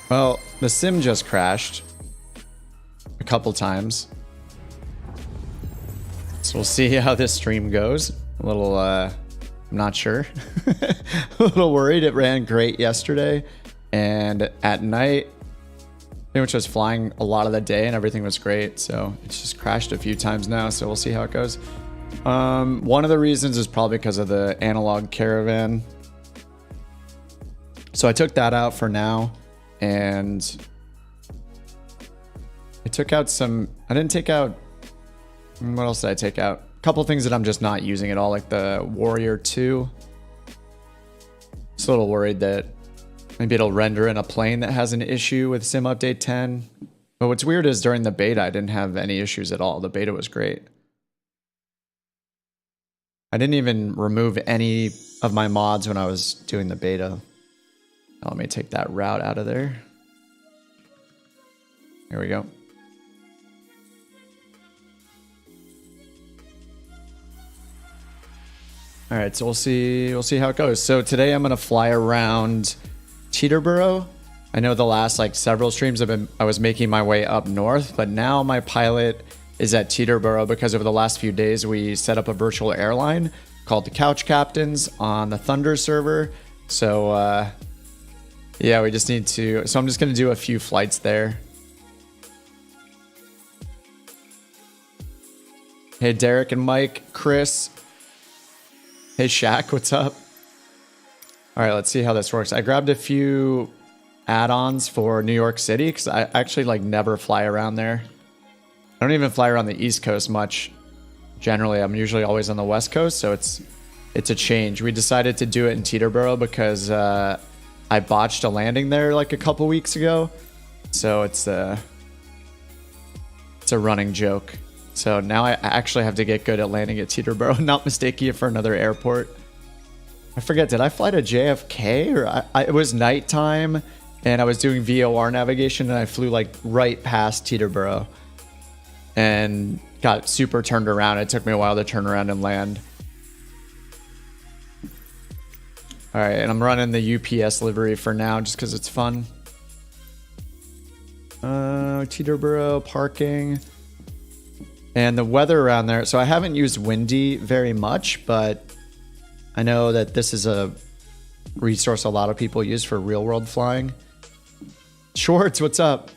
Well, the sim just crashed a couple times. So we'll see how this stream goes. A little, I'm not sure. A little worried. It ran great yesterday. And at night, pretty much was flying a lot of the day and everything was great. So it's just crashed a few times now. So we'll see how it goes. One of the reasons is probably because of the analog caravan. So I took that out for now. And I took out some, I didn't take out, what else did I take out? A couple things that I'm just not using at all, like the Warrior 2. Just a little worried that maybe it'll render in a plane that has an issue with Sim Update 10. But what's weird is during the beta, I didn't have any issues at all. The beta was great. I didn't even remove any of my mods when I was doing the beta. Now let me take that route out of there. Here we go. All right, so we'll see how it goes. So today I'm gonna fly around Teterboro. I know the last like several streams I was making my way up north, but now my pilot is at Teterboro because over the last few days we set up a virtual airline called the Couch Captains on the Thunder server. So yeah, we just need to, so I'm just gonna do a few flights there. Hey Derek and Mike, Chris. Hey Shaq, what's up? All right, let's see how this works. I grabbed a few add-ons for New York City because I actually like never fly around there. I don't even fly around the East Coast much. Generally, I'm usually always on the West Coast, so it's a change. We decided to do it in Teterboro because I botched a landing there like a couple weeks ago. So it's a running joke. So now I actually have to get good at landing at Teterboro, not mistake it for another airport. I forget, did I fly to JFK? Or it was nighttime and I was doing VOR navigation and I flew like right past Teterboro and got super turned around. It took me a while to turn around and land. All right, and I'm running the UPS livery for now just because it's fun. Teterboro parking. And the weather around there, so I haven't used Windy very much, but I know that this is a resource a lot of people use for real world flying. Schwartz, what's up?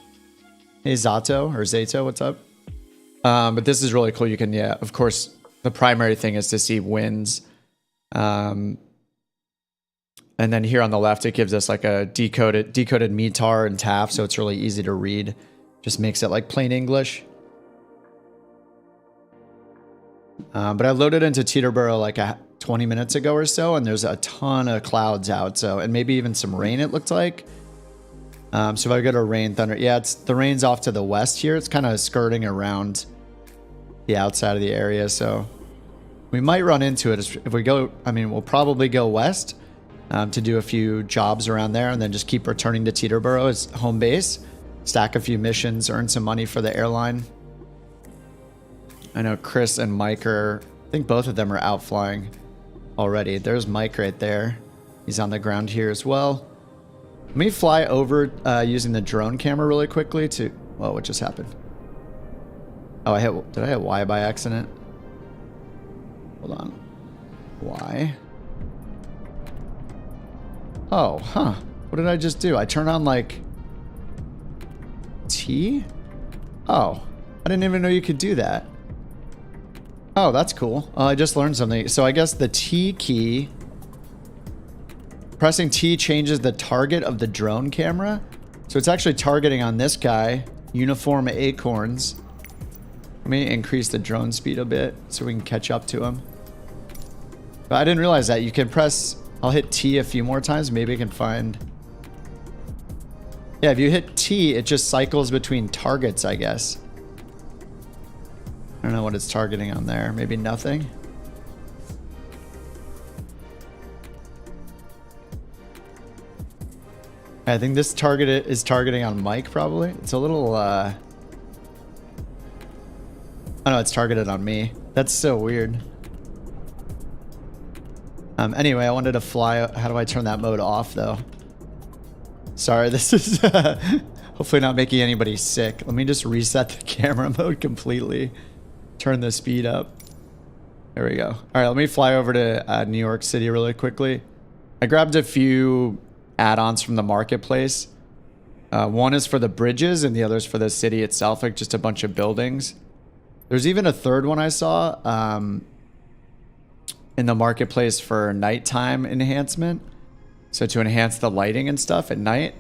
Hey Zato, or Zato, what's up? But this is really cool. You can, yeah, of course, the primary thing is to see winds. And then here on the left, it gives us like a decoded METAR and TAF, so it's really easy to read. Just makes it like plain English. But I loaded into Teterboro like 20 minutes ago or so, and there's a ton of clouds out. So, and maybe even some rain, it looked like. So if I go to rain, thunder, yeah, the rain's off to the west here. It's kind of skirting around the outside of the area. So we might run into it if we go. I mean, we'll probably go west to do a few jobs around there and then just keep returning to Teterboro as home base, stack a few missions, earn some money for the airline. I know Chris and Mike are, I think both of them are out flying already. There's Mike right there. He's on the ground here as well. Let me fly over using the drone camera really quickly to, whoa, what just happened? Oh, did I hit Y by accident? Hold on. Y? Oh, huh. What did I just do? I turned on like T? Oh, I didn't even know you could do that. Oh, that's cool. I just learned something. So I guess the T key, pressing T changes the target of the drone camera. So it's actually targeting on this guy, Uniform Acorns. Let me increase the drone speed a bit so we can catch up to him. But I didn't realize that. You can press, I'll hit T a few more times. Maybe I can find. Yeah, if you hit T, it just cycles between targets, I guess. I don't know what it's targeting on there. Maybe nothing. I think this target is targeting on Mike, probably. It's a little, oh no, it's targeted on me. That's so weird. Anyway, I wanted to fly. How do I turn that mode off, though? Sorry, this is hopefully not making anybody sick. Let me just reset the camera mode completely. Turn the speed up. There we go. All right, let me fly over to New York City really quickly. I grabbed a few add-ons from the marketplace. One is for the bridges and the other is for the city itself, like just a bunch of buildings. There's even a third one I saw in the marketplace for nighttime enhancement. So to enhance the lighting and stuff at night.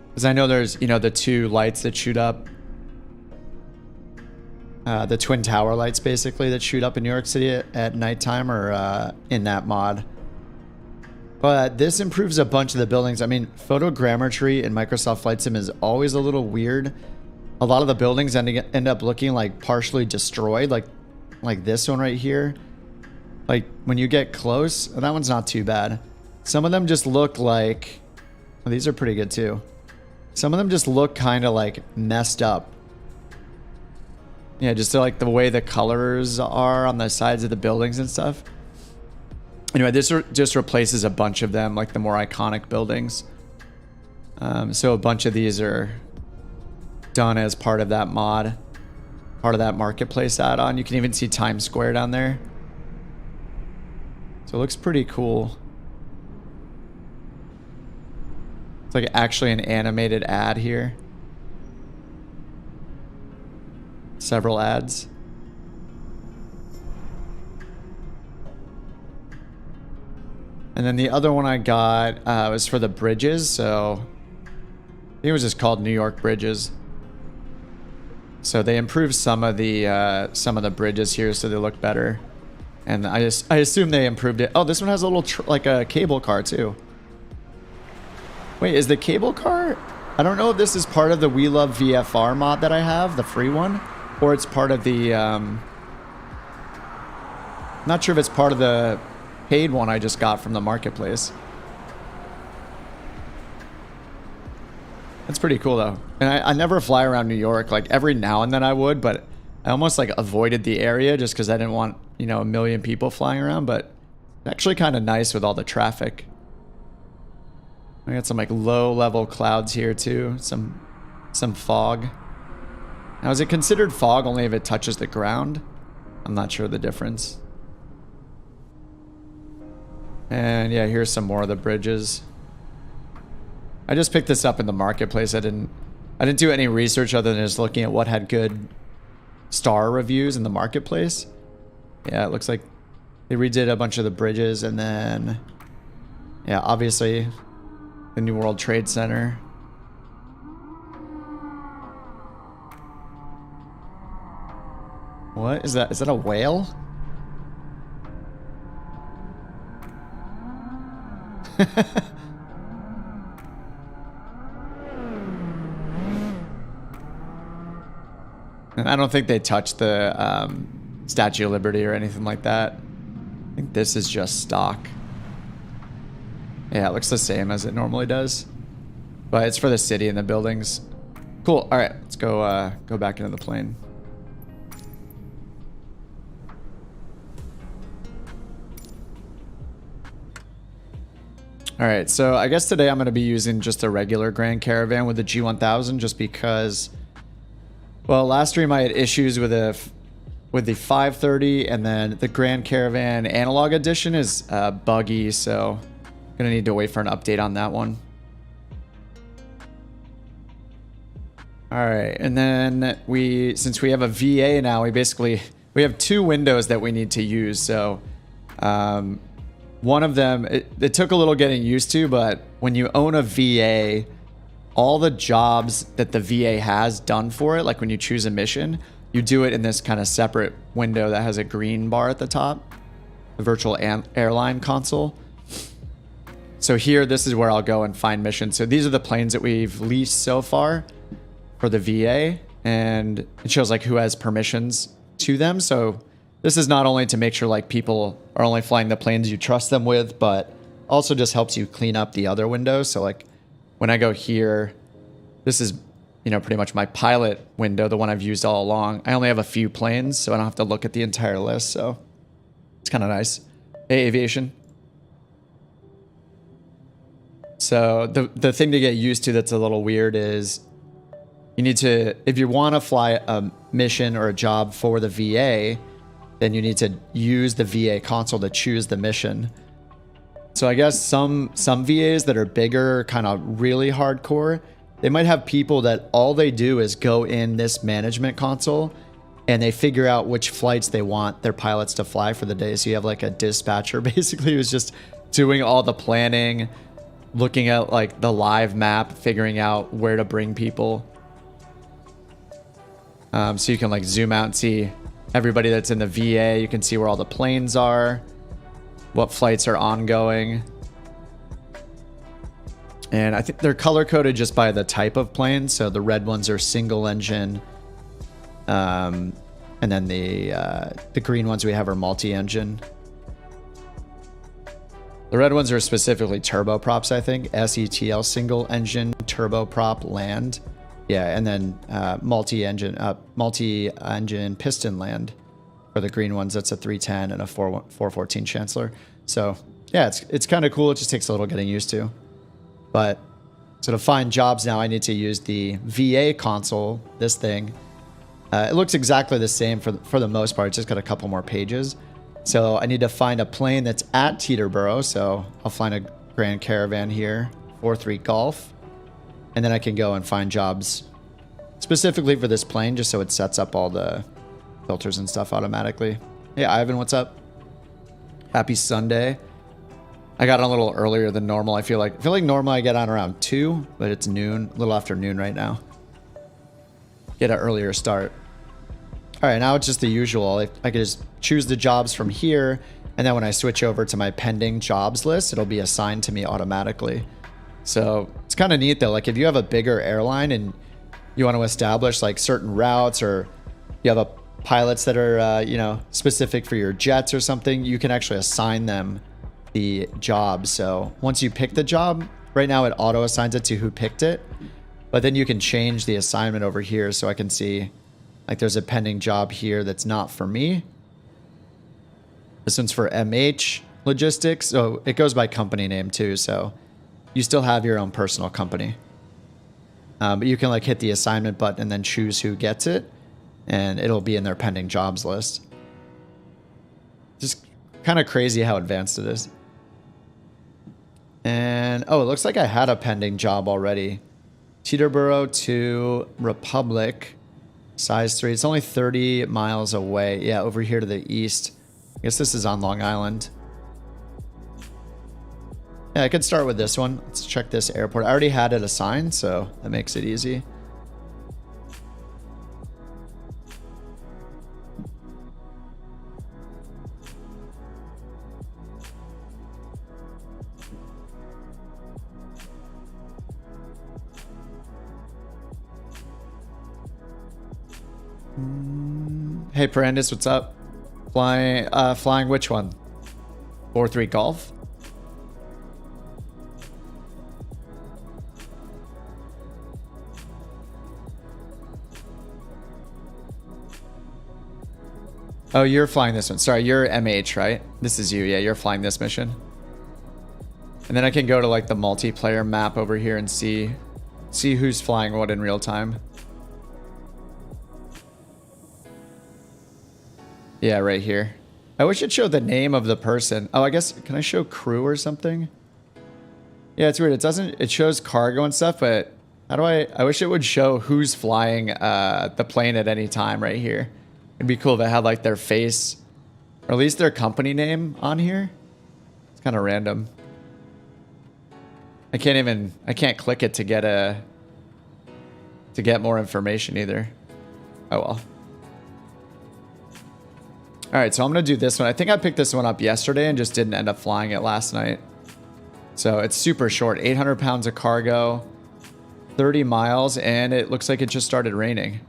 Because I know there's, you know, the two lights that shoot up. The Twin Tower lights, basically, that shoot up in New York City at nighttime are in that mod. But this improves a bunch of the buildings. I mean, photogrammetry in Microsoft Flight Sim is always a little weird. A lot of the buildings end up looking like partially destroyed, like this one right here. Like when you get close, that one's not too bad. Some of them just look like, well, these are pretty good too. Some of them just look kind of like messed up. Yeah, just like the way the colors are on the sides of the buildings and stuff. Anyway, this just replaces a bunch of them, like the more iconic buildings. So a bunch of these are done as part of that mod, part of that marketplace add-on. You can even see Times Square down there. So it looks pretty cool. It's like actually an animated ad here. Several ads. And then the other one I got was for the bridges. So I think it was just called New York Bridges. So they improved some of the bridges here so they look better. And I assume they improved it. Oh, this one has a little like a cable car too. Wait, is the cable car? I don't know if this is part of the We Love VFR mod that I have, the free one, or it's part of the not sure if it's part of the paid one I just got from the marketplace. That's pretty cool though. And I never fly around New York. Like every now and then I would, but I almost like avoided the area just because I didn't want, you know, a million people flying around. But it's actually kind of nice with all the traffic. I got some like low level clouds here too. Some fog. Now is it considered fog only if it touches the ground? I'm not sure the difference. And yeah, here's some more of the bridges. I just picked this up in the marketplace. I didn't do any research other than just looking at what had good star reviews in the marketplace. Yeah, it looks like they redid a bunch of the bridges, and then yeah, obviously the New World Trade Center. What is that? Is that a whale? And I don't think they touched the Statue of Liberty or anything like that. I think this is just stock. Yeah, it looks the same as it normally does. But it's for the city and the buildings. Cool. All right, let's go back into the plane. All right, so I guess today I'm going to be using just a regular Grand Caravan with the G1000 just because, well, last stream I had issues with the 530, and then the Grand Caravan Analog Edition is buggy, so I'm going to need to wait for an update on that one. All right, and then since we have a VA now, we have two windows that we need to use, so one of them, it took a little getting used to, but when you own a VA, all the jobs that the VA has done for it, like when you choose a mission, you do it in this kind of separate window that has a green bar at the top, the virtual airline console. So here, this is where I'll go and find missions. So these are the planes that we've leased so far for the VA, and it shows like who has permissions to them. So this is not only to make sure like people are only flying the planes you trust them with, but also just helps you clean up the other windows. So like when I go here, this is, you know, pretty much my pilot window, the one I've used all along. I only have a few planes, so I don't have to look at the entire list. So it's kind of nice. Hey, aviation. So the thing to get used to that's a little weird is you need to, if you want to fly a mission or a job for the VA, then you need to use the VA console to choose the mission. So I guess some VAs that are bigger, kind of really hardcore, they might have people that all they do is go in this management console and they figure out which flights they want their pilots to fly for the day. So you have like a dispatcher basically who's just doing all the planning, looking at like the live map, figuring out where to bring people. So you can like zoom out and see everybody that's in the VA. You can see where all the planes are, what flights are ongoing. And I think they're color coded just by the type of plane. So the red ones are single engine. And then the green ones we have are multi-engine. The red ones are specifically turboprops, I think. SETL, single engine turboprop land. Yeah, and then multi-engine piston land for the green ones. That's a 310 and a 414 Chancellor. So yeah, it's kind of cool. It just takes a little getting used to. But so to find jobs now, I need to use the VA console, this thing. It looks exactly the same for the most part. It's just got a couple more pages. So I need to find a plane that's at Teterboro. So I'll find a Grand Caravan here, 43 Golf. And then I can go and find jobs specifically for this plane, just so it sets up all the filters and stuff automatically. Hey, Ivan, what's up? Happy Sunday. I got on a little earlier than normal. I feel like normally I get on around 2, but it's noon, a little after noon right now. Get an earlier start. All right, now it's just the usual. I could just choose the jobs from here, and then when I switch over to my pending jobs list, it'll be assigned to me automatically. So it's kind of neat though. Like if you have a bigger airline and you want to establish like certain routes, or you have a pilots that are you know, specific for your jets or something, you can actually assign them the job. So once you pick the job, right now it auto assigns it to who picked it, but then you can change the assignment over here. So I can see like there's a pending job here that's not for me. This one's for MH Logistics. So it goes by company name too. So you still have your own personal company. But you can like hit the assignment button and then choose who gets it, and it'll be in their pending jobs list. Just kind of crazy how advanced it is. And oh, it looks like I had a pending job already. Teterboro to Republic, size 3. It's only 30 miles away. Yeah, over here to the east. I guess this is on Long Island. Yeah, I could start with this one. Let's check this airport. I already had it assigned, so that makes it easy. Hey, Parandis, what's up? Flying which one? 43 Golf? Oh, you're flying this one. Sorry, you're MH, right? This is you. Yeah, you're flying this mission. And then I can go to like the multiplayer map over here and see who's flying what in real time. Yeah, right here. I wish it showed the name of the person. Oh, I guess, can I show crew or something? Yeah, it's weird. It shows cargo and stuff, but how do I wish it would show who's flying the plane at any time right here. It'd be cool if it had like their face, or at least their company name on here. It's kind of random. I can't click it to get more information either. Oh well. All right, so I'm gonna do this one. I think I picked this one up yesterday and just didn't end up flying it last night. So it's super short, 800 pounds of cargo, 30 miles, and it looks like it just started raining.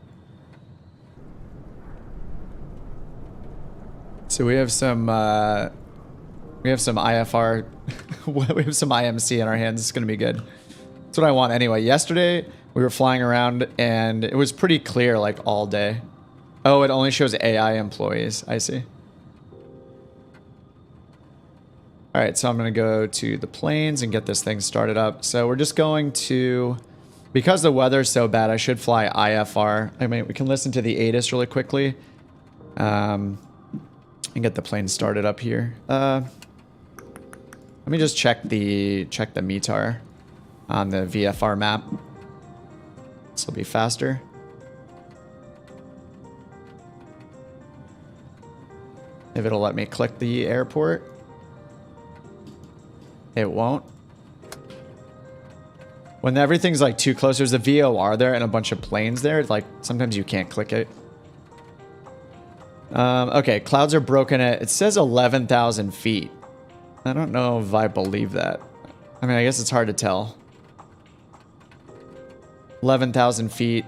So we have some IFR, we have some IMC in our hands. It's gonna be good. That's what I want anyway. Yesterday we were flying around and it was pretty clear like all day. Oh, it only shows AI employees. I see. All right, so I'm going to go to the planes and get this thing started up. So we're just going to, because the weather's so bad, I should fly IFR. I mean, we can listen to the ATIS really quickly and get the plane started up here. Let me just check the METAR on the VFR map. This will be faster. If it'll let me click the airport. It won't. When everything's like too close, there's a VOR there and a bunch of planes there. Like sometimes you can't click it. Okay, clouds are broken at, it says 11,000 feet. I don't know if I believe that. I mean, I guess it's hard to tell. 11,000 feet.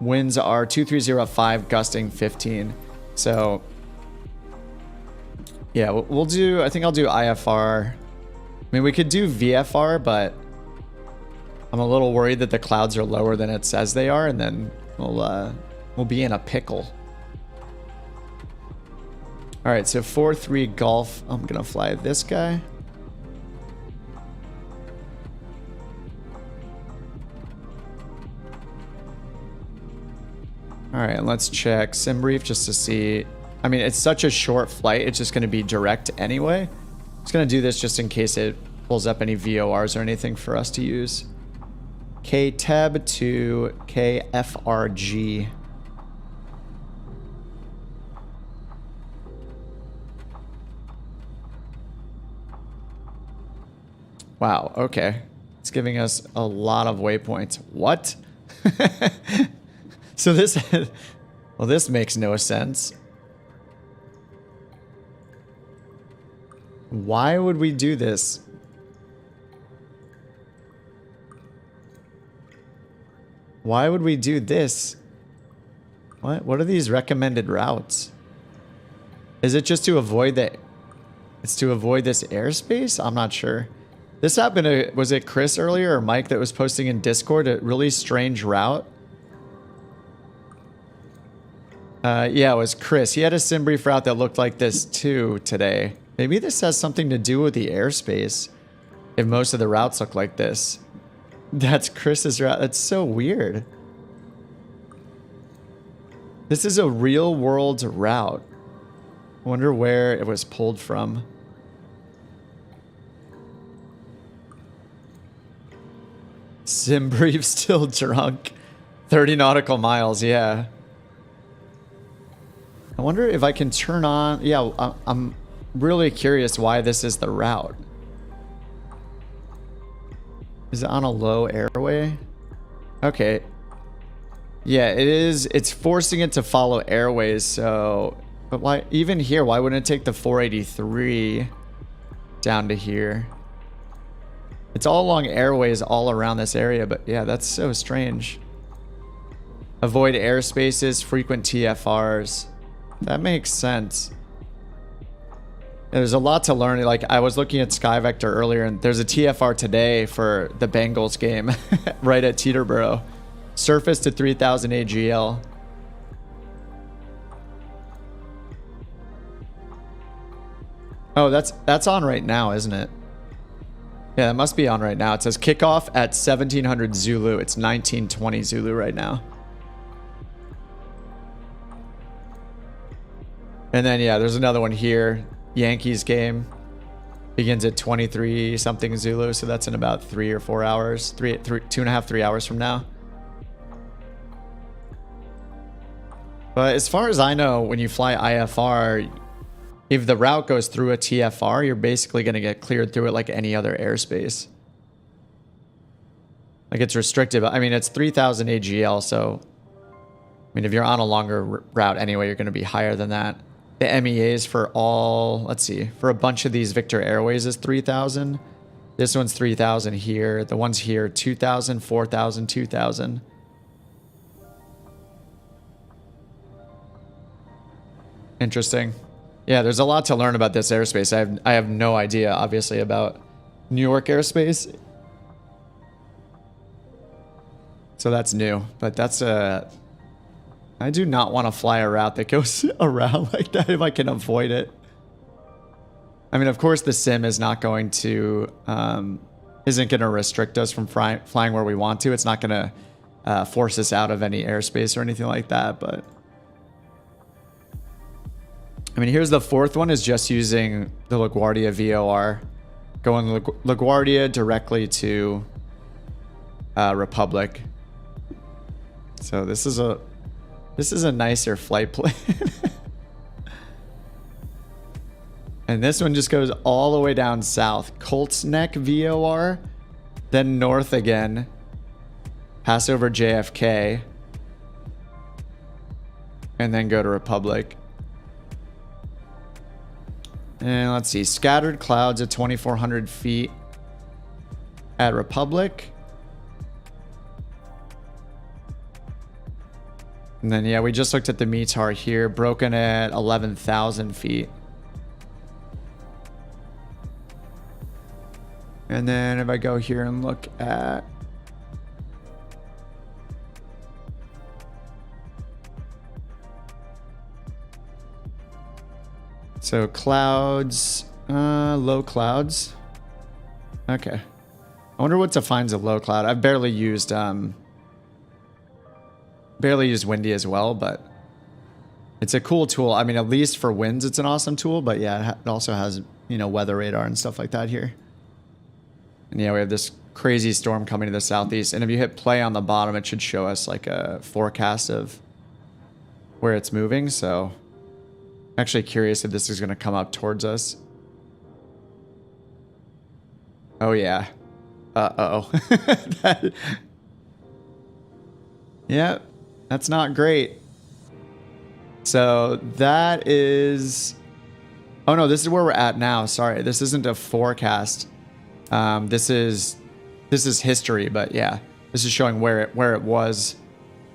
Winds are 2305, gusting 15. So, yeah, we'll do, I think I'll do IFR. I mean, we could do VFR, but I'm a little worried that the clouds are lower than it says they are, and then we'll be in a pickle. All right, so 4-3 Golf. I'm gonna fly this guy. All right, and let's check SimBrief just to see. I mean, it's such a short flight. It's just gonna be direct anyway. Just gonna do this just in case it pulls up any VORs or anything for us to use. KTEB to KFRG. Wow, okay. It's giving us a lot of waypoints. What? So this, well, this makes no sense. Why would we do this? Why would we do this? What are these recommended routes? Is it just to avoid the... It's to avoid this airspace? I'm not sure. This happened to... Was it Chris earlier or Mike that was posting in Discord a really strange route? Yeah, it was Chris. He had a SimBrief route that looked like this too today. Maybe this has something to do with the airspace. If most of the routes look like this. That's Chris's route. That's so weird. This is a real world route. I wonder where it was pulled from. SimBrief still drunk. 30 nautical miles, yeah. I wonder if I can turn on... Yeah, I'm really curious why this is the route. Is it on a low airway? Okay. Yeah, it is. It's forcing it to follow airways, so... But why... Even here, why wouldn't it take the 483 down to here? It's all along airways all around this area, but yeah, that's so strange. Avoid airspaces, frequent TFRs. That makes sense. There's a lot to learn. Like, I was looking at SkyVector earlier, and there's a TFR today for the Bengals game right at Teterboro. Surface to 3000 AGL. Oh, that's on right now, isn't it? Yeah, that must be on right now. It says kickoff at 1700 Zulu. It's 1920 Zulu right now. And then, yeah, there's another one here. Yankees game begins at 23 something Zulu, so that's in about 3 or 4 hours, 2.5, 3 hours from now. But as far as I know, when you fly IFR, if the route goes through a TFR, you're basically going to get cleared through it like any other airspace. Like, it's restrictive. I mean, it's 3000 AGL, so I mean, if you're on a longer route anyway, you're going to be higher than that. The MEAs for all, let's see, for a bunch of these Victor Airways is 3,000. This one's 3,000 here. The ones here, 2,000, 4,000, 2,000. Interesting. Yeah, there's a lot to learn about this airspace. I have no idea, obviously, about New York airspace. So that's new, but that's a... I do not want to fly a route that goes around like that if I can avoid it. I mean, of course, the sim is not going to, isn't going to restrict us from flying where we want to. It's not going to force us out of any airspace or anything like that. But I mean, here's the fourth one, is just using the LaGuardia VOR, going LaGuardia directly to Republic. So this is a nicer flight plan. And this one just goes all the way down south. Colts Neck VOR, then north again, pass over JFK, and then go to Republic. And let's see, scattered clouds at 2,400 feet at Republic. And then, yeah, we just looked at the METAR here, broken at 11,000 feet. And then if I go here and look at so clouds, low clouds. Okay. I wonder what defines a low cloud. I've barely used windy as well, but it's a cool tool. I mean, at least for winds, it's an awesome tool, but yeah, it also has, you know, weather radar and stuff like that here. And yeah, we have this crazy storm coming to the southeast. And if you hit play on the bottom, it should show us like a forecast of where it's moving. So I'm actually curious if this is going to come up towards us. Oh, yeah. Uh-oh. Yeah, that's not great. So that is... Oh, no, this is where we're at now. Sorry, this isn't a forecast. This is history, but yeah, this is showing where it was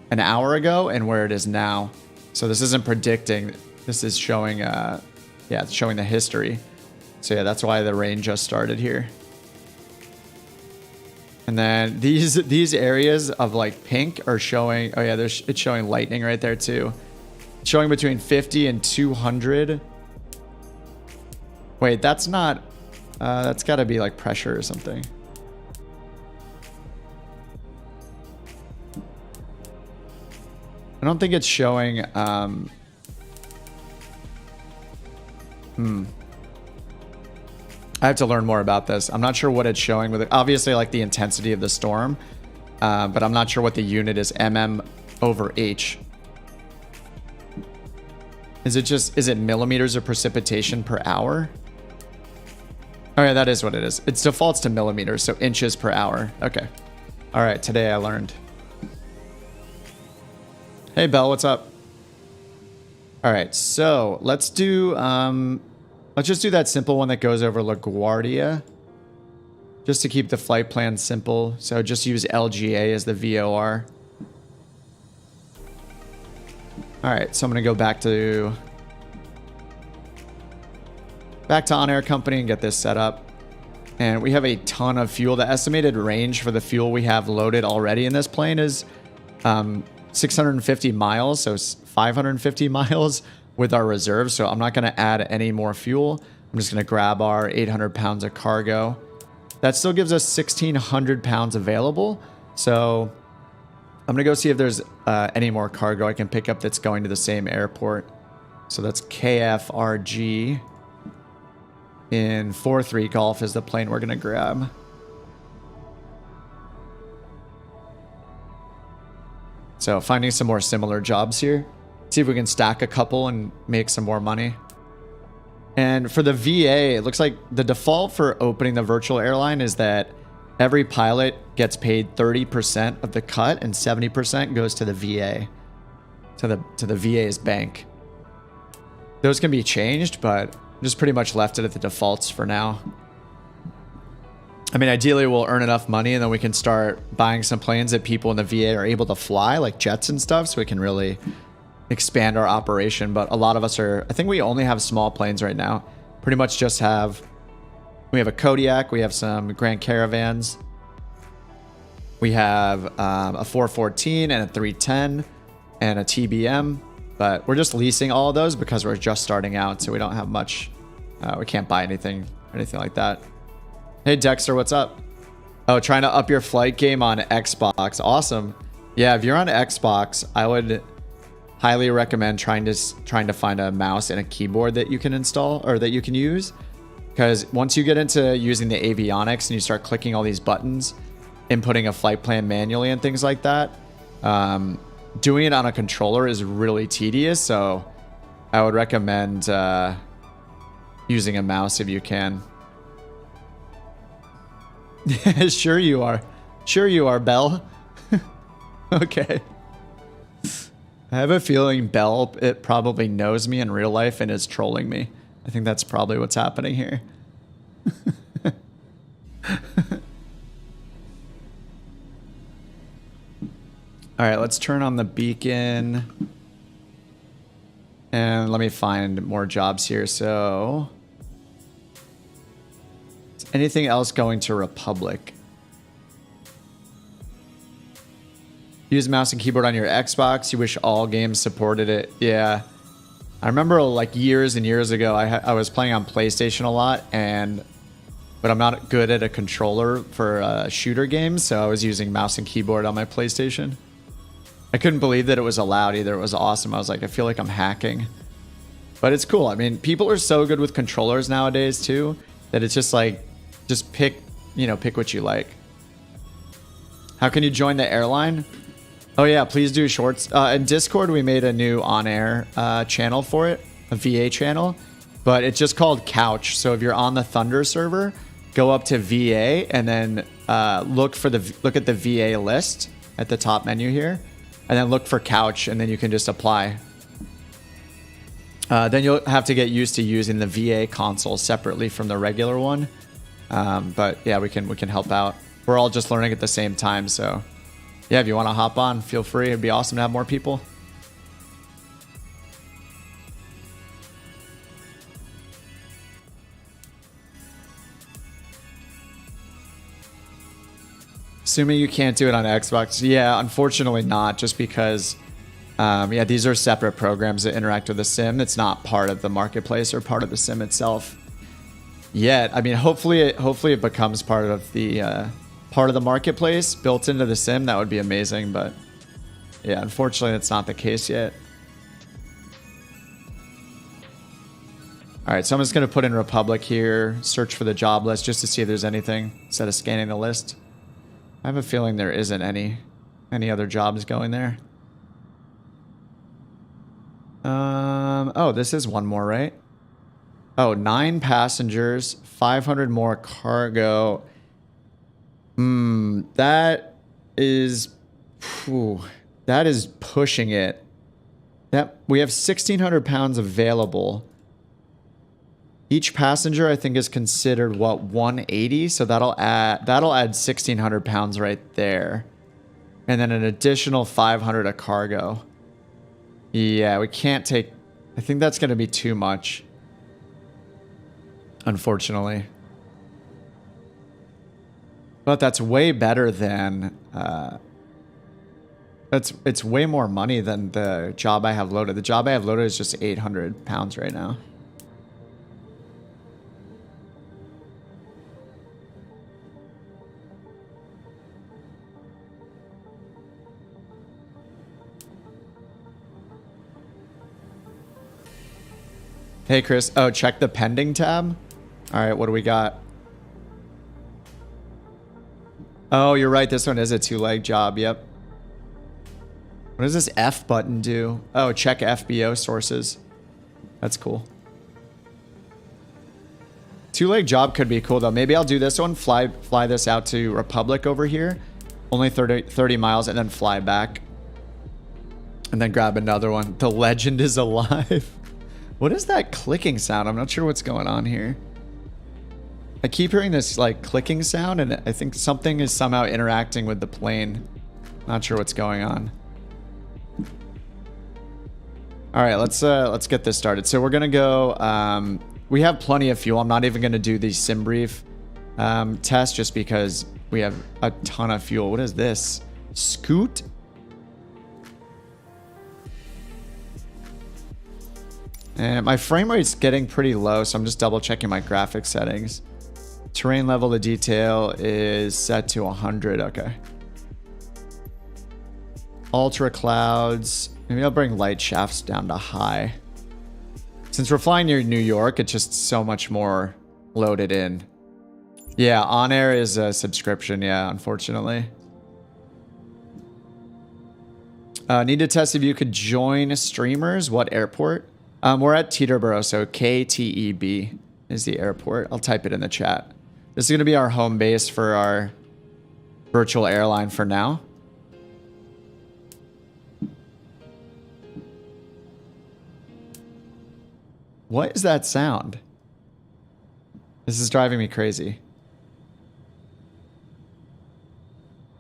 an hour ago and where it is now. So this isn't predicting. This is showing, yeah, it's showing the history. So yeah, that's why the rain just started here. And then these areas of like pink are showing. Oh yeah, it's showing lightning right there too. It's showing between 50 and 200. Wait, that's not. That's got to be like pressure or something. I don't think it's showing. I have to learn more about this. I'm not sure what it's showing with it. Obviously, like the intensity of the storm, but I'm not sure what the unit is. MM/H. Is it millimeters of precipitation per hour? Oh yeah, that is what it is. It defaults to millimeters, so inches per hour. Okay. All right, today I learned. Hey, Belle, what's up? All right, so let's do, let's just do that simple one that goes over LaGuardia, just to keep the flight plan simple. So just use LGA as the VOR. All right, so I'm gonna go back to OnAir Company and get this set up. And we have a ton of fuel. The estimated range for the fuel we have loaded already in this plane is 650 miles, so 550 miles with our reserves. So I'm not going to add any more fuel. I'm just going to grab our 800 pounds of cargo. That still gives us 1,600 pounds available. So I'm going to go see if there's any more cargo I can pick up that's going to the same airport. So that's KFRG. In 4-3 Golf is the plane we're going to grab. So finding some more similar jobs here. See if we can stack a couple and make some more money. And for the VA, it looks like the default for opening the virtual airline is that every pilot gets paid 30% of the cut and 70% goes to the VA, to the VA's bank. Those can be changed, but just pretty much left it at the defaults for now. I mean, ideally we'll earn enough money and then we can start buying some planes that people in the VA are able to fly, like jets and stuff, so we can really expand our operation. But a lot of us are, I think we only have small planes right now. Pretty much just we have a Kodiak, we have some Grand Caravans, we have a 414 and a 310 and a TBM. But we're just leasing all of those because we're just starting out, so we don't have much We can't buy anything like that. Hey Dexter, what's up? Oh, trying to up your flight game on Xbox. Awesome. Yeah, if you're on Xbox, I would highly recommend trying to find a mouse and a keyboard that you can install or that you can use. Because once you get into using the avionics and you start clicking all these buttons, inputting a flight plan manually and things like that, doing it on a controller is really tedious. So I would recommend using a mouse if you can. Sure you are. Sure you are, Belle. Okay. I have a feeling Belle, it probably knows me in real life and is trolling me. I think that's probably what's happening here. All right, let's turn on the beacon. And let me find more jobs here. So, is anything else going to Republic? Use mouse and keyboard on your Xbox. You wish all games supported it. Yeah. I remember like years and years ago, I was playing on PlayStation a lot, but I'm not good at a controller for shooter games, so I was using mouse and keyboard on my PlayStation. I couldn't believe that it was allowed either. It was awesome. I was like, I feel like I'm hacking. But it's cool. I mean, people are so good with controllers nowadays too, that it's just like, just pick what you like. How can you join the airline? Oh yeah, please do shorts. In Discord, we made a new OnAir channel for it, a VA channel, but it's just called Couch. So if you're on the Thunder server, go up to VA and then look at the VA list at the top menu here, and then look for Couch, and then you can just apply. Then you'll have to get used to using the VA console separately from the regular one. But yeah, we can help out. We're all just learning at the same time, so. Yeah, if you want to hop on, feel free. It'd be awesome to have more people. Assuming you can't do it on Xbox. Yeah, unfortunately not, just because, yeah, these are separate programs that interact with the sim. It's not part of the marketplace or part of the sim itself yet. I mean, hopefully it becomes part of the marketplace built into the sim. That would be amazing, but yeah, unfortunately that's not the case yet. All right, so I'm just gonna put in Republic here, search for the job list just to see if there's anything instead of scanning the list. I have a feeling there isn't any other jobs going there. Oh, this is one more, right? Oh, 9 passengers, 500 more cargo. That is pushing it. That we have 1,600 pounds available. Each passenger, I think, is considered what, 180. So that'll add 1,600 pounds right there, and then an additional 500 of cargo. Yeah, we can't take. I think that's going to be too much, unfortunately. But that's way better than, it's way more money than the job I have loaded. The job I have loaded is just 800 pounds right now. Hey, Chris. Oh, check the pending tab. All right, what do we got? Oh, you're right. This one is a 2-leg job. Yep. What does this F button do? Oh, check FBO sources. That's cool. 2-leg job could be cool, though. Maybe I'll do this one. Fly this out to Republic over here. Only 30 miles, and then fly back. And then grab another one. The legend is alive. What is that clicking sound? I'm not sure what's going on here. I keep hearing this like clicking sound, and I think something is somehow interacting with the plane. Not sure what's going on. All right, let's get this started. So we're gonna go. We have plenty of fuel. I'm not even gonna do the sim brief test just because we have a ton of fuel. What is this? Scoot? And my frame rate's getting pretty low, so I'm just double checking my graphics settings. Terrain level to detail is set to 100. Okay. Ultra clouds. Maybe I'll bring light shafts down to high. Since we're flying near New York, it's just so much more loaded in. Yeah, OnAir is a subscription. Yeah, unfortunately. Need to test if you could join streamers. What airport? We're at Teterboro, so KTEB is the airport. I'll type it in the chat. This is going to be our home base for our virtual airline for now. What is that sound? This is driving me crazy.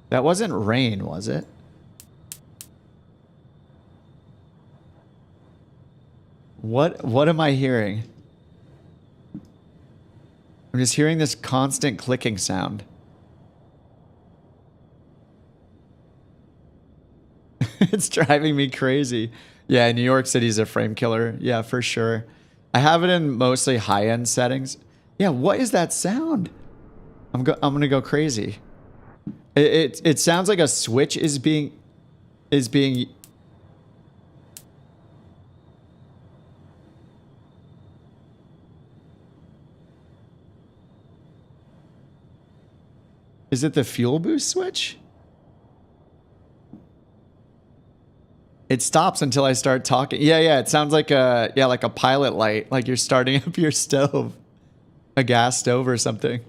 That wasn't rain, was it? What am I hearing? I'm just hearing this constant clicking sound. It's driving me crazy. Yeah, New York City's a frame killer. Yeah, for sure. I have it in mostly high-end settings. Yeah, what is that sound? I'm gonna go crazy. It sounds like a switch is being. Is it the fuel boost switch? It stops until I start talking. Yeah, it sounds like like a pilot light, like you're starting up your stove, a gas stove or something.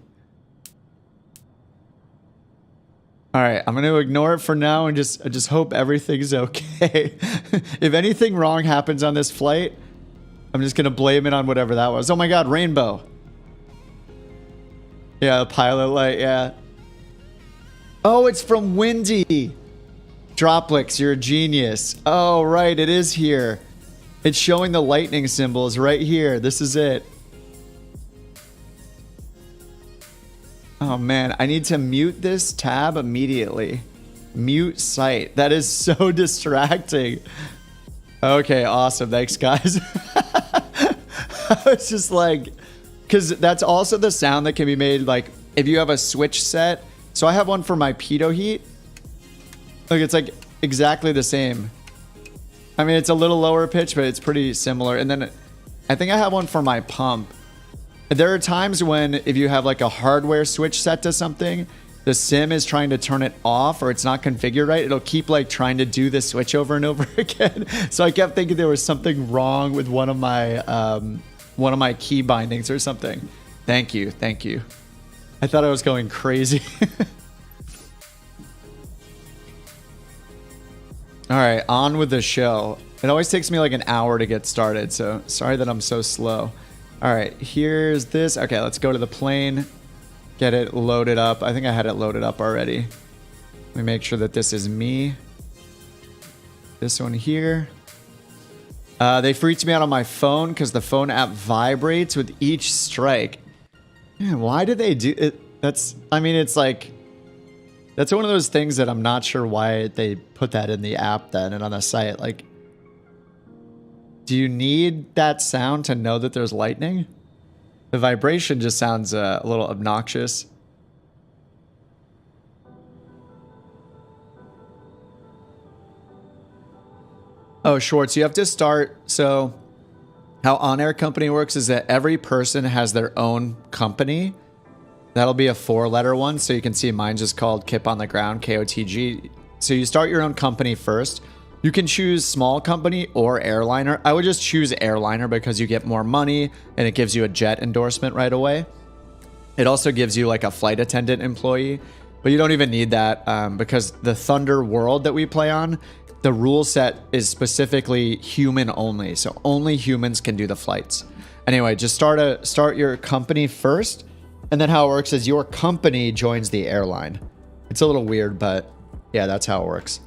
All right, I'm going to ignore it for now and just hope everything's okay. If anything wrong happens on this flight, I'm just going to blame it on whatever that was. Oh my God, rainbow. Yeah, pilot light, yeah. Oh, it's from Windy. Droplix, you're a genius. Oh, right, it is here. It's showing the lightning symbols right here. This is it. Oh, man, I need to mute this tab immediately. Mute site. That is so distracting. Okay, awesome. Thanks, guys. I was just like... Because that's also the sound that can be made, like, if you have a switch set. So I have one for my pitot heat. Look, it's like exactly the same. I mean, it's a little lower pitch, but it's pretty similar. And then I think I have one for my pump. There are times when if you have like a hardware switch set to something, the sim is trying to turn it off or it's not configured right. It'll keep like trying to do the switch over and over again. So I kept thinking there was something wrong with one of my key bindings or something. Thank you. Thank you. I thought I was going crazy. All right, on with the show. It always takes me like an hour to get started, so sorry that I'm so slow. All right, here's this. Okay, let's go to the plane. Get it loaded up. I think I had it loaded up already. Let me make sure that this is me. This one here. They freaked me out on my phone because the phone app vibrates with each strike. Man, why do they do it? I mean, it's like, that's one of those things that I'm not sure why they put that in the app then and on the site. Like, do you need that sound to know that there's lightning? The vibration just sounds a little obnoxious. Oh, Schwartz, you have to start. So how OnAir company works is that every person has their own company. That'll be a 4-letter one. So you can see mine's just called Kip on the Ground, KOTG. So you start your own company first. You can choose small company or airliner. I would just choose airliner because you get more money and it gives you a jet endorsement right away. It also gives you like a flight attendant employee, but you don't even need that because the Thunder world that we play on, the rule set is specifically human only. So only humans can do the flights. Anyway, just start your company first. And then how it works is your company joins the airline. It's a little weird, but yeah, that's how it works.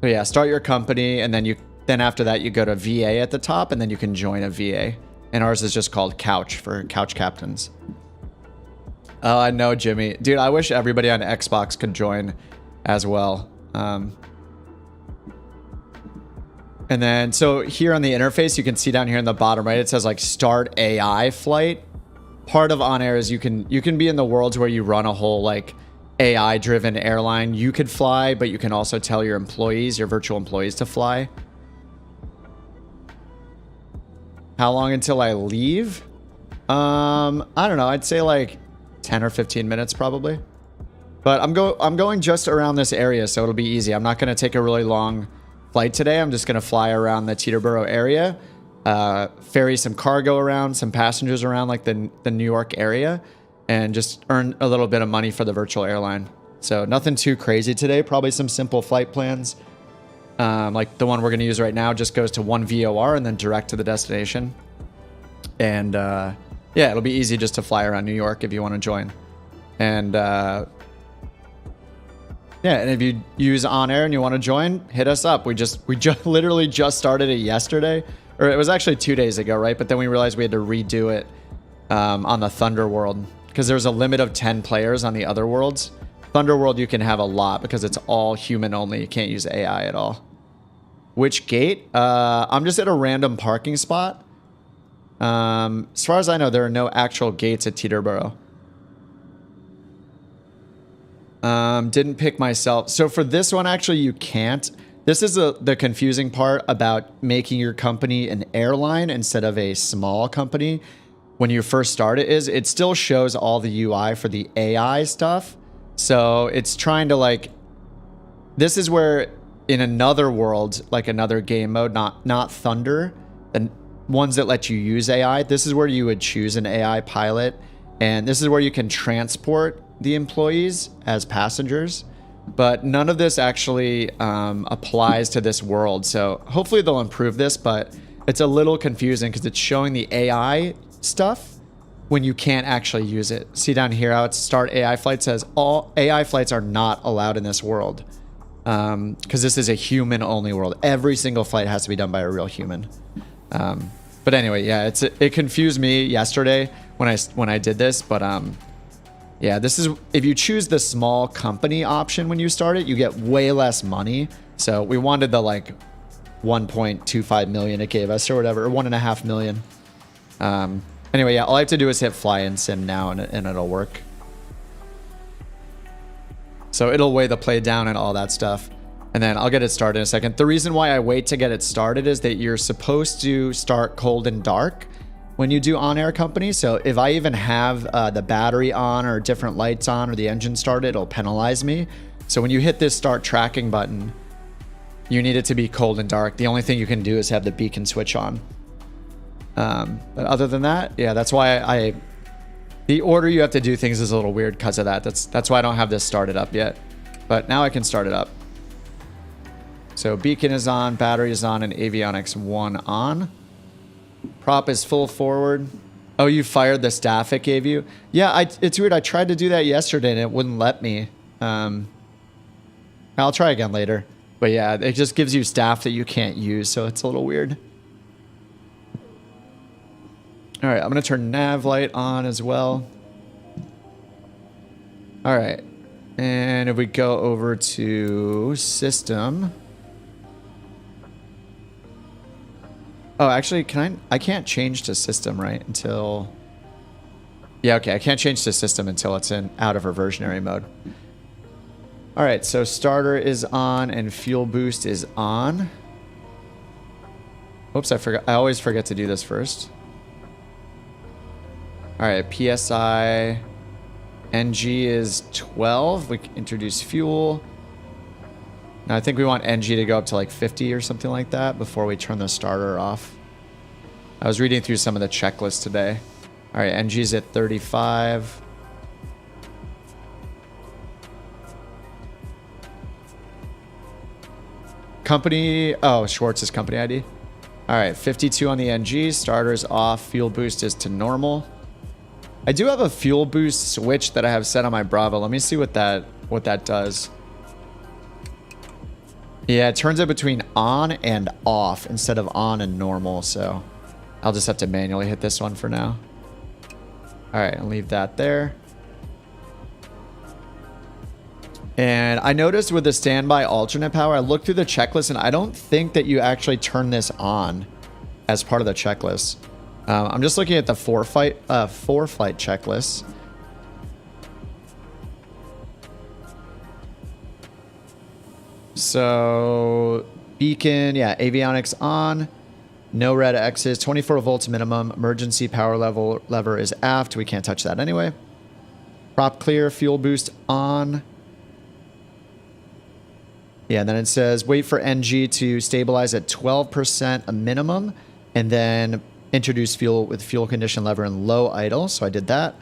So yeah, start your company, and then after that you go to VA at the top, and then you can join a VA. And ours is just called Couch for Couch Captains. Oh, I know, Jimmy. Dude, I wish everybody on Xbox could join as well. And then, so here on the interface, you can see down here in the bottom right, it says like start AI flight. Part of OnAir is you can be in the worlds where you run a whole like AI driven airline. You could fly, but you can also tell your employees, your virtual employees, to fly. How long until I leave? I don't know. I'd say like 10 or 15 minutes probably. But I'm going just around this area, so it'll be easy. I'm not going to take a really long flight today. I'm just going to fly around the Teterboro area, ferry some cargo around, some passengers around like the New York area, and just earn a little bit of money for the virtual airline. So nothing too crazy today. Probably some simple flight plans. Like the one we're going to use right now just goes to one VOR and then direct to the destination. And yeah, it'll be easy just to fly around New York if you want to join. And yeah, and if you use OnAir and you want to join, hit us up. We literally just started it yesterday, or it was actually 2 days ago, right? But then we realized we had to redo it on the Thunder World because there's a limit of 10 players on the other worlds. Thunder World, you can have a lot because it's all human only. You can't use AI at all. Which gate? I'm just at a random parking spot. As far as I know, there are no actual gates at Teterboro. Didn't pick myself. So for this one, actually, you can't. This is the confusing part about making your company an airline instead of a small company. When you first start it still shows all the UI for the AI stuff. So it's trying to like, this is where in another world, like another game mode, not Thunder, and ones that let you use AI, this is where you would choose an AI pilot. And this is where you can transport the employees as passengers, but none of this actually applies to this world. So hopefully they'll improve this, but it's a little confusing because it's showing the AI stuff when you can't actually use it. See down here how it's start AI flight says all AI flights are not allowed in this world because this is a human only world. Every single flight has to be done by a real human. But anyway, yeah, it confused me yesterday when I did this, but yeah, this is, if you choose the small company option when you start it, you get way less money. So we wanted the like 1.25 million it gave us or whatever, or 1.5 million. Anyway, yeah, all I have to do is hit fly in sim now and it'll work. So it'll weigh the play down and all that stuff. And then I'll get it started in a second. The reason why I wait to get it started is that you're supposed to start cold and dark when you do OnAir company. So if I even have the battery on or different lights on or the engine started, it'll penalize me. So when you hit this start tracking button, you need it to be cold and dark. The only thing you can do is have the beacon switch on. But other than that, yeah, that's why the order you have to do things is a little weird because of that. That's why I don't have this started up yet. But now I can start it up. So beacon is on, battery is on, and avionics 1 on. Prop is full forward. Oh, you fired the staff it gave you? Yeah, it's weird. I tried to do that yesterday and it wouldn't let me. I'll try again later. But yeah, it just gives you staff that you can't use, so it's a little weird. All right, I'm going to turn nav light on as well. All right. And if we go over to system. Oh, actually, I can't change to system, right? Until... Yeah, okay, I can't change to system until it's out of reversionary mode. All right, so starter is on and fuel boost is on. Oops, I forgot. I always forget to do this first. All right, PSI NG is 12. We can introduce fuel. Now I think we want NG to go up to like 50 or something like that before we turn the starter off. I was reading through some of the checklists today. All right, NG's at 35. Company, oh, Schwartz is company ID. All right, 52 on the NG, starter's off, fuel boost is to normal. I do have a fuel boost switch that I have set on my Bravo. Let me see what that does. Yeah, it turns it between on and off instead of on and normal, so I'll just have to manually hit this one for now. All right, I'll leave that there. And I noticed with the standby alternate power, I looked through the checklist and I don't think that you actually turn this on as part of the checklist. I'm just looking at the four-flight checklist. So beacon, yeah, avionics on. No red X's, 24 volts minimum. Emergency power lever is aft. We can't touch that anyway. Prop clear, fuel boost on. Yeah, and then it says wait for NG to stabilize at 12% a minimum, and then introduce fuel with fuel condition lever and low idle. So I did that.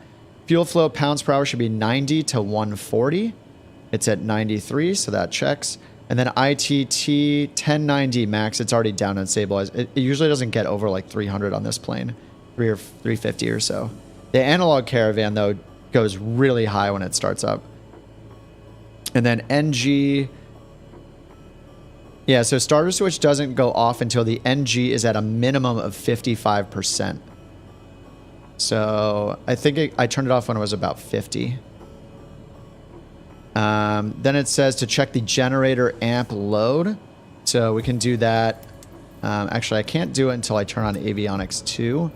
Fuel flow pounds per hour should be 90 to 140. It's at 93, so that checks. And then ITT 1090 max, it's already down and stabilized. It usually doesn't get over like 300 on this plane, 350 or so. The analog caravan, though, goes really high when it starts up. And then NG, yeah, so starter switch doesn't go off until the NG is at a minimum of 55%. So I think I turned it off when it was about 50. Then it says to check the generator amp load. So we can do that. Actually, I can't do it until I turn on avionics 2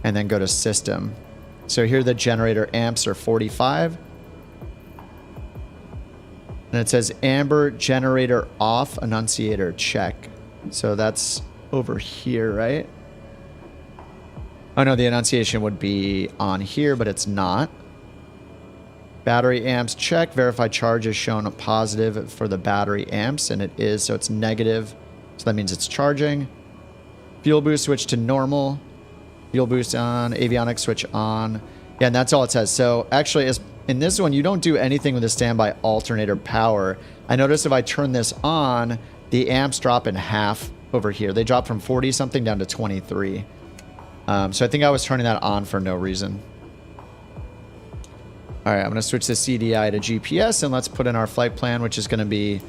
and then go to system. So here the generator amps are 45. And it says amber generator off, annunciator check. So that's over here, right? Oh no, the annunciation would be on here, but it's not. Battery amps check. Verify charge is shown positive for the battery amps, and it is, so it's negative. So that means it's charging. Fuel boost switch to normal. Fuel boost on. Avionics switch on. Yeah, and that's all it says. So actually, in this one, you don't do anything with the standby alternator power. I noticed if I turn this on, the amps drop in half over here. They drop from 40 something down to 23. So I think I was turning that on for no reason. All right, I'm going to switch the CDI to GPS, and let's put in our flight plan, which is going to be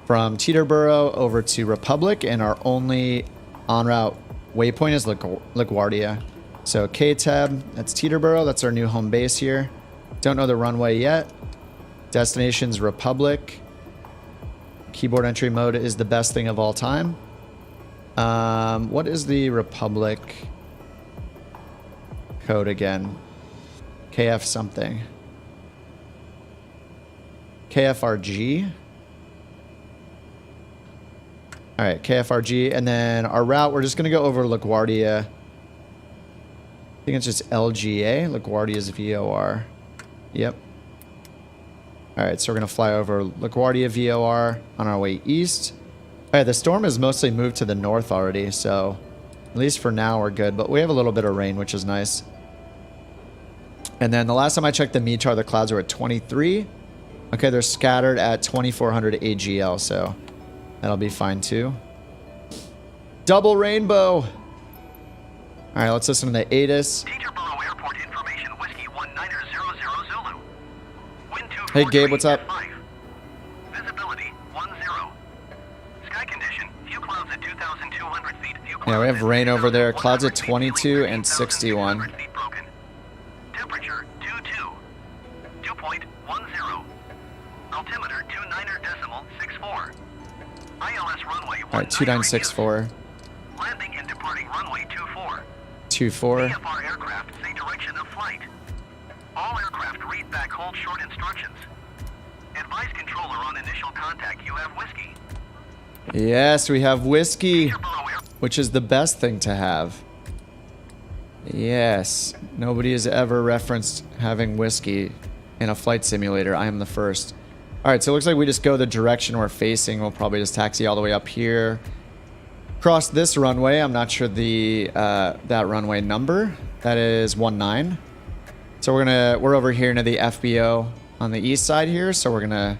from Teterboro over to Republic, and our only en route waypoint is LaGuardia. So KTEB, that's Teterboro. That's our new home base here. Don't know the runway yet. Destination's Republic. Keyboard entry mode is the best thing of all time. What is the Republic code again? KF something. KFRG. All right, KFRG. And then our route, we're just going to go over LaGuardia. I think it's just LGA. LaGuardia's VOR. Yep. All right, so we're going to fly over LaGuardia VOR on our way east. All right, the storm has mostly moved to the north already, so at least for now we're good. But we have a little bit of rain, which is nice. And then the last time I checked the METAR, the clouds were at 23. Okay, they're scattered at 2400 AGL, so that'll be fine too. Double rainbow. All right, let's listen to the ATIS. Teterboro Airport information, whiskey 1900 Zulu. Wind 2 Hey Gabe, what's up? Visibility 10. Sky condition, few clouds at 2,200 feet. Yeah, we have rain over there. Clouds at 22 and 61. Temperature 22. 2.10. Altimeter 29.64. ILS runway 19. All right, 2964. Landing and departing runway 24. 24. VFR aircraft say direction of flight. All aircraft read back hold short instructions. Advise controller on initial contact you have whiskey. Yes, we have whiskey, which is the best thing to have. Yes, nobody has ever referenced having whiskey in a flight simulator. I am the first. All right, so it looks like we just go the direction we're facing. We'll probably just taxi all the way up here. Cross this runway. I'm not sure the that runway number. That is 19. So we're over here near the FBO on the east side here. So we're gonna.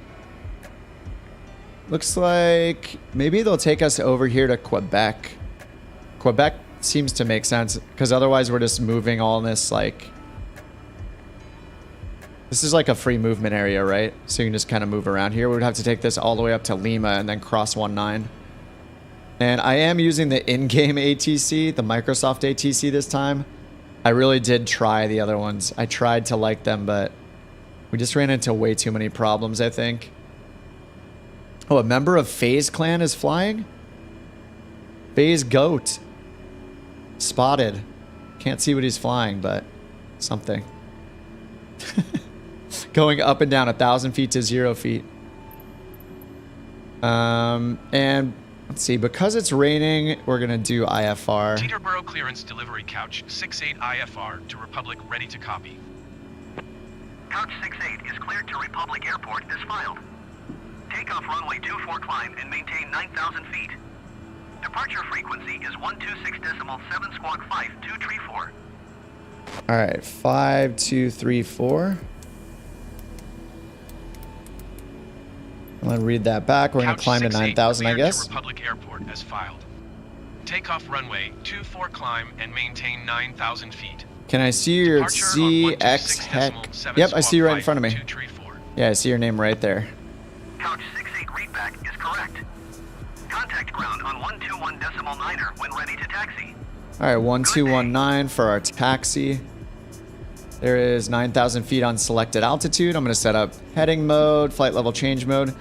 Looks like maybe they'll take us over here to Quebec. Quebec seems to make sense because otherwise we're just moving all this like. This is like a free movement area, right? So you can just kind of move around here. We would have to take this all the way up to Lima and then cross 19. And I am using the in-game ATC, the Microsoft ATC this time. I really did try the other ones. I tried to like them, but We just ran into way too many problems, I think. Oh, a member of FaZe Clan is flying? FaZe Goat. Spotted. Can't see what he's flying, but something. Going up and down 1,000 feet to 0 feet. And let's see, because it's raining, we're gonna do IFR. Teterboro clearance delivery couch 68 IFR to Republic ready to copy. Couch 68 is cleared to Republic Airport as filed. Takeoff runway 24 climb and maintain 9,000 feet. Departure frequency is 126.7 squawk 5234. All right, 5234. I'm gonna read that back. We're gonna climb to 9,000, I guess. To Republic Airport as filed. Takeoff runway 24 climb and maintain 9,000 feet. Can I see your CX Heck? Yep, I see you right in front of me. Yeah, I see your name right there. Couch 68 readback is correct. Contact ground on 121.9er when ready to taxi. All right, 1219 for our taxi. There is 9,000 feet on selected altitude. I'm going to set up heading mode, flight level change mode.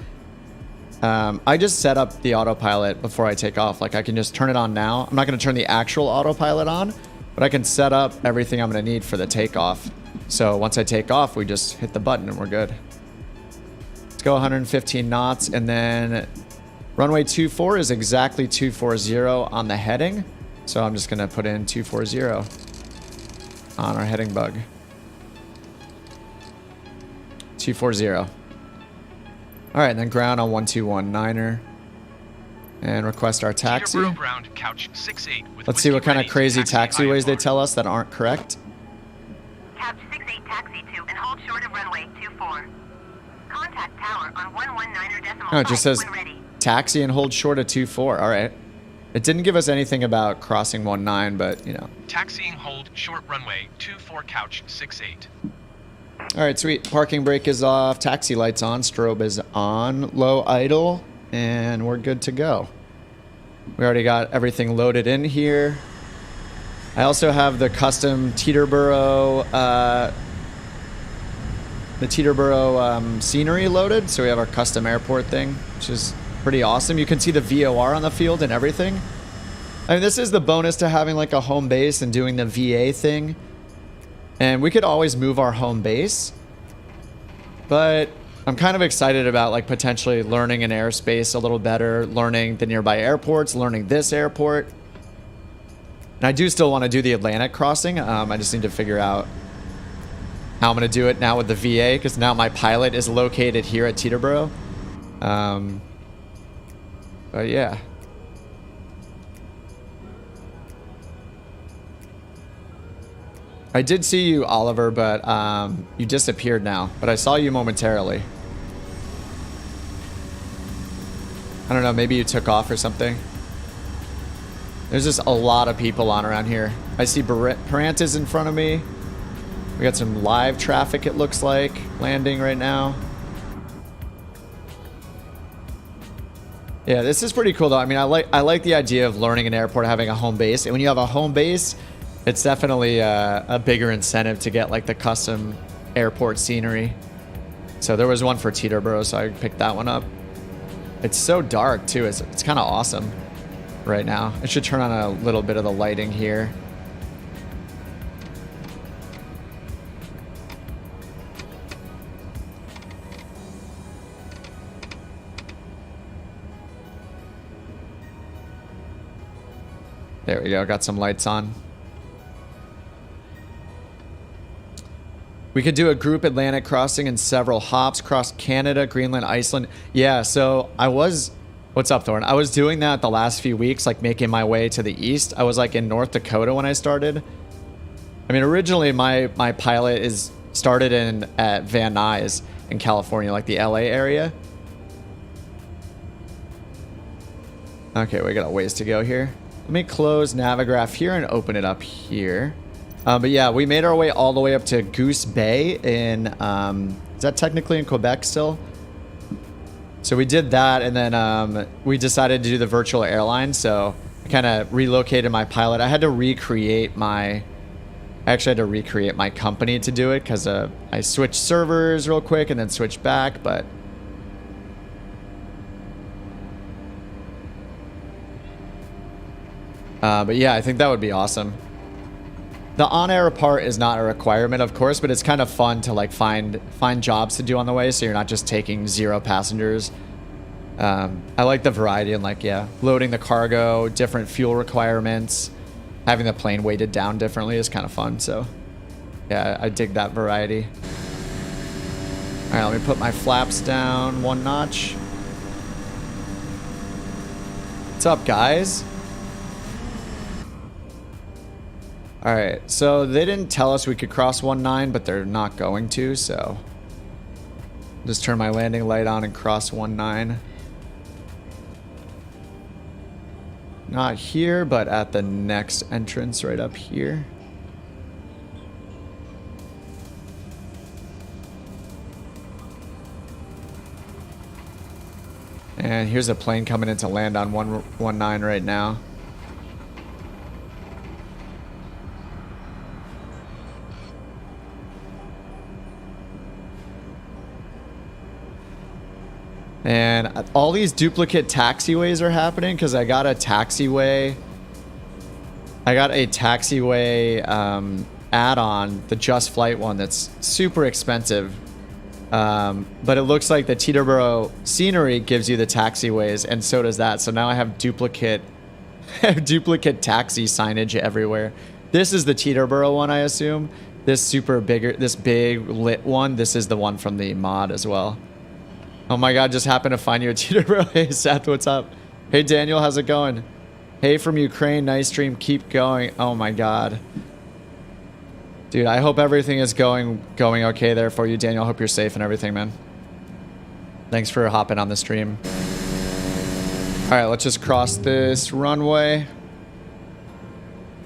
I just set up the autopilot before I take off. Like I can just turn it on now. I'm not going to turn the actual autopilot on, but I can set up everything I'm going to need for the takeoff. So once I take off, we just hit the button and we're good. Let's go 115 knots, and then runway 24 is exactly 240 on the heading. So I'm just going to put in 240 on our heading bug. 240. All right, and then ground on 1219er. And request our taxi. Ground, couch 68 with Let's see what kind of crazy taxiways they tell us that aren't correct. Couch 68 taxi to and hold short of runway 24. Contact tower on 119er decimal. Oh, it just says when ready. taxi and hold short of 24. All right. It didn't give us anything about crossing 19, but you know. Taxiing hold short runway 24 couch 68. All right, sweet. Parking brake is off. Taxi lights on. Strobe is on. Low idle. And we're good to go. We already got everything loaded in here. I also have the custom Teterboro, scenery loaded. So we have our custom airport thing, which is pretty awesome. You can see the VOR on the field and everything. I mean, this is the bonus to having like a home base and doing the VA thing. And we could always move our home base, but I'm kind of excited about like potentially learning an airspace a little better, learning the nearby airports, learning this airport. And I do still want to do the Atlantic crossing. I just need to figure out how I'm going to do it now with the VA, because now my pilot is located here at Teterboro. But yeah. I did see you, Oliver, but you disappeared now. But I saw you momentarily. I don't know, maybe you took off or something. There's just a lot of people on around here. I see Paranta's in front of me. We got some live traffic, it looks like, landing right now. Yeah, this is pretty cool though. I mean, I like the idea of learning an airport, having a home base. And when you have a home base, it's definitely a bigger incentive to get like the custom airport scenery. So there was one for Teterboro, so I picked that one up. It's so dark too. It's kind of awesome right now. I should turn on a little bit of the lighting here. There we go. Got some lights on. We could do a group Atlantic crossing in several hops, cross Canada, Greenland, Iceland. Yeah, so I was... What's up, Thorn? I was doing that the last few weeks, like making my way to the east. I was like in North Dakota when I started. I mean, originally my pilot started at Van Nuys in California, like the LA area. Okay, we got a ways to go here. Let me close Navigraph here and open it up here. But yeah, we made our way all the way up to Goose Bay in, is that technically in Quebec still? So we did that, and then we decided to do the virtual airline. So I kind of relocated my pilot. I had to recreate my I actually had to recreate my company to do it because I switched servers real quick and then switched back, but yeah, I think that would be awesome. The on-air part is not a requirement, of course, but it's kind of fun to like find jobs to do on the way, so you're not just taking 0 passengers. I like the variety and like, yeah, loading the cargo, different fuel requirements, having the plane weighted down differently is kind of fun. So yeah, I dig that variety. All right, let me put my flaps down 1 notch. What's up, guys? All right, so they didn't tell us we could cross 19, but they're not going to, so just turn my landing light on and cross 19. Not here, but at the next entrance right up here. And here's a plane coming in to land on 119 right now. And all these duplicate taxiways are happening because I got a taxiway. Add-on, the Just Flight one that's super expensive. But it looks like the Teterboro scenery gives you the taxiways, and so does that. So now I have duplicate taxi signage everywhere. This is the Teterboro one, I assume. This big lit one, this is the one from the mod as well. Oh my god, just happened to find you at Teterboro. Hey Seth, what's up? Hey Daniel, how's it going? Hey from Ukraine, nice stream, keep going. Oh my god. Dude, I hope everything is going okay there for you, Daniel. I hope you're safe and everything, man. Thanks for hopping on the stream. Alright, let's just cross this runway.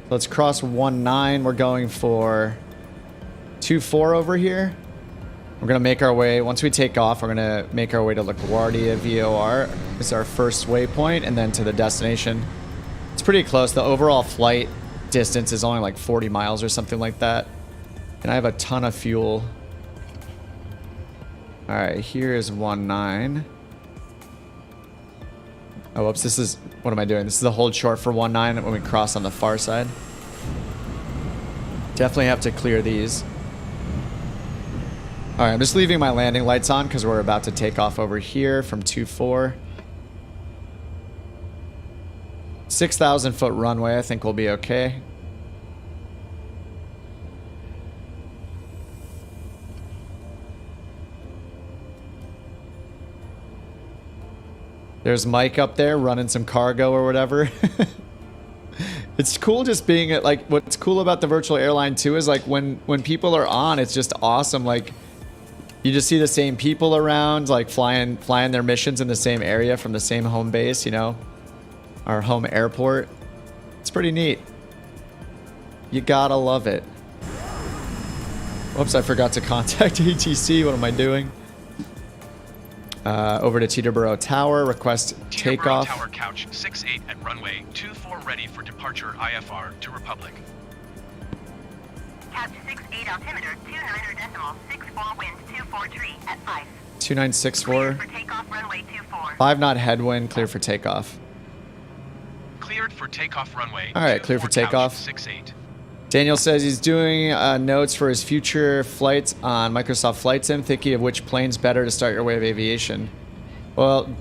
Let's cross 19. We're going for 24 over here. We're going to make our way, once we take off, we're going to make our way to LaGuardia VOR. It's our first waypoint, and then to the destination. It's pretty close. The overall flight distance is only like 40 miles or something like that. And I have a ton of fuel. All right, here is 19. Oh, whoops, this is, what am I doing? This is the hold short for 19 when we cross on the far side. Definitely have to clear these. All right, I'm just leaving my landing lights on because we're about to take off over here from 24. 6,000 foot runway, I think we'll be okay. There's Mike up there running some cargo or whatever. It's cool just being at, like, what's cool about the virtual airline too is like when people are on, it's just awesome. Like, you just see the same people around, like flying their missions in the same area from the same home base, you know, our home airport. It's pretty neat. You gotta love it. Whoops, I forgot to contact ATC. What am I doing? Over to Teterboro Tower, request takeoff. Teterboro Tower couch 68 at runway 24 ready for departure IFR to Republic. Couch 68 altimeter 29.64 wind 24 tree at 5. 2964. Cleared for takeoff runway 24. 5 knot headwind, clear for takeoff. Cleared for takeoff runway. All right, clear for takeoff. 68. Daniel says he's doing notes for his future flights on Microsoft Flight Sim, thinking of which plane's better to start your way of aviation. Well,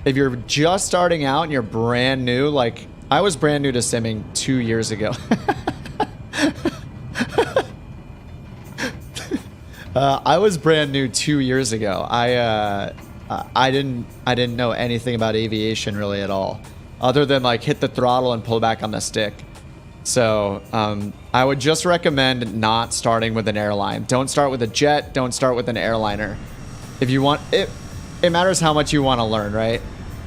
if you're just starting out and you're brand new, like I was brand new to simming 2 years ago. I was brand new 2 years ago. I didn't know anything about aviation really at all, other than like hit the throttle and pull back on the stick. So I would just recommend not starting with an airline. Don't start with a jet. Don't start with an airliner. If you want it, it matters how much you want to learn, right?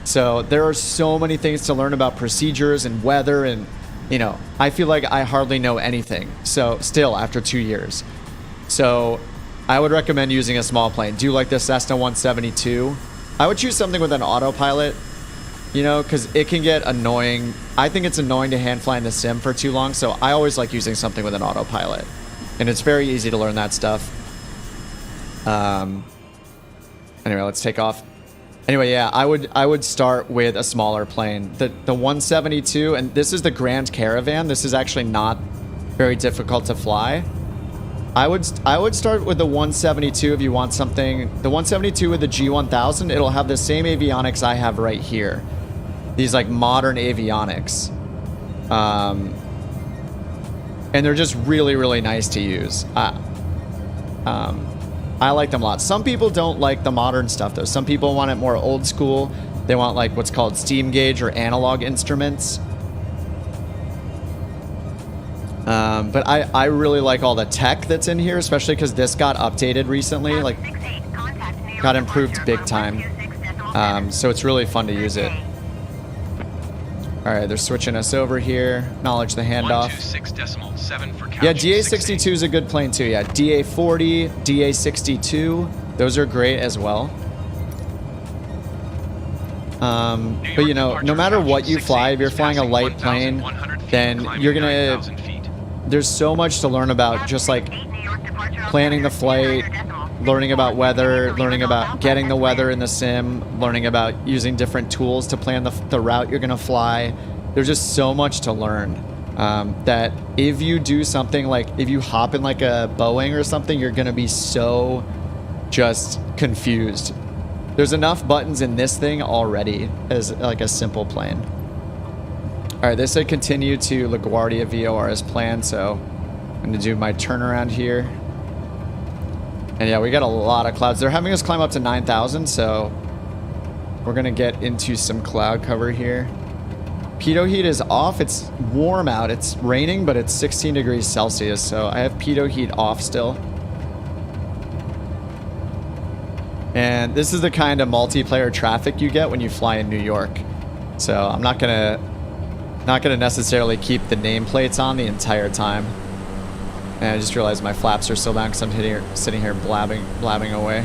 So there are so many things to learn about procedures and weather, and you know, I feel like I hardly know anything. So still after 2 years, so I would recommend using a small plane. Do like the Cessna 172. I would choose something with an autopilot. You know, because it can get annoying. I think it's annoying to hand fly in the sim for too long, so I always like using something with an autopilot. And it's very easy to learn that stuff. Anyway, let's take off. Anyway, yeah, I would start with a smaller plane. The 172, and this is the Grand Caravan. This is actually not very difficult to fly. I would start with the 172 if you want something. The 172 with the G1000, it'll have the same avionics I have right here. These like modern avionics. And they're just really, really nice to use. I like them a lot. Some people don't like the modern stuff though. Some people want it more old school. They want like what's called steam gauge or analog instruments. But I really like all the tech that's in here, especially because this got updated recently. Like, got improved big time. So it's really fun to use it. All right, they're switching us over here. Acknowledge the handoff. 126.7 for couch Yeah, DA62 is a good plane too. Yeah, DA40, DA62, those are great as well. But you know, no matter what you fly, if you're flying a light plane, then you're gonna. There's so much to learn about, just like planning the flight, learning about weather, learning about getting the weather in the sim, learning about using different tools to plan the route you're gonna fly. There's just so much to learn that if you do something like, if you hop in like a Boeing or something, you're gonna be so just confused. There's enough buttons in this thing already as like a simple plane. All right, this said continue to LaGuardia VOR as planned, so I'm gonna do my turnaround here. And yeah, we got a lot of clouds. They're having us climb up to 9,000, so we're gonna get into some cloud cover here. Pitot heat is off. It's warm out. It's raining, but it's 16 degrees Celsius, so I have pitot heat off still. And this is the kind of multiplayer traffic you get when you fly in New York. So I'm not gonna necessarily keep the nameplates on the entire time. And I just realized my flaps are still down because I'm sitting here blabbing away.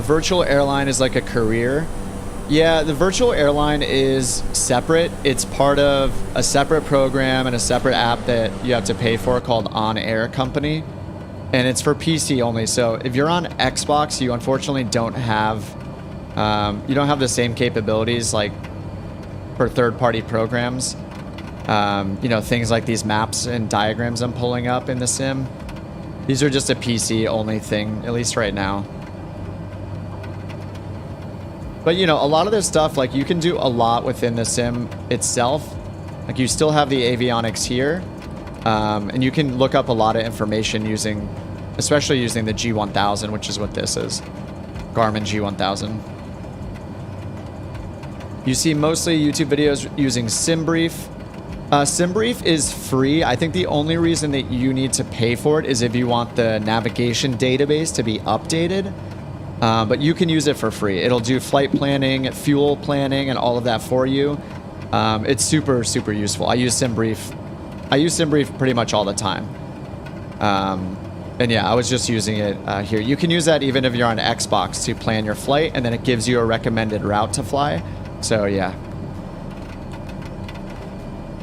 Virtual airline is like a career. Yeah, the virtual airline is separate. It's part of a separate program and a separate app that you have to pay for called OnAir Company. And it's for PC only. So if you're on Xbox, you unfortunately don't have the same capabilities like for third-party programs. You know, things like these maps and diagrams I'm pulling up in the sim. These are just a PC only thing, at least right now. But you know, a lot of this stuff, like you can do a lot within the sim itself. Like you still have the avionics here. And you can look up a lot of information especially using the G1000, which is what this is. Garmin G1000. You see mostly YouTube videos using SimBrief. SimBrief is free. I think the only reason that you need to pay for it is if you want the navigation database to be updated. But you can use it for free. It'll do flight planning, fuel planning, and all of that for you. It's super, super useful. I use SimBrief pretty much all the time. And yeah, I was just using it here. You can use that even if you're on Xbox to plan your flight, and then it gives you a recommended route to fly. So yeah.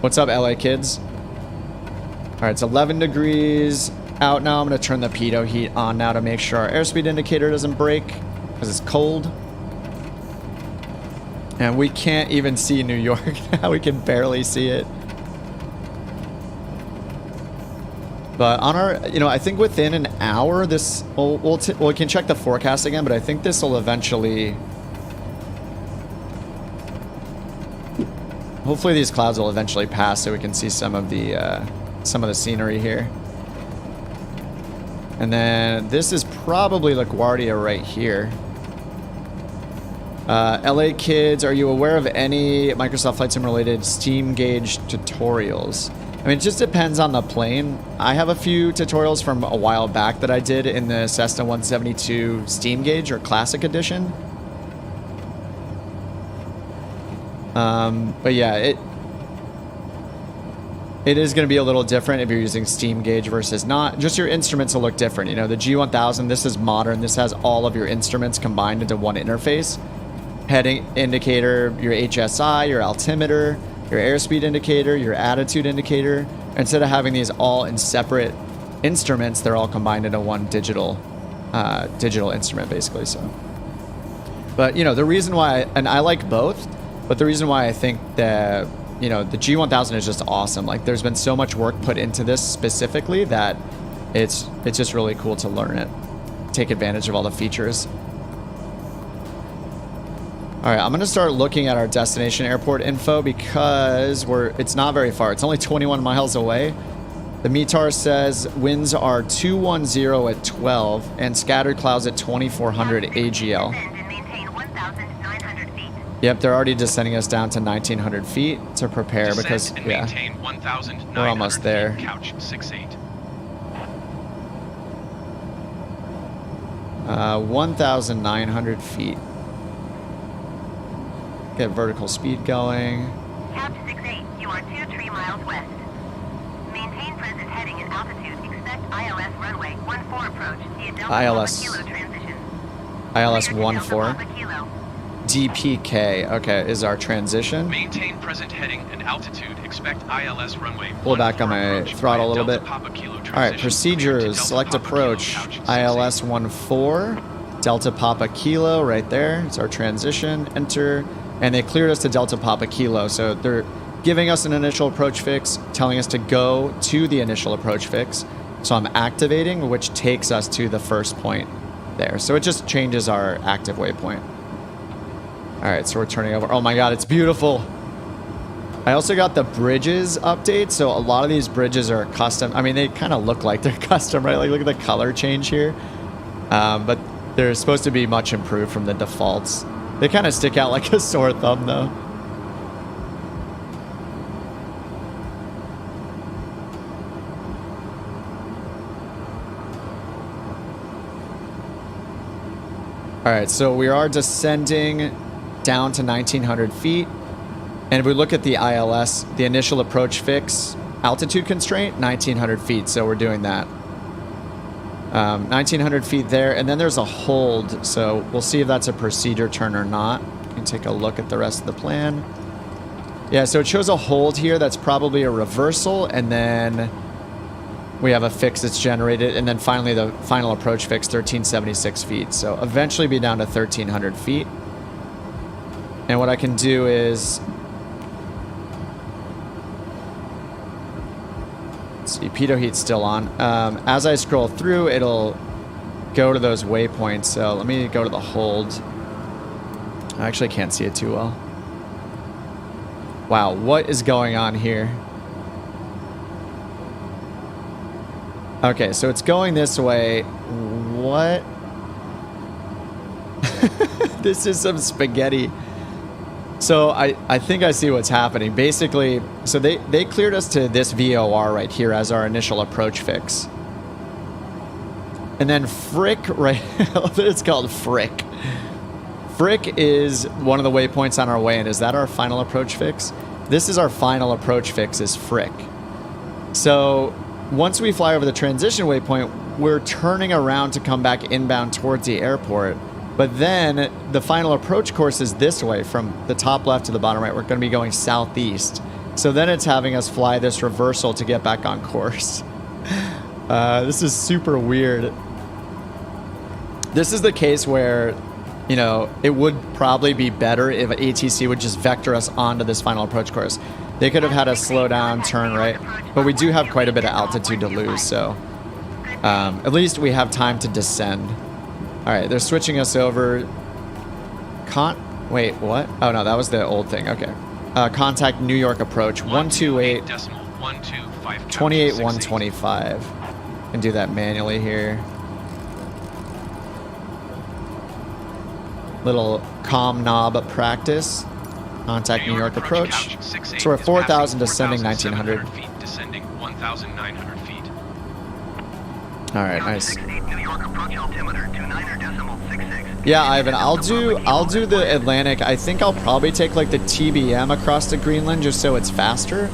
What's up, LA kids? All right, it's 11 degrees out now. I'm gonna turn the pitot heat on now to make sure our airspeed indicator doesn't break because it's cold. And we can't even see New York now. We can barely see it. But on our, you know, I think within an hour, this, we can check the forecast again, but I think this will eventually, hopefully these clouds will eventually pass so we can see some of the scenery here. And then this is probably LaGuardia right here. LA kids, are you aware of any Microsoft Flight Sim related steam gauge tutorials? I mean, it just depends on the plane. I have a few tutorials from a while back that I did in the Cessna 172 steam gauge or classic edition. But yeah, it is going to be a little different if you're using steam gauge versus not. Just your instruments will look different. You know, the G1000, this is modern. This has all of your instruments combined into one interface. Heading indicator, your HSI, your altimeter, your airspeed indicator, your attitude indicator. Instead of having these all in separate instruments, they're all combined into one digital instrument, basically. So, but you know, the reason why, and I like both, but the reason why I think that, you know, the G1000 is just awesome. Like, there's been so much work put into this specifically that it's just really cool to learn it, take advantage of all the features. All right, I'm gonna start looking at our destination airport info because it's not very far. It's only 21 miles away. The METAR says winds are 210 at 12 and scattered clouds at 2400 AGL. Yep, they're already just sending us down to 1900 feet to prepare because, yeah, we're almost there. Couch 68. 1,900 feet. Get vertical speed going. Couch 68, you are 2 miles west. Maintain present heading and altitude. Expect ILS runway 14 approach. The Delta ILS. Kilo transition. ILS Clear to Delta 14. Papa Kilo. DPK, okay, is our transition. Maintain present heading and altitude. Expect ILS runway. Pull back on my approach throttle a little Delta bit. Papa Kilo All right, transition. Clear to procedures, Delta select Papa approach, Kilo, couch 68. ILS 14, Delta Papa Kilo right there. It's our transition, enter, and they cleared us to Delta Papa Kilo. So they're giving us an initial approach fix, telling us to go to the initial approach fix. So I'm activating, which takes us to the first point there. So it just changes our active waypoint. All right, so we're turning over. Oh my God, it's beautiful. I also got the bridges update. So a lot of these bridges are custom. I mean, they kind of look like they're custom, right? Like, look at the color change here. But they're supposed to be much improved from the defaults. They kind of stick out like a sore thumb, though. All right, so we are descending down to 1900 feet. And if we look at the ILS, the initial approach fix, altitude constraint, 1900 feet. So we're doing that. 1900 feet there. And then there's a hold. So we'll see if that's a procedure turn or not. You can take a look at the rest of the plan. Yeah, so it shows a hold here. That's probably a reversal. And then we have a fix that's generated. And then finally, the final approach fix, 1376 feet. So eventually be down to 1300 feet. And what I can do is, let's see, pitot heat's still on. As I scroll through, it'll go to those waypoints. So let me go to the hold. I actually can't see it too well. Wow, what is going on here? Okay, so it's going this way. What? This is some spaghetti. So I think I see what's happening. Basically, so they cleared us to this VOR right here as our initial approach fix. And then Frick, right? It's called Frick. Frick is one of the waypoints on our way in. Is that our final approach fix? This is our final approach fix, is Frick. So once we fly over the transition waypoint, we're turning around to come back inbound towards the airport. But then the final approach course is this way, from the top left to the bottom right. We're going to be going southeast. So then it's having us fly this reversal to get back on course. This is super weird. This is the case where, you know, it would probably be better if ATC would just vector us onto this final approach course. They could have had us slow down, turn right, but we do have quite a bit of altitude to lose. So at least we have time to descend. All right, they're switching us over. Wait, what? Oh, no, that was the old thing. Okay. Contact New York approach, 128, 28, 125. Can do that manually here. Little comm knob practice. Contact New York approach. So we're 4,000 descending 1,900. Descending 1,900 feet. All right, nice. New York approach altimeter 29.66. Yeah, Ivan, I'll do the Atlantic. I think I'll probably take like the TBM across to Greenland just so it's faster.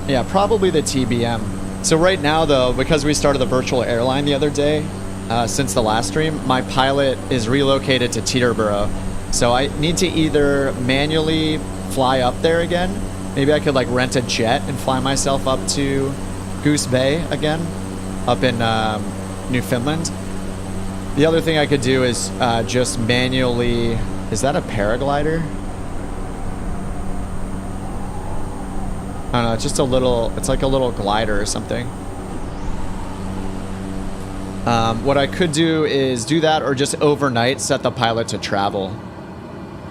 Yeah, probably the TBM. So right now, though, because we started the virtual airline the other day, since the last stream, my pilot is relocated to Teterboro. So I need to either manually fly up there again. Maybe I could like rent a jet and fly myself up to Goose Bay again, up in Newfoundland. The other thing I could do is just manually... Is that a paraglider? I don't know, it's just a little... It's like a little glider or something. What I could do is do that or just overnight set the pilot to travel.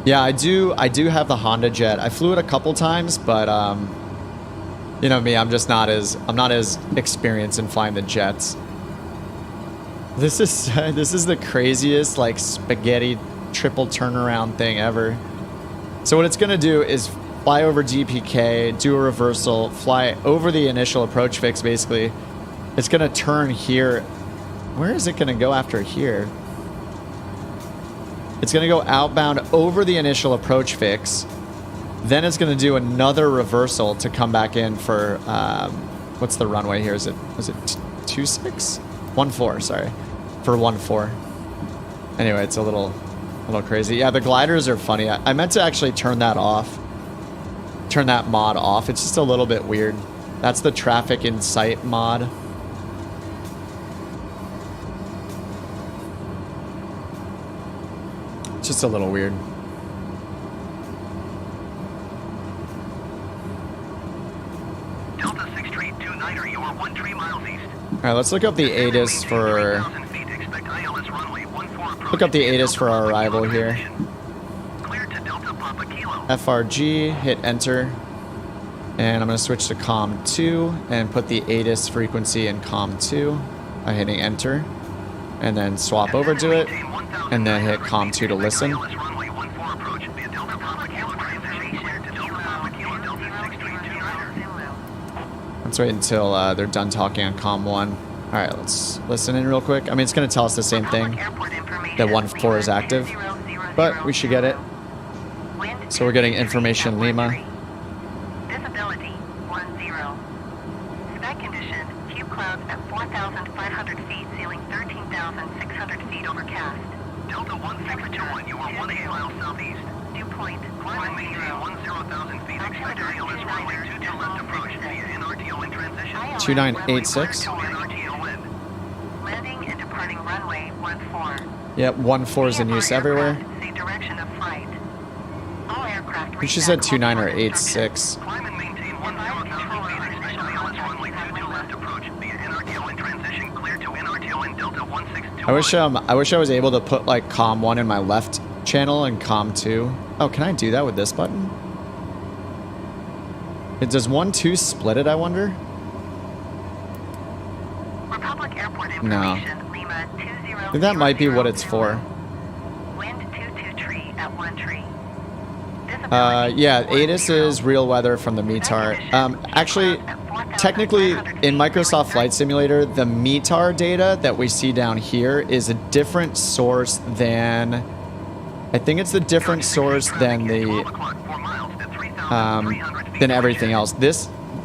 Yeah, I do have the Honda jet. I flew it a couple times, but you know me, I'm not as experienced in flying the jets. This is the craziest like spaghetti triple turnaround thing ever. So what it's gonna do is fly over DPK, do a reversal, fly over the initial approach fix basically. It's gonna turn here. Where is it gonna go after here? It's going to go outbound over the initial approach fix. Then it's going to do another reversal to come back in for, what's the runway here? Was it 26? 14, sorry. For 14. Anyway, it's a little crazy. Yeah, the gliders are funny. I meant to actually turn that off. Turn that mod off. It's just a little bit weird. That's the traffic in sight mod. Just a little weird. Delta 6329er, you are 13 miles east. All right, let's look up the ATIS for... Look up the ATIS for our arrival here. Clear to Delta Papa Kilo. FRG, hit enter. And I'm going to switch to COM 2 and put the ATIS frequency in COM 2 by hitting enter. And then swap over to it. And then hit COM 2 to listen. Let's wait until they're done talking on COM 1. Alright, let's listen in real quick. I mean, it's going to tell us the same thing. That 1-4 is active. But we should get it. So we're getting information Lima. Visibility 10. Spec condition, cube clouds at 4,500 feet, ceiling 13,600 feet overcast. Delta 1621, you are 18 miles southeast. Dew point, Climb maintain 10,000 feet. Expect ILS runway 22 left approach via NRTO in transition. 2986. NRTO in. Landing and departing runway 14. Yep, 1-4 is in use everywhere. See direction of flight. All aircraft. She said 29 or 86. Climb and maintain 10,000 feet. Expect ILS runway 22 left approach via NRTO in transition. Clear to NRTO in Delta 1621. I wish I was able to put like COM 1 in my left channel and COM 2. Oh, can I do that with this button? Does 1-2 split it, I wonder? Republic Airport No. information, Lima 20. I think that might be what it's for. Wind 22 tree at 1 tree. Yeah, ATIS is real weather from the METAR. Actually, technically, in Microsoft Flight Simulator, the METAR data that we see down here is a different source than... I think it's the different source than the... than everything else.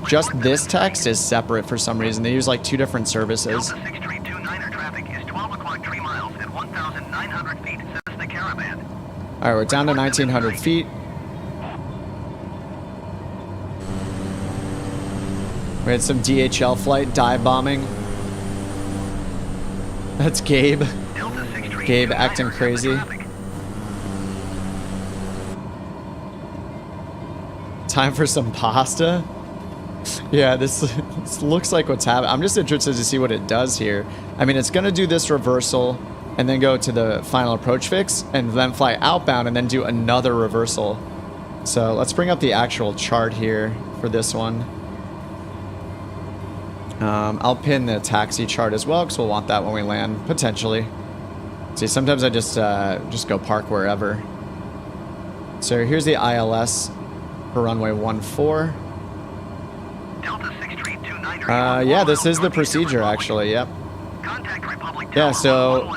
Just this text is separate for some reason. They use like 2 different services. Delta 6329er traffic is 12 o'clock 3 miles at 1,900 feet, says the Caravan. Alright, we're down to 1,900 feet. We had some DHL flight dive bombing. That's Gabe. Gabe acting crazy. Time for some pasta? Yeah, this looks like what's happening. I'm just interested to see what it does here. I mean, it's going to do this reversal and then go to the final approach fix and then fly outbound and then do another reversal. So let's bring up the actual chart here for this one. I'll pin the taxi chart as well because we'll want that when we land, potentially. See, sometimes I just go park wherever. So here's the ILS for runway 14. Yeah, this is the procedure actually, yep. Yeah, so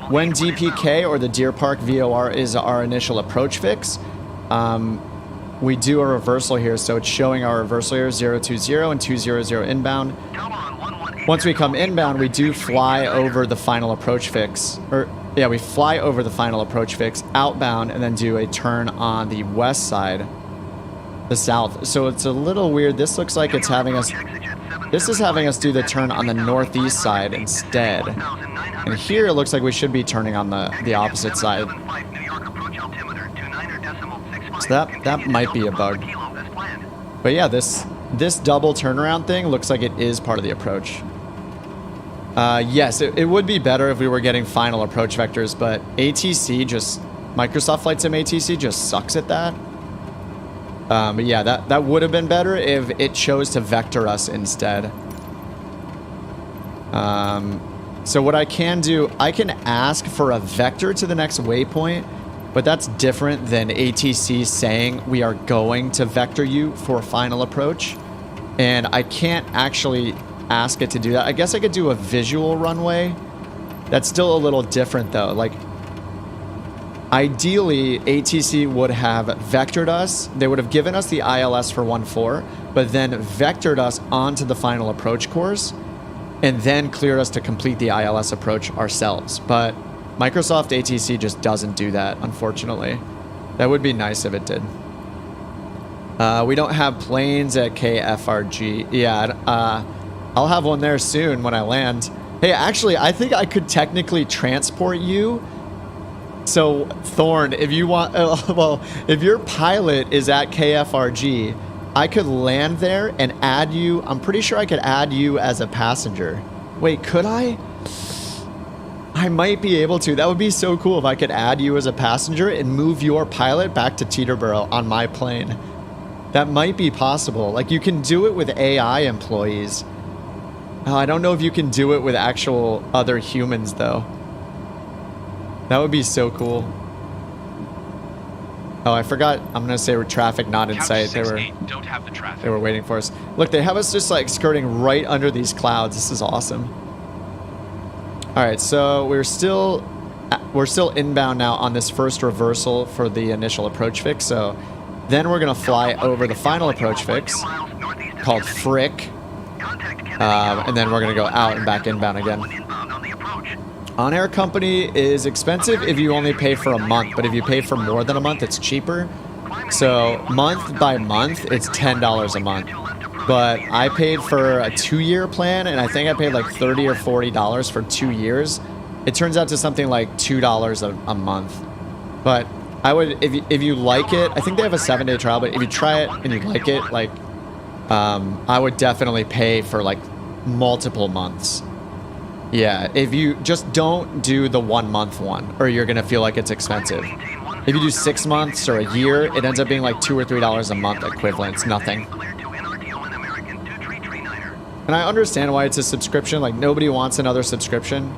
when DPK or the Deer Park VOR is our initial approach fix, we do a reversal here. So it's showing our reversal here, 020 and 200 inbound. Tower on 118. Once we come inbound, we do fly over the final approach fix. Or, yeah, we fly over the final approach fix outbound and then do a turn on the west side, the south. So it's a little weird. This looks like it's having us... This is having us do the turn on the northeast side instead. And here it looks like we should be turning on the opposite side. So that might be a bug. But yeah, this double turnaround thing looks like it is part of the approach. Yes, it would be better if we were getting final approach vectors, but Microsoft Flight Sim ATC just sucks at that. But yeah, that would have been better if it chose to vector us instead. So what I can do, I can ask for a vector to the next waypoint, but that's different than ATC saying we are going to vector you for final approach. And I can't actually ask it to do that. I guess I could do a visual runway. That's still a little different though. Like, ideally, ATC would have vectored us. They would have given us the ILS for 1-4, but then vectored us onto the final approach course and then cleared us to complete the ILS approach ourselves. But Microsoft ATC just doesn't do that, unfortunately. That would be nice if it did. We don't have planes at KFRG. Yeah, I'll have one there soon when I land. Hey, actually, I think I could technically transport you. So, Thorn, if you want, well, if your pilot is at KFRG, I could land there and add you. I'm pretty sure I could add you as a passenger. Wait, could I? I might be able to. That would be so cool if I could add you as a passenger and move your pilot back to Teterboro on my plane. That might be possible. Like, you can do it with AI employees. Oh, I don't know if you can do it with actual other humans, though. That would be so cool. Oh, I forgot. I'm gonna say traffic not in sight. They were waiting for us. Look, they have us just like skirting right under these clouds. This is awesome. All right, so we're still inbound now on this first reversal for the initial approach fix. So then we're gonna fly over the final approach fix called Frick, and then we're gonna go out and back inbound again. OnAir Company is expensive if you only pay for a month, but if you pay for more than a month, it's cheaper. So month by month, it's $10 a month. But I paid for a 2-year plan, and I think I paid like $30 or $40 for 2 years. It turns out to something like $2 a month. But I would, if you like it, I think they have a 7-day trial, but if you try it and you like it, like, I would definitely pay for like multiple months. Yeah, if you just don't do the 1 month one, or you're gonna feel like it's expensive. If you do 6 months or a year, it ends up being like $2 or $3 a month equivalent. It's nothing. And I understand why it's a subscription. Like, nobody wants another subscription.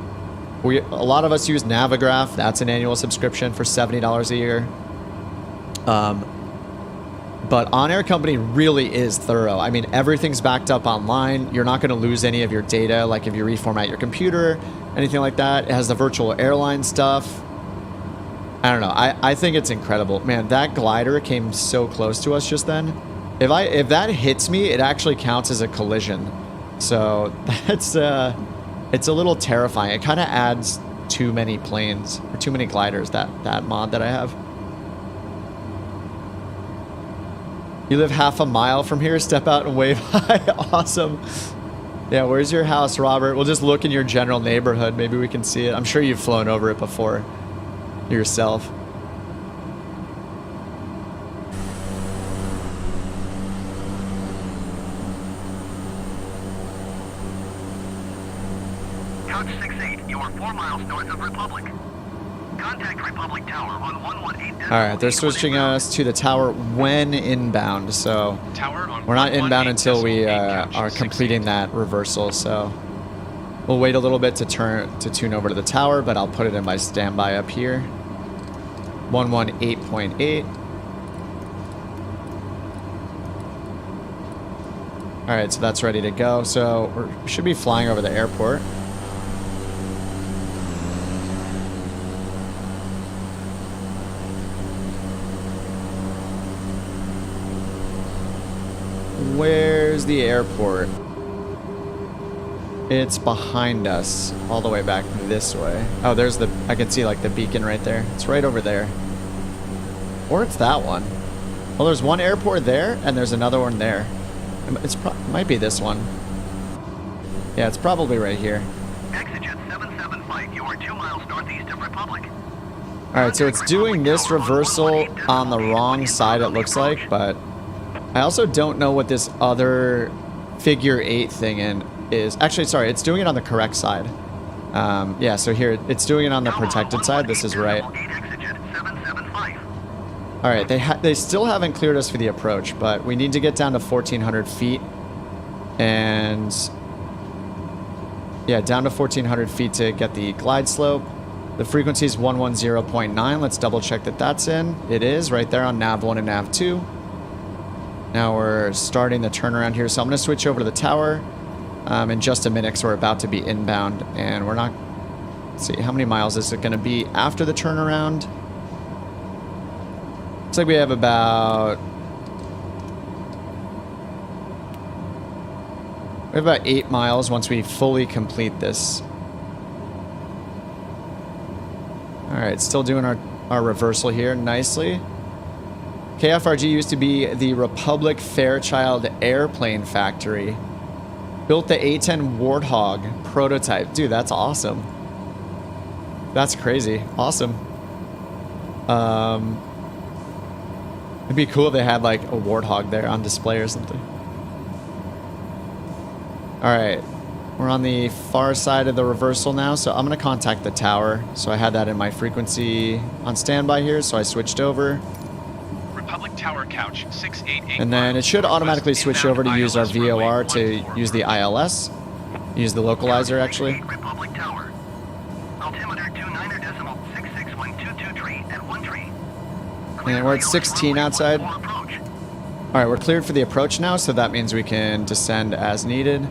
A lot of us use Navigraph. That's an annual subscription for $70 a year. But OnAir Company really is thorough. I mean, everything's backed up online. You're not going to lose any of your data, like if you reformat your computer, anything like that. It has the virtual airline stuff. I don't know. I think it's incredible. Man, that glider came so close to us just then. If that hits me, it actually counts as a collision. So that's it's a little terrifying. It kind of adds too many planes, or too many gliders, that mod that I have. You live half a mile from here? Step out and wave hi. Awesome. Yeah, where's your house, Robert? We'll just look in your general neighborhood. Maybe we can see it. I'm sure you've flown over it before yourself. Couch 68, you are 4 miles north of Republic. Contact Republic Tower on 118. All right, they're switching us to the tower when inbound, so we're not inbound until we are completing that reversal. So we'll wait a little bit to tune over to the tower, but I'll put it in my standby up here. 118.8. All right, so that's ready to go. So we should be flying over the airport. Where's the airport? It's behind us, all the way back this way. Oh, there's the, I can see like the beacon right there. It's right over there. Or it's that one. Well, there's one airport there, and there's another one there. It might be this one. Yeah, it's probably right here. Exigent 775, you are 2 miles northeast of Republic. Alright, so it's doing this reversal on the wrong side, it looks like, but I also don't know what this other figure 8 thing is. Actually, sorry, it's doing it on the correct side. Yeah, so here, it's doing it on the protected side. This is right. Alright, they still haven't cleared us for the approach, but we need to get down to 1,400 feet. And yeah, down to 1,400 feet to get the glide slope. The frequency is 110.9. Let's double check that that's in. It is right there on nav 1 and nav 2. Now we're starting the turnaround here. So I'm going to switch over to the tower in just a minute because we're about to be inbound. And we're not... Let's see, how many miles is it going to be after the turnaround? Looks like we have about... We have about 8 miles once we fully complete this. Alright, still doing our reversal here nicely. KFRG used to be the Republic Fairchild Airplane Factory. Built the A-10 Warthog prototype. Dude, that's awesome. That's crazy. Awesome. It'd be cool if they had like a Warthog there on display or something. Alright. We're on the far side of the reversal now, so I'm going to contact the tower. So I had that in my frequency on standby here, so I switched over. Republic Tower Couch 688. And then it should automatically switch over to use our VOR to use the ILS. Use the localizer, actually. Republic Tower. Altimeter 29.66122 at 1 tree. And we're at 16 outside. Alright, we're cleared for the approach now, so that means we can descend as needed.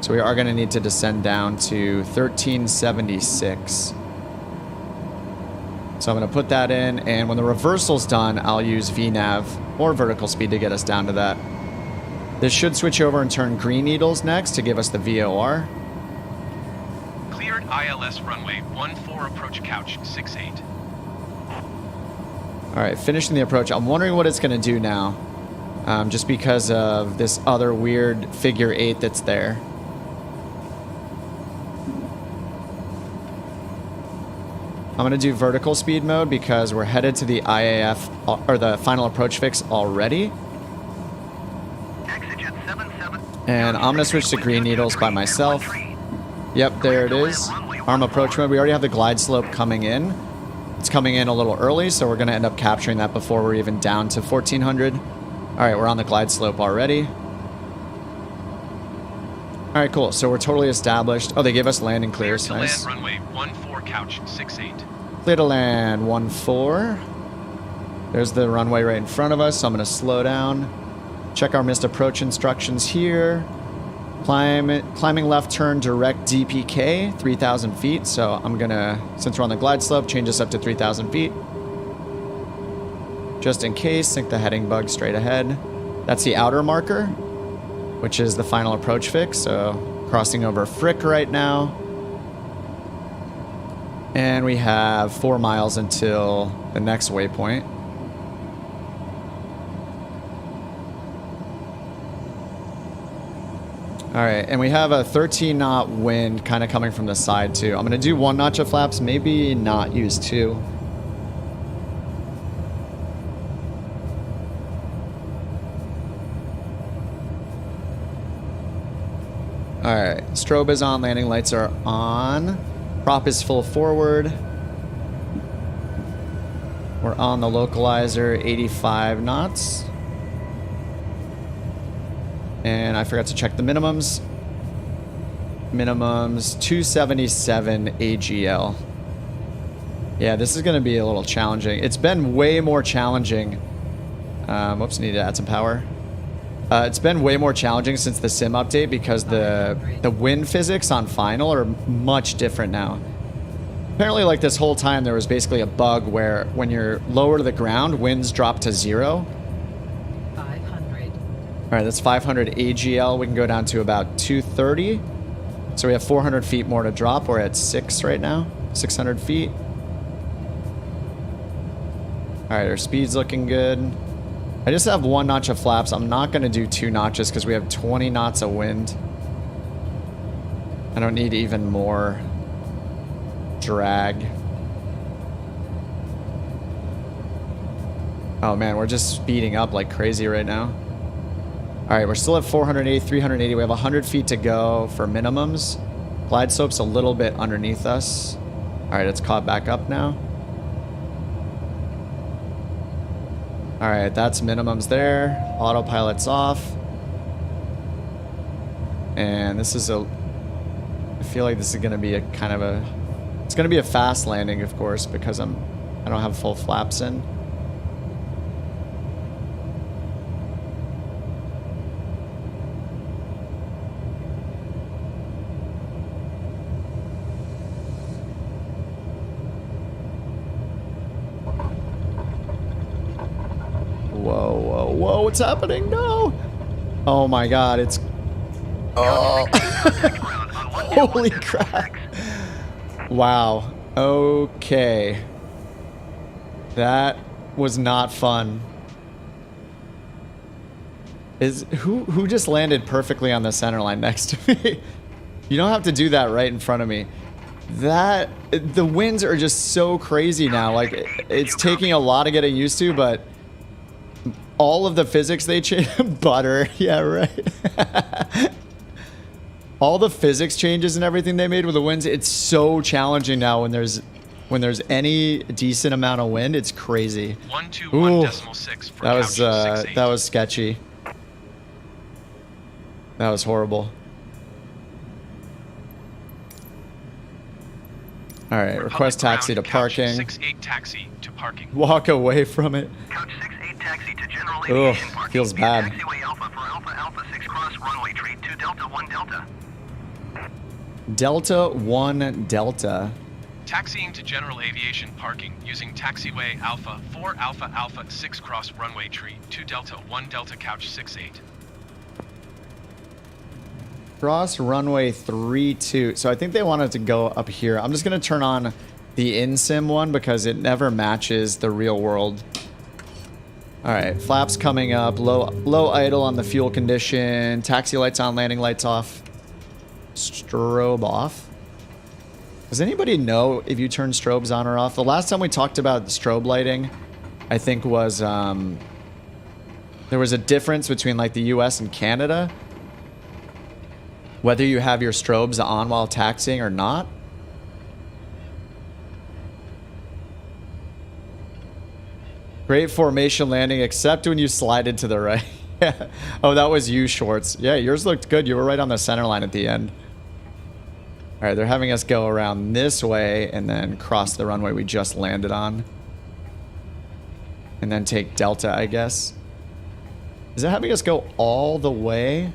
So we are going to need to descend down to 1376. So I'm going to put that in, and when the reversal's done, I'll use VNAV or vertical speed to get us down to that. This should switch over and turn green needles next to give us the VOR. Cleared ILS runway 14 approach couch 68. Alright, finishing the approach. I'm wondering what it's going to do now. Just because of this other weird figure 8 that's there. I'm going to do vertical speed mode because we're headed to the IAF, or the final approach fix already. And I'm going to switch to green needles by myself. Yep, there it is. Arm approach mode. We already have the glide slope coming in. It's coming in a little early, so we're going to end up capturing that before we're even down to 1,400. Alright, we're on the glide slope already. Alright, cool. So we're totally established. Oh, they gave us landing clears. Nice. Land runway 14 couch 68. Clear to land 14. There's the runway right in front of us, so I'm going to slow down. Check our missed approach instructions here. Climbing left turn direct DPK, 3,000 feet. So I'm going to, since we're on the glide slope, change this up to 3,000 feet. Just in case, sync the heading bug straight ahead. That's the outer marker, which is the final approach fix. So crossing over Frick right now. And we have 4 miles until the next waypoint. Alright, and we have a 13 knot wind kind of coming from the side too. I'm going to do 1 notch of flaps, maybe not use 2. Alright, strobe is on, landing lights are on. Prop is full forward. We're on the localizer, 85 knots. And I forgot to check the minimums. Minimums 277 AGL. Yeah, this is going to be a little challenging. It's been way more challenging. Whoops, need to add some power. It's been way more challenging since the sim update because the wind physics on final are much different now. Apparently, like this whole time, there was basically a bug where when you're lower to the ground, winds drop to 0. 500. right, that's 500 AGL. We can go down to about 230. So we have 400 feet more to drop. We're at 6 right now. 600 feet. All right, our speed's looking good. I just have 1 notch of flaps. I'm not going to do 2 notches because we have 20 knots of wind. I don't need even more drag. Oh man, we're just speeding up like crazy right now. All right, we're still at 480, 380. We have 100 feet to go for minimums. Glide slope's a little bit underneath us. All right, it's caught back up now. All right, that's minimums there. Autopilot's off. And this is a... I feel like this is going to be a kind of a... It's going to be a fast landing, of course, because I don't have full flaps in. Whoa, whoa, whoa, what's happening? No! Oh my god, it's... Oh! Holy crap! Wow. Okay. That was not fun. Who just landed perfectly on the center line next to me? You don't have to do that right in front of me. The winds are just so crazy now. Like, it's taking a lot of getting used to, but all of the physics they change... Butter. Yeah, right. All the physics changes and everything they made with the winds, it's so challenging now when there's any decent amount of wind. It's crazy. 121.6 for that was sketchy. That was horrible. All right, request taxi to parking. 68 taxi to parking. Walk away from it. Couch 68 taxi to general Ugh, aviation parking. feels bad. Taxiway Alpha for Alpha Alpha 6 cross runway tree 2 Delta 1 Delta. Delta 1 Delta. Taxiing to general aviation parking using taxiway Alpha 4 Alpha Alpha 6 cross runway tree 2 Delta 1 Delta couch 68. Cross runway 32. So I think they wanted to go up here. I'm just going to turn on the in-sim one because it never matches the real world. All right, flaps coming up. Low idle on the fuel condition. Taxi lights on, landing lights off. Strobe off. Does anybody know if you turn strobes on or off? The last time we talked about strobe lighting, I think was there was a difference between like the US and Canada. Whether you have your strobes on while taxiing or not. Great formation landing, except when you slide into the right. Oh, that was you, Schwartz. Yeah, yours looked good. You were right on the center line at the end. All right, they're having us go around this way and then cross the runway we just landed on. And then take Delta, I guess. Is it having us go all the way?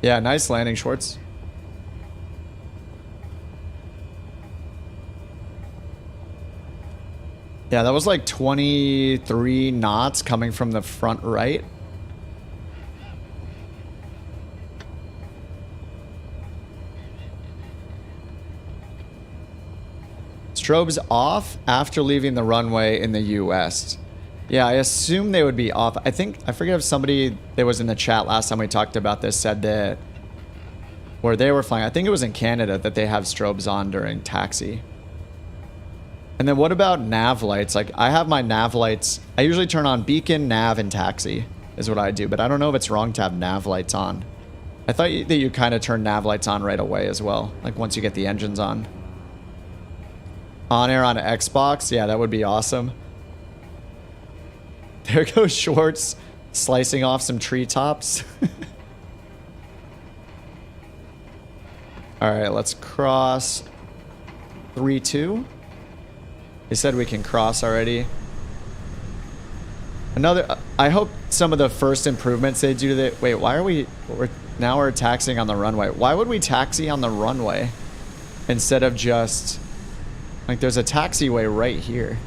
Yeah, nice landing, Schwartz. Yeah, that was like 23 knots coming from the front right. Strobes off after leaving the runway in the US. Yeah, I assume they would be off. I forget if somebody that was in the chat last time we talked about this said that where they were flying, I think it was in Canada, that they have strobes on during taxi. And then what about nav lights? Like, I have my nav lights. I usually turn on beacon, nav, and taxi is what I do. But I don't know if it's wrong to have nav lights on. I thought that you kind of turn nav lights on right away as well. Like, once you get the engines on. OnAir on Xbox? Yeah, that would be awesome. There goes Schwartz slicing off some treetops. All right, let's cross 3-2. They said we can cross already. I hope some of the first improvements they do to the... Wait, why are now we're taxiing on the runway. Why would we taxi on the runway instead of just... Like, there's a taxiway right here.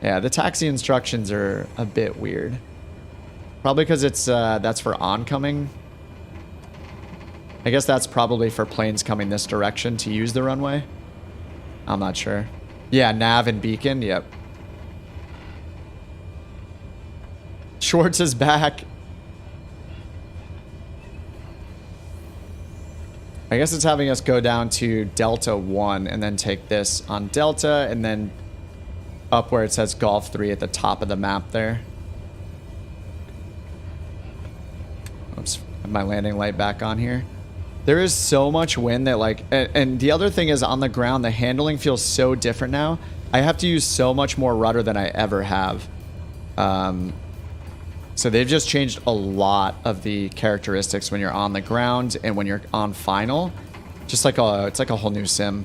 Yeah, the taxi instructions are a bit weird. Probably because it's that's for oncoming. I guess that's probably for planes coming this direction to use the runway. I'm not sure. Yeah, nav and beacon. Yep. Schwartz is back. I guess it's having us go down to Delta 1 and then take this on Delta and then up where it says Golf 3 at the top of the map there. Oops, have my landing light back on here. There is so much wind that like, and the other thing is on the ground, the handling feels so different now. I have to use so much more rudder than I ever have. So they've just changed a lot of the characteristics when you're on the ground and when you're on final. Just like it's like a whole new sim.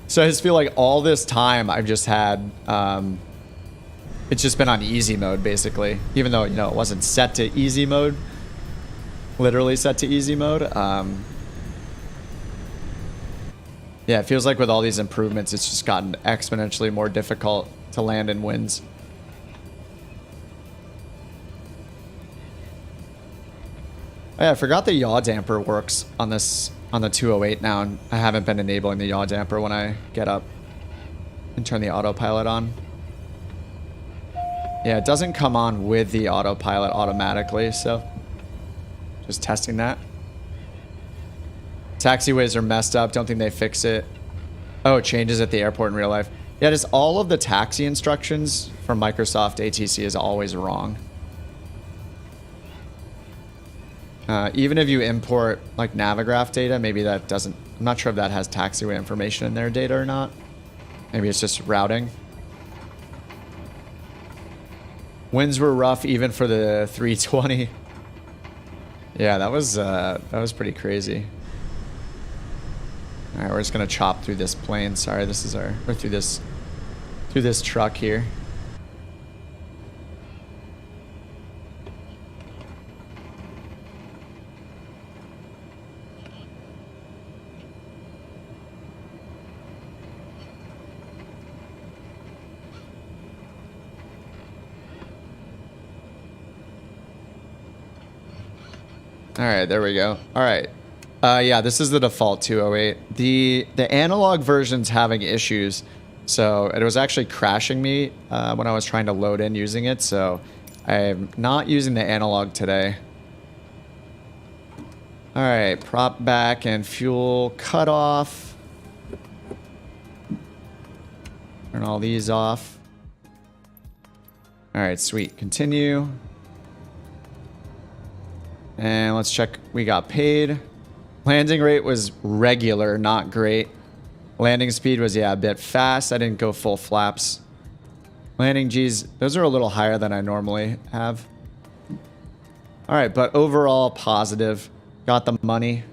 So I just feel like all this time I've just had, it's just been on easy mode basically, even though, you know, it wasn't set to easy mode, literally set to easy mode. Yeah, it feels like with all these improvements, it's just gotten exponentially more difficult to land in winds. Oh yeah, I forgot the yaw damper works on this on the 208 now, and I haven't been enabling the yaw damper when I get up and turn the autopilot on. Yeah, it doesn't come on with the autopilot automatically, so just testing that. Taxiways are messed up. Don't think they fix it. Oh, it changes at the airport in real life. Yeah, just all of the taxi instructions from Microsoft ATC is always wrong. Even if you import like Navigraph data, maybe that doesn't, I'm not sure if that has taxiway information in their data or not. Maybe it's just routing. Winds were rough even for the 320. Yeah, that was pretty crazy. All right, we're just gonna chop through this plane. Sorry, this is we're through this truck here. All right, there we go. All right. Yeah, this is the default 208. The analog version's having issues. So it was actually crashing me when I was trying to load in using it. So I'm not using the analog today. All right, prop back and fuel cut off. Turn all these off. All right, sweet. Continue. And let's check. We got paid. Landing rate was regular, not great. Landing speed was, yeah, a bit fast. I didn't go full flaps. Landing Gs, those are a little higher than I normally have. All right, but overall positive. Got the money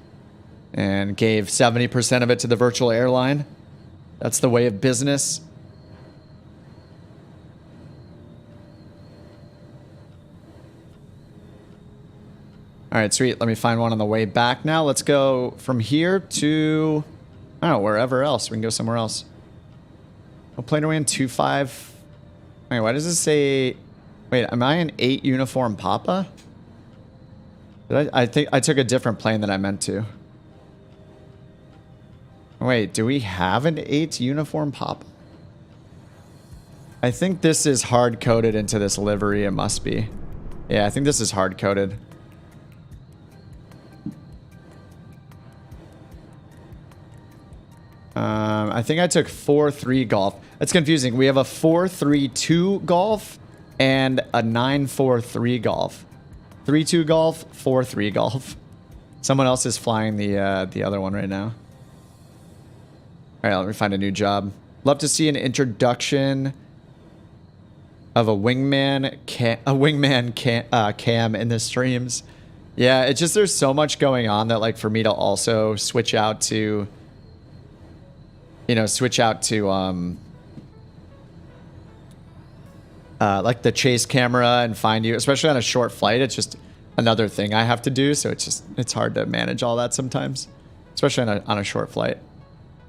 and gave 70% of it to the virtual airline. That's the way of business. All right, sweet. Let me find one on the way back now. Let's go from here to, I don't know, wherever else. We can go somewhere else. What plane are we in? 2-5. Wait, why does this say... Wait, am I in 8 uniform Papa? I think I took a different plane than I meant to. Wait, do we have an 8 uniform Papa? I think this is hard-coded into this livery. It must be. Yeah, I think this is hard-coded. I think I took 4-3 golf. That's confusing. We have a 4-3-2 golf and a 9-4-3 golf. 3-2 golf, 4-3 golf. Someone else is flying the other one right now. All right, let me find a new job. Love to see an introduction of a wingman cam in the streams. Yeah, it's just there's so much going on that like for me to also switch out to. You know, switch out to like the chase camera and find you, especially on a short flight. It's just another thing I have to do, so it's hard to manage all that sometimes, especially on a short flight.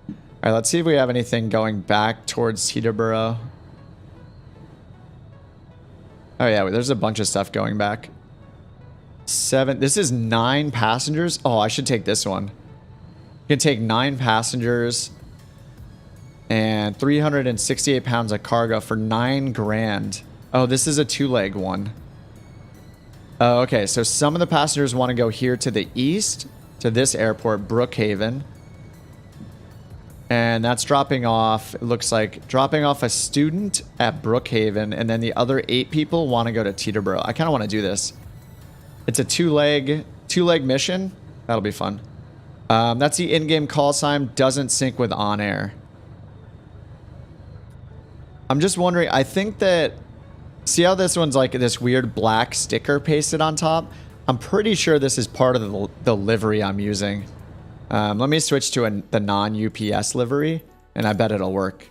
All right, let's see if we have anything going back towards Teterboro. Oh yeah, there's a bunch of stuff going back. 7. This is 9 passengers. Oh, I should take this one. You can take 9 passengers and 368 pounds of cargo for 9 grand. Oh, this is a 2-leg one. Oh, okay, so some of the passengers want to go here to the east, to this airport, Brookhaven. And that's dropping off, it looks like, dropping off a student at Brookhaven, and then the other 8 people want to go to Teterboro. I kind of want to do this. It's a 2-leg mission. That'll be fun. That's the in-game call sign. Doesn't sync with OnAir. I'm just wondering, I think that... See how this one's like this weird black sticker pasted on top? I'm pretty sure this is part of the livery I'm using. Let me switch to the non-UPS livery, and I bet it'll work.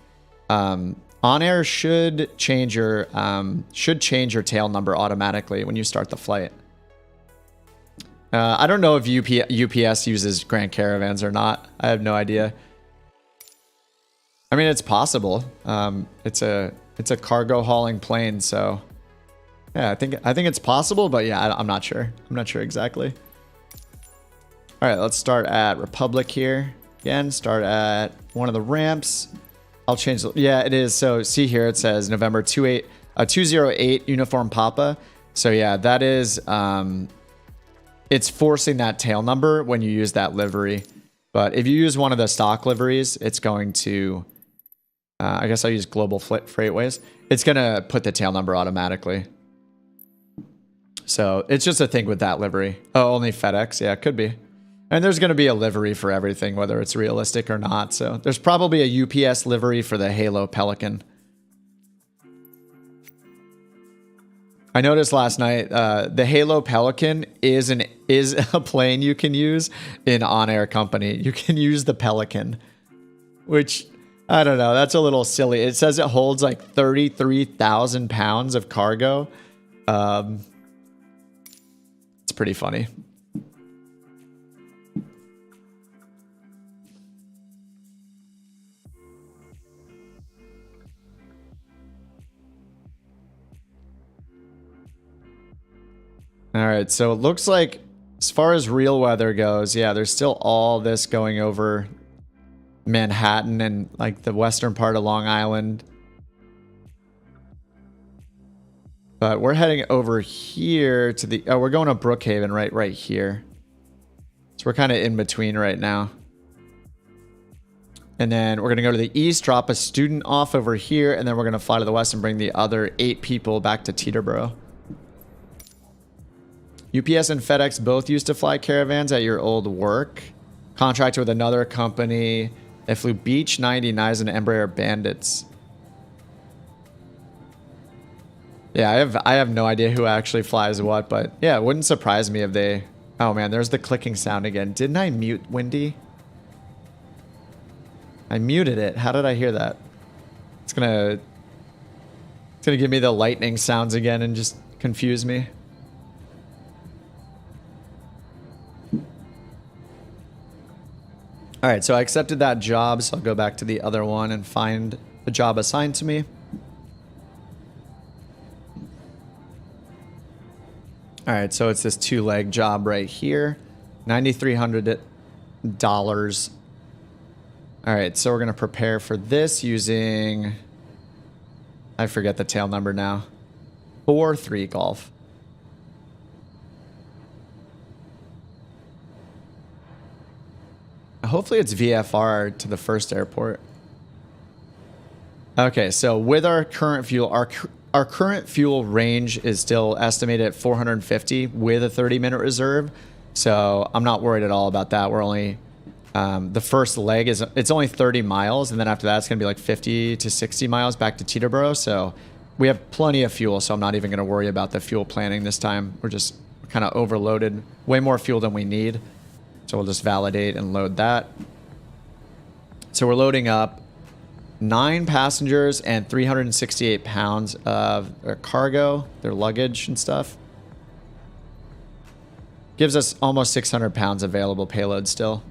OnAir should change your tail number automatically when you start the flight. I don't know if UPS uses Grand Caravans or not. I have no idea. I mean, it's possible. It's a cargo hauling plane, so yeah, I think it's possible, but yeah, I'm not sure. I'm not sure exactly. All right, let's start at Republic here. Again, start at one of the ramps. I'll change. Yeah, it is. So see here, it says November 208 Uniform Papa. So yeah, that is. It's forcing that tail number when you use that livery. But if you use one of the stock liveries, it's going to. I guess I'll use Global Freightways. It's going to put the tail number automatically. So it's just a thing with that livery. Oh, only FedEx? Yeah, it could be. And there's going to be a livery for everything, whether it's realistic or not. So there's probably a UPS livery for the Halo Pelican. I noticed last night the Halo Pelican is a plane you can use in OnAir Company. You can use the Pelican, which... I don't know. That's a little silly. It says it holds like 33,000 pounds of cargo. It's pretty funny. All right. So it looks like as far as real weather goes, yeah, there's still all this going over Manhattan and like the western part of Long Island. But we're heading over here to the... Oh, we're going to Brookhaven right here. So we're kind of in between right now. And then we're going to go to the east, drop a student off over here, and then we're going to fly to the west and bring the other 8 people back to Teterboro. UPS and FedEx both used to fly caravans at your old work. Contracted with another company. They flew Beech 99s and Embraer Bandits. Yeah, I have no idea who actually flies what, but yeah, it wouldn't surprise me if they... Oh man, there's the clicking sound again. Didn't I mute Windy? I muted it. How did I hear that? It's gonna give me the lightning sounds again and just confuse me. All right, so I accepted that job, so I'll go back to the other one and find the job assigned to me. All right, so it's this 2-leg job right here, $9,300. All right, so we're gonna prepare for this using, I forget the tail number now, 4-3 Golf. Hopefully it's VFR to the first airport. Okay, so with our current fuel, our current fuel range is still estimated at 450 with a 30-minute reserve. So I'm not worried at all about that. We're only, the first leg it's only 30 miles. And then after that, it's going to be like 50 to 60 miles back to Teterboro. So we have plenty of fuel. So I'm not even going to worry about the fuel planning this time. We're just kind of overloaded, way more fuel than we need. So we'll just validate and load that. So we're loading up 9 passengers and 368 pounds of their cargo, their luggage and stuff. Gives us almost 600 pounds available payload still.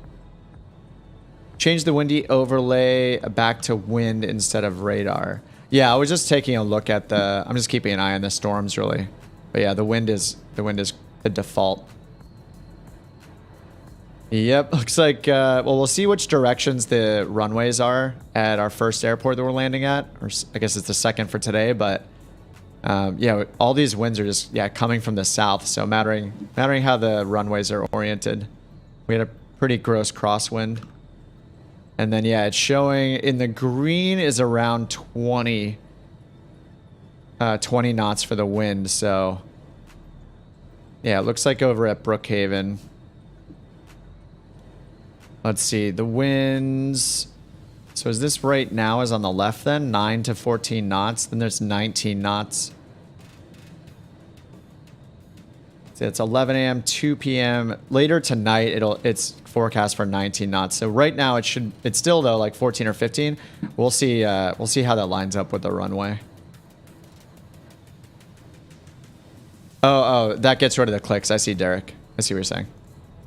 Change the windy overlay back to wind instead of radar. Yeah, I was just taking a look at the... I'm just keeping an eye on the storms, really. But yeah, the wind is the default. Yep, looks like... well, we'll see which directions the runways are at our first airport that we're landing at. Or I guess it's the second for today, but... yeah, all these winds are just coming from the south, so mattering how the runways are oriented. We had a pretty gross crosswind. And then, yeah, it's showing in the green is around 20 knots for the wind. So, yeah, it looks like over at Brookhaven. Let's see, the winds. So is this right now is on the left then? 9 to 14 knots. Then there's 19 knots. So it's 11 a.m., 2 p.m. Later tonight, it's forecast for 19 knots. So right now it's still though like 14 or 15. We'll see how that lines up with the runway. Oh, that gets rid of the clicks. I see, Derek. I see what you're saying.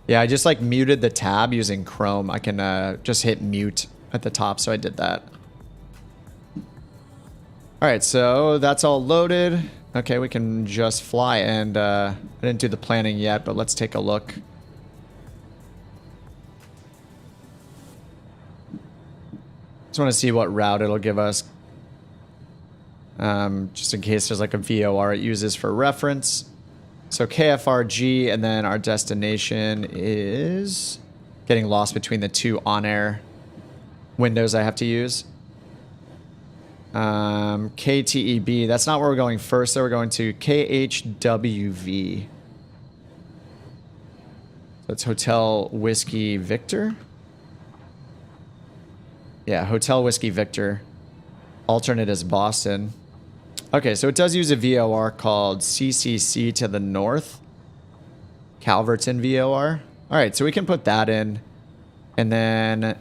Yeah, I just like muted the tab using Chrome. I can just hit mute at the top, so I did that. All right, so that's all loaded. Okay, we can just fly, and I didn't do the planning yet, but let's take a look. Just want to see what route it'll give us. Just in case there's like a VOR it uses for reference. So KFRG, and then our destination is getting lost between the two OnAir windows I have to use. KTEB, that's not where we're going first, so we're going to KHWV. So it's Hotel Whiskey Victor. Yeah, Hotel Whiskey Victor. Alternate is Boston. Okay, so it does use a VOR called CCC to the north. Calverton VOR. All right, so we can put that in. And then...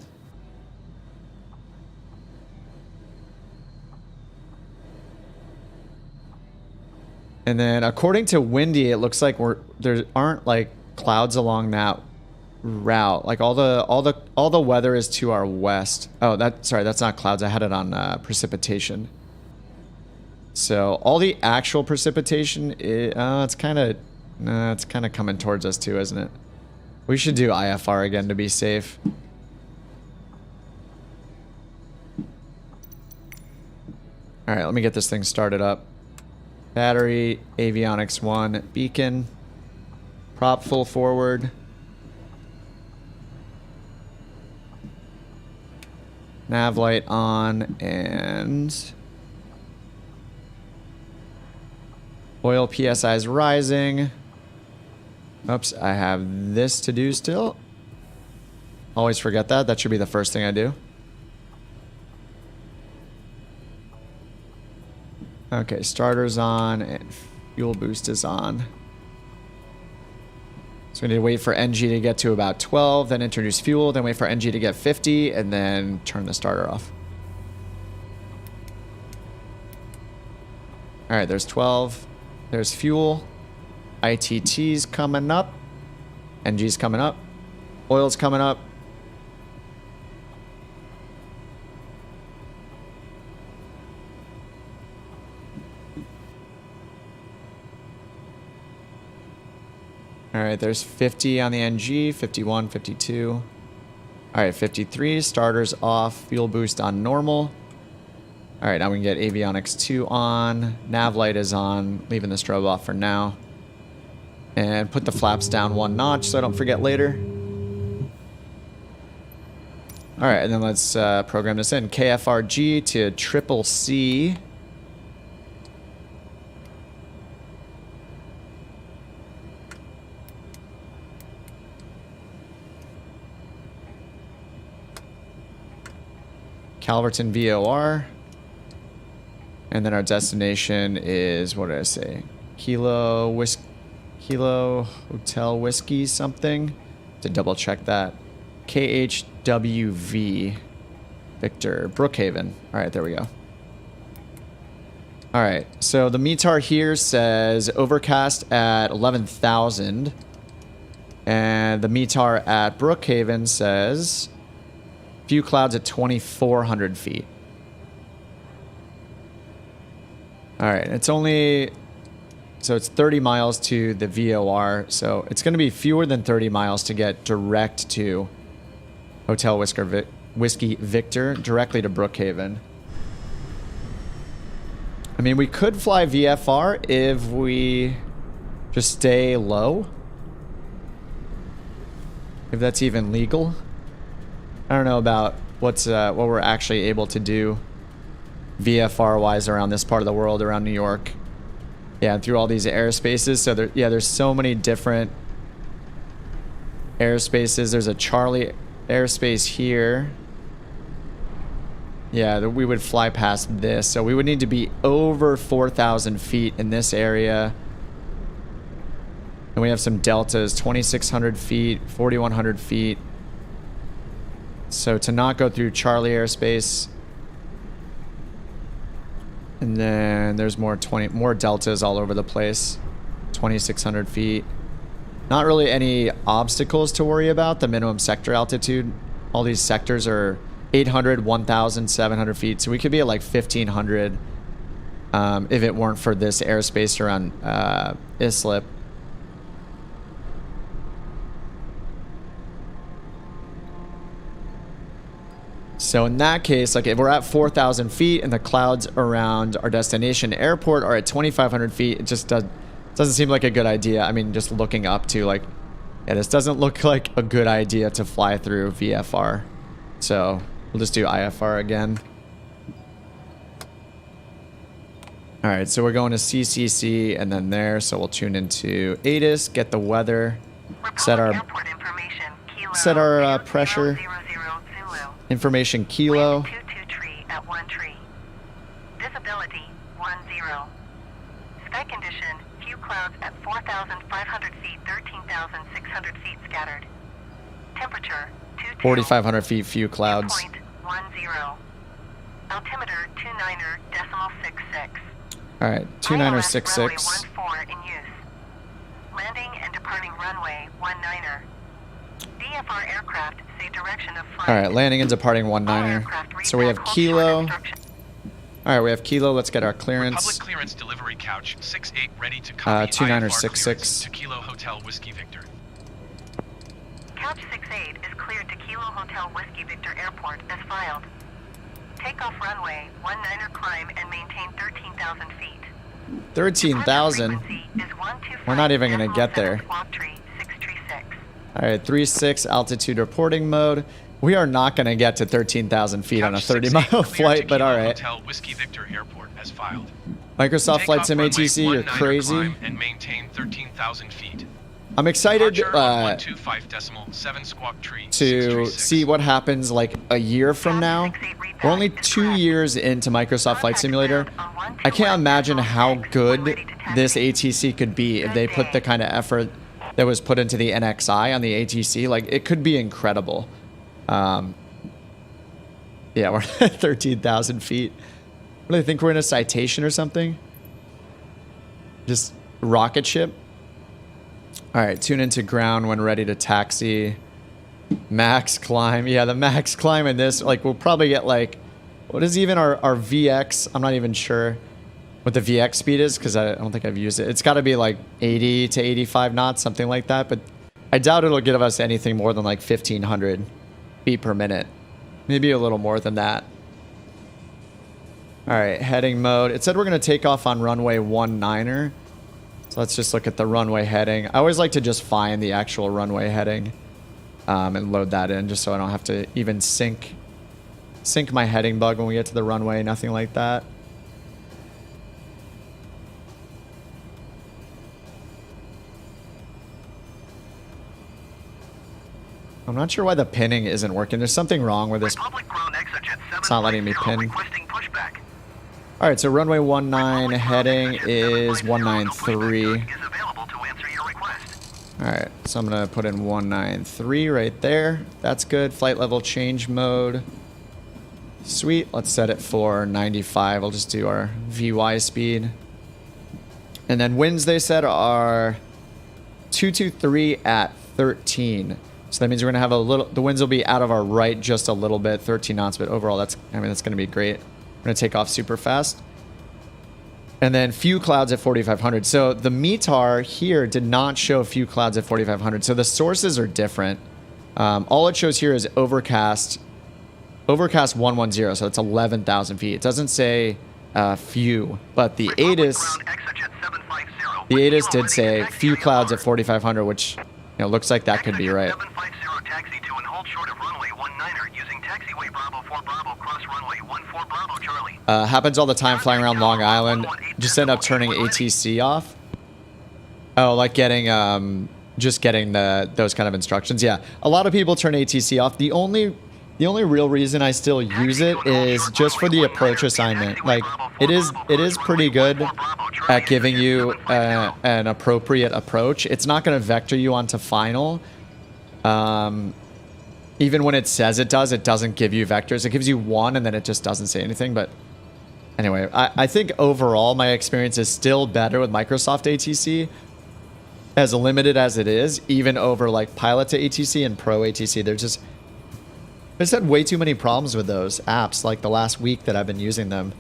And then according to Windy, it looks like there aren't like clouds along that route. Like all the weather is to our west. Oh, that's not clouds. I had it on precipitation. So all the actual precipitation it's kind of coming towards us too, isn't it? We should do IFR again to be safe. All right, let me get this thing started up. Battery, avionics 1, beacon, prop full forward. Nav light on, and oil PSI is rising. Oops, I have this to do still. Always forget that. That should be the first thing I do. Okay, starter's on and fuel boost is on. So we need to wait for NG to get to about 12, then introduce fuel, then wait for NG to get 50, and then turn the starter off. All right, there's 12. There's fuel. ITT's coming up. NG's coming up. Oil's coming up. All right, there's 50 on the NG, 51, 52. All right, 53, starters off, fuel boost on normal. All right, now we can get avionics 2 on, nav light is on, leaving the strobe off for now. And put the flaps down 1 notch so I don't forget later. All right, and then let's program this in. KFRG to triple C. Calverton VOR. And then our destination is, what did I say? Kilo Hotel Whiskey something. To double check that. KHWV Victor Brookhaven. All right, there we go. All right, so the METAR here says overcast at 11,000. And the METAR at Brookhaven says Few clouds at 2,400 feet. All right, it's only... So it's 30 miles to the VOR. So it's going to be fewer than 30 miles to get direct to Hotel Whiskey Victor, directly to Brookhaven. I mean, we could fly VFR if we just stay low. If that's even legal. I don't know about what we're actually able to do VFR-wise around this part of the world, around New York. Yeah, through all these airspaces. So there's so many different airspaces. There's a Charlie airspace here. Yeah, we would fly past this. So we would need to be over 4,000 feet in this area. And we have some deltas, 2,600 feet, 4,100 feet. So to not go through Charlie airspace. And then there's more deltas all over the place. 2,600 feet. Not really any obstacles to worry about. The minimum sector altitude. All these sectors are 800, 1,000, 700 feet. So we could be at like 1,500 if it weren't for this airspace around Islip. So in that case, like if we're at 4,000 feet and the clouds around our destination airport are at 2,500 feet, it just doesn't seem like a good idea. I mean, just looking up to like, yeah, this doesn't look like a good idea to fly through VFR. So we'll just do IFR again. All right, so we're going to CCC and then there. So we'll tune into ATIS, get the weather, set our pressure. Information kilo. 22 tree at 1 tree. Visibility 10. Sky condition, few clouds at 4,500 feet, 13,600 feet scattered. Temperature 4,500 feet, few clouds. 10. Altimeter 29.66. All right, 29.66. 14 in use. Landing and departing runway 19er. DFR aircraft say direction of flight. All right, landing and departing 19er. So we have kilo. All right, we have kilo. Let's get our clearance. Public clearance delivery couch 68 ready to copy. 29.66 to Kilo Hotel Whiskey Victor. Couch 68 is cleared to Kilo Hotel Whiskey Victor Airport as filed. Takeoff runway 19er climb and maintain 13,000 feet. 13,000. We're not even gonna get there. All right, 3-6 altitude reporting mode. We are not going to get to 13,000 feet on a 30-mile flight, but all right. Hotel Whiskey Victor Airport as filed. Microsoft Flight Sim ATC, you're crazy. And maintain 13,000 feet. I'm excited to to see what happens like a year from now. We're only 2 years into Microsoft Flight Simulator. I can't imagine how good this ATC could be if they put the kind of effort that was put into the NXI on the ATC. Like, it could be incredible. Yeah, we're at 13,000 feet. What do they think? We're in a citation or something? Just rocket ship? All right, tune into ground when ready to taxi. Max climb. Yeah, the max climb in this, like, we'll probably get, like, what is even our VX? I'm not even sure what the VX speed is, because I don't think I've used it. It's got to be like 80 to 85 knots, something like that. But I doubt it'll give us anything more than like 1,500 feet per minute. Maybe a little more than that. All right, heading mode. It said we're going to take off on runway 19er. So let's just look at the runway heading. I always like to just find the actual runway heading and load that in, just so I don't have to even sync my heading bug when we get to the runway, nothing like that. I'm not sure why the pinning isn't working. There's something wrong with this. It's not letting me pin. All right, so runway 19 heading is 193. All right, so I'm gonna put in 193 right there. That's good. Flight level change mode. Sweet. Let's set it for 95. I'll just do our VY speed. And then winds, they said, are 223 at 13. So that means we're going to have a little, the winds will be out of our right just a little bit, 13 knots, but overall that's going to be great. We're going to take off super fast. And then few clouds at 4,500. So the METAR here did not show few clouds at 4,500. So the sources are different. All it shows here is overcast 110. So it's 11,000 feet. It doesn't say few, but the ATIS did say few clouds at 4,500, which looks like that could be right. Taxi to and hold short of runway 19er using taxiway Bravo 4 Bravo cross runway 14 Bravo Charlie. Happens all the time flying around Long Island. Just end up turning ATC off. Oh, like getting just getting those kind of instructions. Yeah, a lot of people turn ATC off. The only real reason I still use it is just for the approach assignment. Like it is pretty good at giving you an appropriate approach. It's not going to vector you onto final. Even when it says it does, it doesn't give you vectors. It gives you one and then it just doesn't say anything. But anyway, I think overall my experience is still better with Microsoft ATC, as limited as it is, even over like Pilot to ATC and Pro ATC. I just had way too many problems with those apps like the last week that I've been using them.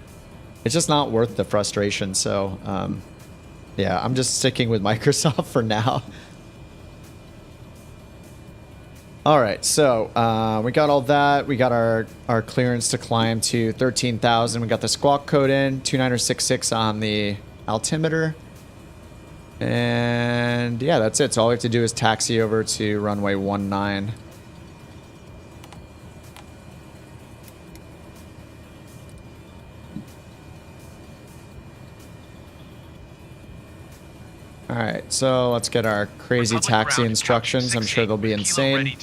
It's just not worth the frustration. So yeah, I'm just sticking with Microsoft for now. All right, so we got all that. We got our clearance to climb to 13,000. We got the squawk code in, 2966 on the altimeter. And yeah, that's it. So all we have to do is taxi over to runway 19. All right, so let's get our crazy taxi instructions. I'm sure they'll be insane.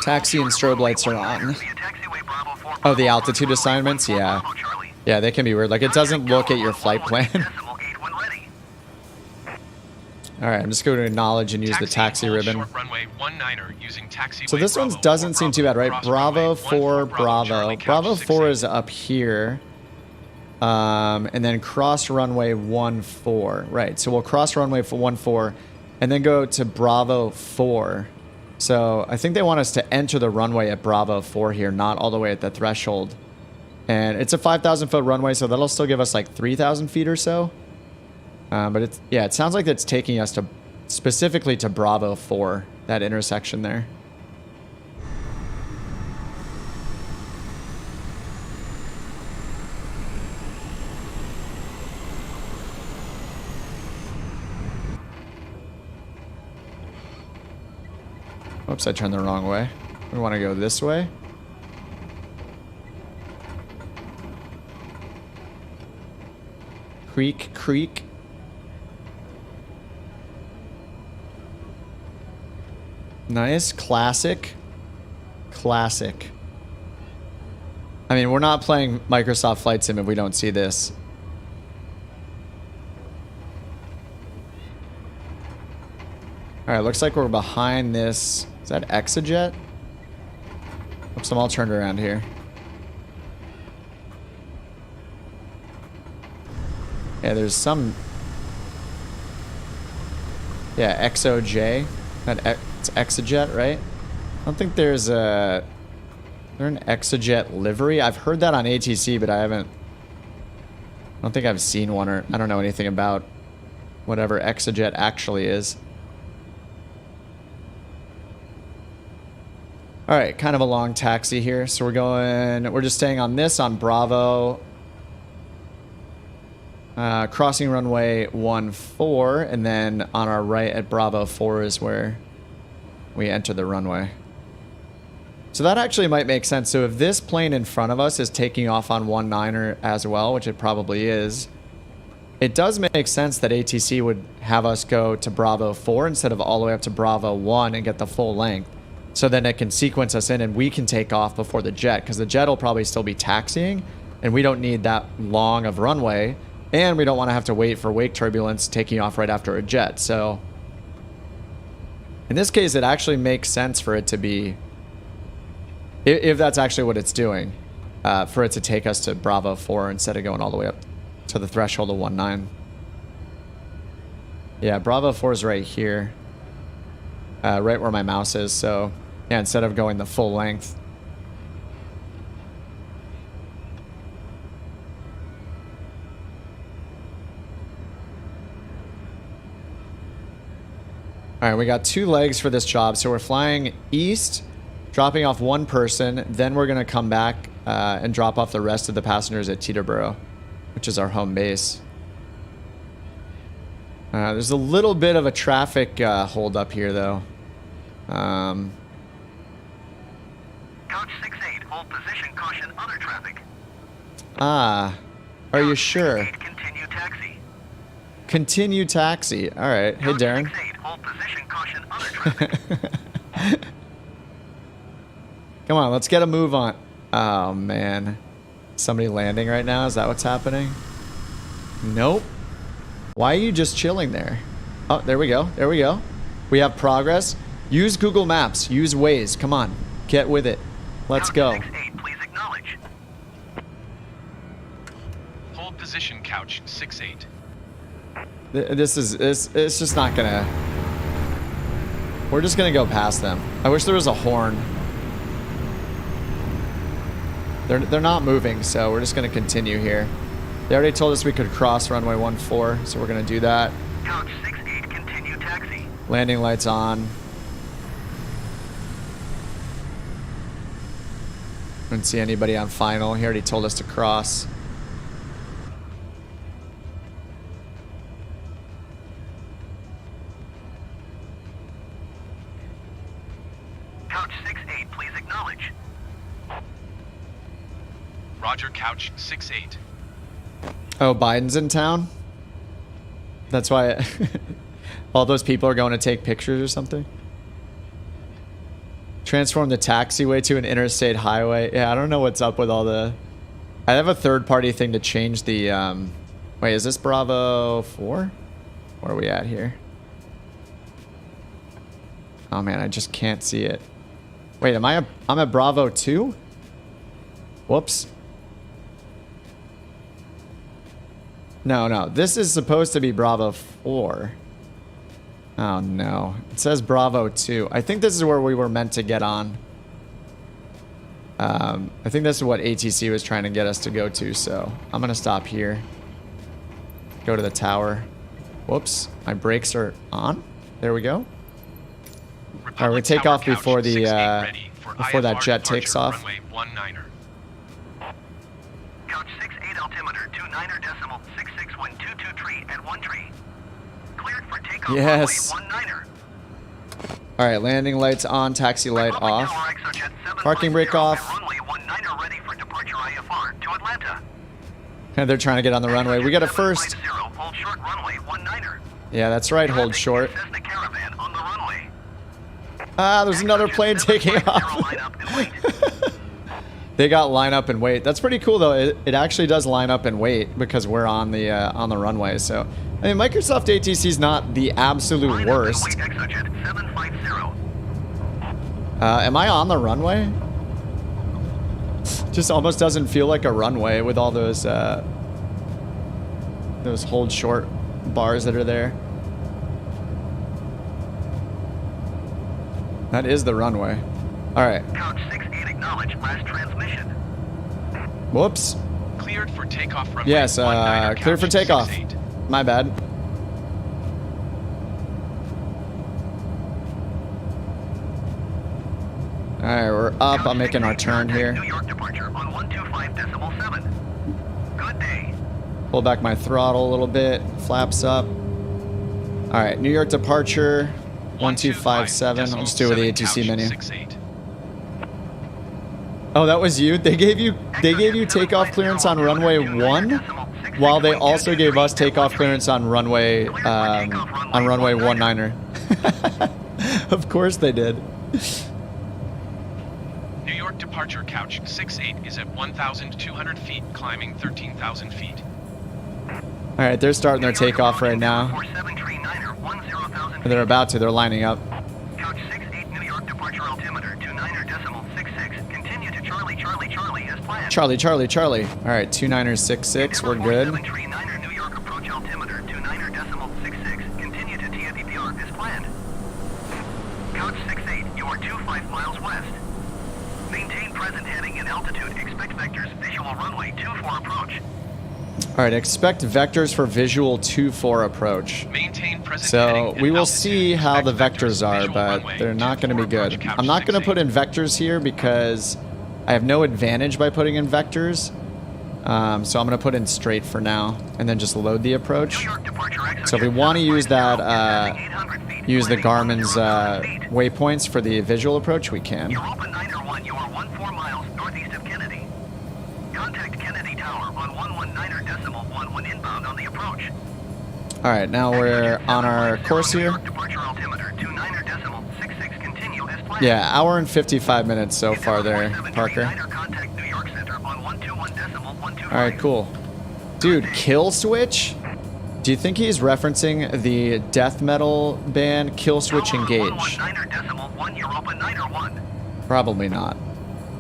Taxi and strobe lights are on. Oh, the altitude assignments? Yeah. Yeah, they can be weird. Like, it doesn't look at your flight plan. All right, I'm just going to acknowledge and use the taxi ribbon. So this one doesn't seem too bad, right? Bravo 4, Bravo. Bravo 4 is up here. And then cross runway 14. Right, so we'll cross runway for 14 and then go to Bravo 4. So I think they want us to enter the runway at Bravo 4 here, not all the way at the threshold. And it's a 5,000 foot runway, so that'll still give us like 3,000 feet or so. But it's, yeah, it sounds like it's taking us to specifically to Bravo 4, that intersection there. Oops, I turned the wrong way. We want to go this way. Creek, creek. Nice, classic. Classic. I mean, we're not playing Microsoft Flight Sim if we don't see this. All right, looks like we're behind this. Is that Exejet? Oops, I'm all turned around here. Yeah, there's some... Yeah, XOJ. It's Exejet, right? I don't think there's a... They're an Exejet livery. I've heard that on ATC, but I don't think I've seen one, or I don't know anything about whatever Exejet actually is. All right, kind of a long taxi here. So we're just staying on this, on Bravo. Crossing runway 14, and then on our right at Bravo 4 is where we enter the runway. So that actually might make sense. So if this plane in front of us is taking off on 19er as well, which it probably is, it does make sense that ATC would have us go to Bravo 4 instead of all the way up to Bravo 1 and get the full length. So then it can sequence us in and we can take off before the jet, because the jet will probably still be taxiing and we don't need that long of runway, and we don't want to have to wait for wake turbulence taking off right after a jet. So in this case, it actually makes sense for it to be, if that's actually what it's doing, for it to take us to Bravo 4 instead of going all the way up to the threshold of 19. Yeah, Bravo 4 is right here. Right where my mouse is, so yeah, instead of going the full length. All right, we got 2 legs for this job, so we're flying east, dropping off 1 person, then we're gonna come back and drop off the rest of the passengers at Teterboro, which is our home base. There's a little bit of a traffic hold up here, though. Couch 68, hold position, caution, other traffic. Are you sure? 68, continue taxi. Continue taxi. All right. Hey, Couch Darren. 68, hold position, caution, other traffic. Come on, let's get a move on. Oh, man. Somebody landing right now? Is that what's happening? Nope. Why are you just chilling there? Oh, there we go. There we go. We have progress. Use Google Maps. Use Waze. Come on. Get with it. Let's go. Couch 68, please acknowledge. Hold position, couch 68. This is it's just not gonna. We're just gonna go past them. I wish there was a horn. They're not moving, so we're just gonna continue here. They already told us we could cross runway 14, so we're gonna do that. Couch 68, continue taxi. Landing lights on. Didn't see anybody on final. He already told us to cross. Couch 68, please acknowledge. Roger, couch 68. Oh, Biden's in town? That's why all those people are going to take pictures or something? Transform the taxiway to an interstate highway. Yeah, I don't know what's up with all the... I have a third-party thing to change the... Wait, is this Bravo 4? Where are we at here? Oh, man, I just can't see it. Wait, I'm at Bravo 2? Whoops. No, this is supposed to be Bravo 4. Oh no, it says Bravo 2. I think this is where we were meant to get on. I think this is what ATC was trying to get us to go to, so I'm gonna stop here. Go to the tower. Whoops, my brakes are on. There we go. Alright, we take off before the before that jet takes off. Runway 19er. Couch 68, altimeter 29er decimal 66122 tree at 1 tree. Cleared for takeoff. Yes. Runway 19er. Alright, landing lights on, taxi light Republic off. Tower exojet 750 Parking brake off. and runway 19er ready for departure IFR to Atlanta. And they're trying to get on the runway. We got it Exojet first. 750, hold short runway 19er. Yeah, that's right, hold Traffic short. Cessna Caravan on the runway. Ah, there's another plane taking 750, off. line up and wait. They got line up and wait. That's pretty cool though. It actually does line up and wait because we're on the runway. So I mean, Microsoft ATC is not the absolute Line up and worst. wait, exojet 750. Am I on the runway? Just almost doesn't feel like a runway with all those hold short bars that are there. That is the runway. All right. Couch 68, acknowledge last transmission. Whoops. Cleared for takeoff runway. Yes, 19er, clear for couch takeoff. 68. My bad. All right, we're up. Couch I'm making our 68, turn contact here. New York departure on 125.7. Good day. Pull back my throttle a little bit. Flaps up. All right, New York departure. 1257. I'll just do it with the ATC couch menu. 68. Oh, that was you? They gave you takeoff clearance on runway 1, while they also gave us takeoff clearance on runway 19er. Of course they did. New York departure couch 68 is at 1,200 feet, climbing 13,000 feet. All right, they're starting their takeoff right now. 47 tree 9er, 10,000 They're about to. They're lining up. Couch 68, New York departure altimeter 29er decimal 66. Continue to Charlie, Charlie, Charlie as planned. Charlie, Charlie, Charlie. All right, 29er 66. We're good. 47 tree 9er, New York approach altimeter 29er decimal 66. Continue Couch 68, you are 25 miles west. Maintain present heading and altitude. Expect vectors, visual runway 24 approach. All right, expect vectors for visual 24 approach. Maintain present So heading and we will altitude. see how the Expect vectors are, visual but runway they're not going to be 24 good. approach, I'm not couch going to put 68. in vectors here because I have no advantage by putting in vectors. So I'm going to put in straight for now and then just load the New approach. York departure exit. So if we want to use that, descending 800 feet, use the landing Garmin's 1,000 feet. waypoints for the visual approach, we can. Europa 901, you are 14 miles northeast of Kennedy. Contact Kennedy Tower on 119.11 inbound on the approach. All right, now we're on our course New here. York departure altimeter 29.66. Continue as planned. Yeah, hour and 55 minutes so far there, Parker. Contact New York Center on 121.125. All right, cool. Dude, Kill Switch? Do you think he's referencing the death metal band Kill Switch Engage? 119.1 Europa 901. Probably not.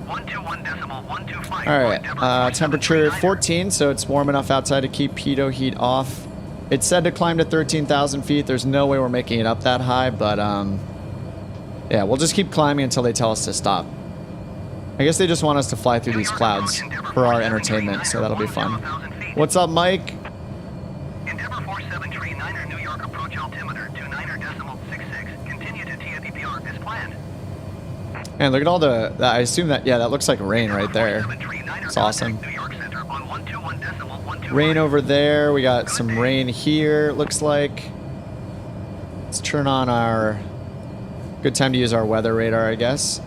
121.125. All right, temperature 14, so it's warm enough outside to keep pitot heat off. It's said to climb to 13,000 feet. There's no way we're making it up that high, but yeah, we'll just keep climbing until they tell us to stop. I guess they just want us to fly through these clouds for our entertainment, so that'll be fun. What's up, Mike? Endeavor 4739er New York approach altimeter 29.66. Continue to TFEPR as planned. And look at all the I assume that, yeah, that looks like rain right there. It's awesome. New York Center on 121.125. Rain over there. We got some rain here, it looks like. Let's turn on our... Good time to use our weather radar, I guess.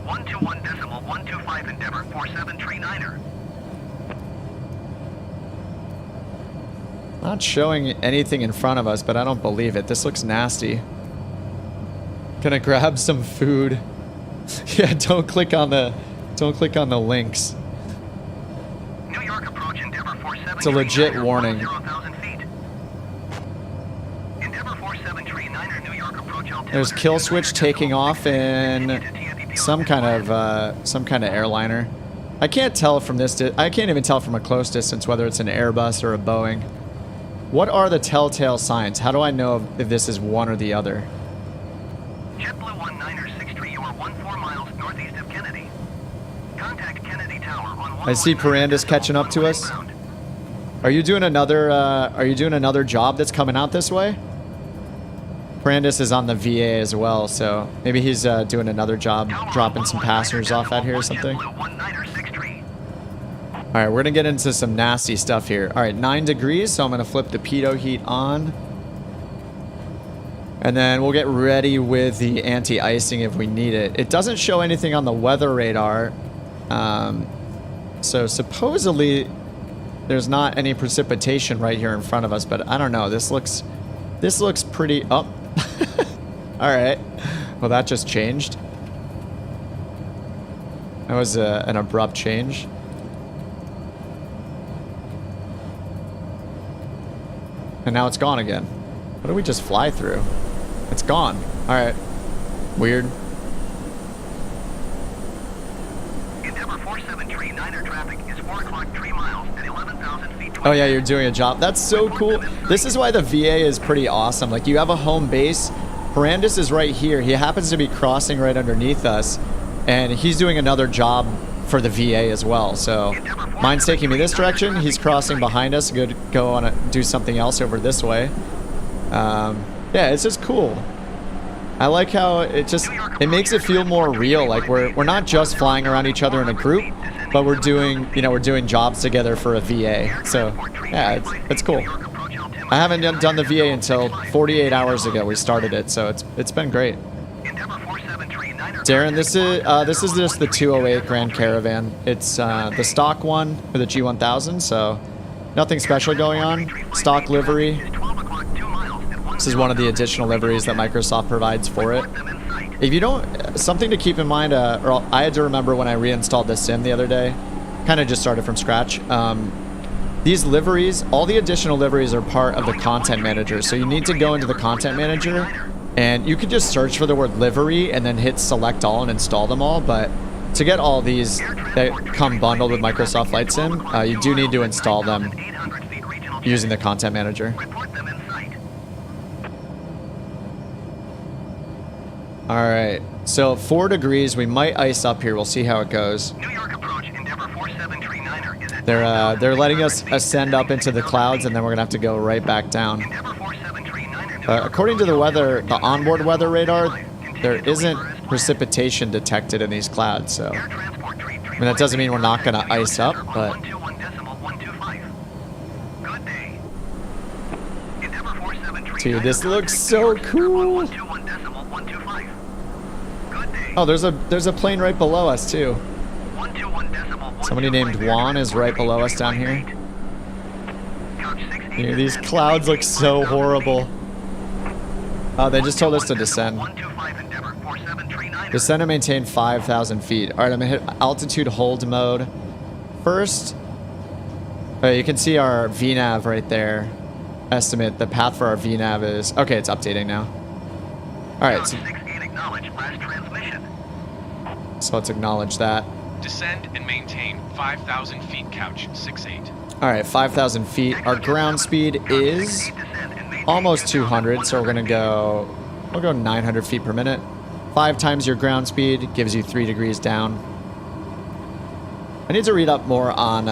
121.125 Endeavor 4739er. Not showing anything in front of us, but I don't believe it. This looks nasty. Gonna grab some food. Yeah, don't click on the links. New York approach Endeavor 4739er. It's a legit warning. 10,000 feet. Endeavor 4739er New York approach altimeter. There's Kill Switch taking off in some kind of airliner. I can't tell from this. I can't even tell from a close distance whether it's an Airbus or a Boeing. What are the telltale signs? How do I know if this is one or the other? JetBlue 1963, you are 14 miles northeast of Kennedy. Contact Kennedy Tower on I see Perandus catching up to us. Are you doing another job that's coming out this way? Perandus is on the VA as well, so maybe he's doing another job, dropping some passengers off out here or something. All right, we're gonna get into some nasty stuff here. All right, 9 degrees, so I'm gonna flip the pitot heat on. And then we'll get ready with the anti-icing if we need it. It doesn't show anything on the weather radar. So supposedly there's not any precipitation right here in front of us, but I don't know. This looks pretty up. All right. Well, that just changed. That was an abrupt change. And now it's gone again. What did we just fly through? It's gone. All right. Weird. Endeavor 4739er traffic is 4 o'clock 3 miles at 11,000 feet. Oh yeah, you're doing a job. That's so cool. This is why the VA is pretty awesome. Like, you have a home base. Perandus is right here. He happens to be crossing right underneath us, and he's doing another job for the VA as well. So mine's taking me this direction. He's crossing behind us. Go on do something else over this way. Yeah, it's just cool. I like how it makes it feel more real. Like we're not just flying around each other in a group, but we're doing jobs together for a VA. So yeah, it's cool. I haven't done the VA until 48 hours ago. We started it, so it's been great. Darren, this is just the 208 Grand Caravan. It's the stock one for the G1000, so nothing special going on. Stock livery. This is one of the additional liveries that Microsoft provides for it. If you don't, something to keep in mind, or I had to remember when I reinstalled the sim the other day, kind of just started from scratch. These liveries, all the additional liveries are part of the content manager. So you need to go into the content manager, and you could just search for the word livery and then hit select all and install them all. But to get all these that come bundled with Microsoft Flight Sim, you do need to install them using the content manager. All right. So 4 degrees. We might ice up here. We'll see how it goes. New York approach, Endeavor 4739er is at They're letting us 9,600 feet, ascend up into the descending clouds, 6,000 and then we're gonna have to go right back down. Endeavor 4739er, New York According to the approach, weather, the altimeter onboard weather radar, 29.5. there Continue to isn't reverse plan. precipitation detected in these clouds. So Air transport tree I mean, that doesn't mean we're not gonna New York ice up, Center on but 121.125. Good day. Endeavor 4739er, dude, this looks contact so New York Center on cool. 121.125. Good day. Oh, there's a plane right below us too. 121.125. Somebody named Juan is right below us down here. Couch 68 Dude, these descend, clouds look maintain so 1,000 horrible. feet. Oh, they just told us to descend. 125 Endeavor 4739er. Descend and maintain 5,000 feet. All right, I'm gonna hit altitude hold mode. First, you can see our VNAV right there. Estimate the path for our VNAV is, okay, it's updating now. All right, Couch so 68 acknowledge last transmission. let's acknowledge that. Descend and maintain 5,000 feet, couch 68. All right, 5,000 feet. Our ground speed is almost 200, so we're gonna go, we'll go 900 feet per minute. 5 times your ground speed gives you 3 degrees down. I need to read up more on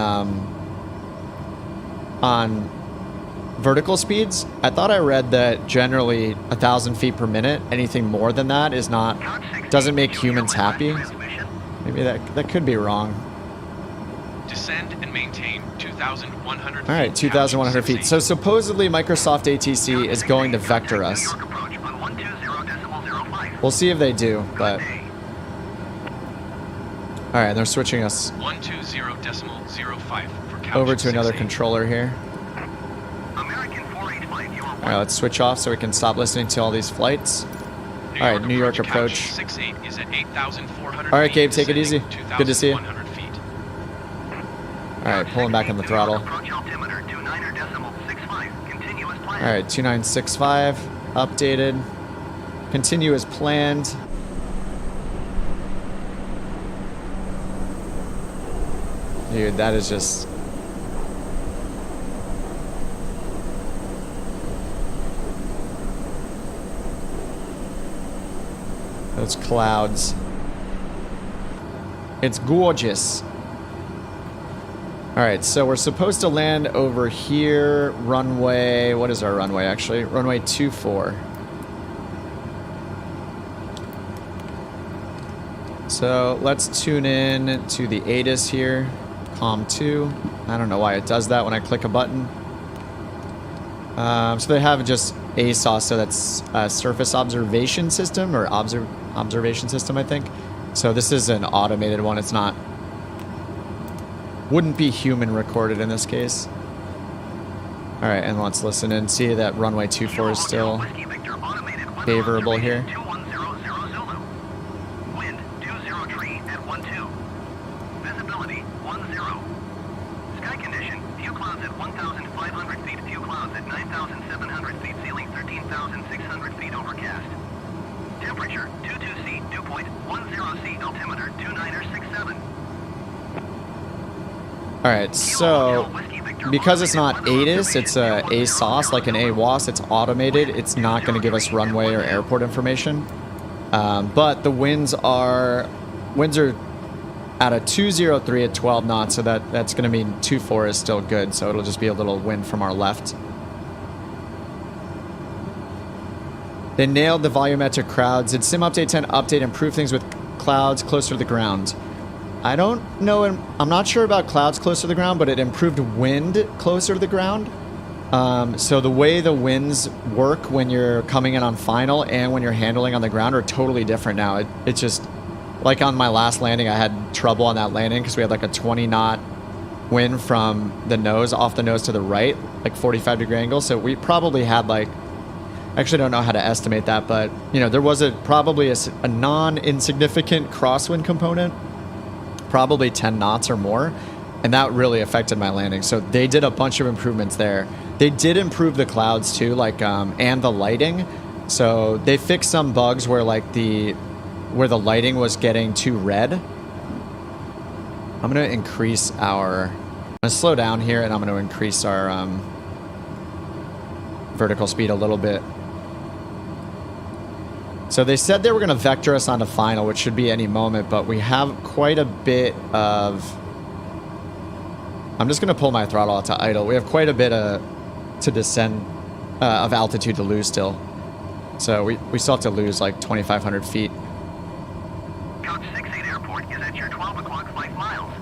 vertical speeds. I thought I read that generally 1,000 feet per minute, anything more than that is not, doesn't make humans happy. Maybe that could be wrong. Descend and maintain 2,100 feet. All right, 2,100 feet. So 68. supposedly Microsoft ATC is going to vector us. New York approach on 120.05. We'll see if they do, but Good day. all right, they're switching us 120.05 for couch over to another 68. controller here. American 485, you are All right, let's switch off so we can stop listening to all these flights. All right, New York approach. Couch 68 is at 8,400 All right, feet, Gabe, take it easy. descending Good to see you. 2,100 feet. All right, pulling back on the throttle. Approach altimeter 29.65. Continue as planned. All right, 2965 updated. Continue as planned. Dude, that is just... those clouds. It's gorgeous. All right, so we're supposed to land over here, runway, what is our runway actually? Runway 24. So let's tune in to the ATIS here, COM 2. I don't know why it does that when I click a button. So they have just ASOS, so that's a surface observation system, or observation system, I think. So this is an automated one, it's not, wouldn't be human recorded in this case. All right, and let's listen and see that runway 24 is still favorable here. 2100 Zulu. Wind 20 tree at 12. Visibility 10. Sky condition, few clouds at 1,500 feet, few clouds at 9,700 feet, ceiling 13,600 feet overcast. Temperature 22C, dew point 10C, altimeter 2967. All right, so because it's not ATIS, it's a ASOS, like an AWOS, it's automated, it's not going to give us runway or airport information. But the winds are at a 203 at 12 knots, so that's going to mean 24 is still good, so it'll just be a little wind from our left. They nailed the volumetric crowds. Did Sim Update 10 update improve things with clouds closer to the ground? I don't know. I'm not sure about clouds closer to the ground, but it improved wind closer to the ground. So the way the winds work when you're coming in on final and when you're handling on the ground are totally different now. It's just like on my last landing, I had trouble on that landing because we had like a 20 knot wind from the nose, off the nose to the right, like 45-degree angle. So we probably had like, I actually don't know how to estimate that, but you know, there was probably a non-insignificant crosswind component, probably 10 knots or more, and that really affected my landing. So they did a bunch of improvements there. They did improve the clouds too, like and the lighting. So they fixed some bugs where like where the lighting was getting too red. I'm gonna increase I'm gonna slow down here, and I'm gonna increase our vertical speed a little bit. So they said they were going to vector us onto final, which should be any moment, but we have quite a bit of... I'm just going to pull my throttle out to idle. We have quite a bit to descend of altitude to lose still. So we still have to lose like 2,500 feet. Couch 68 Airport is at your 12 o'clock flight miles.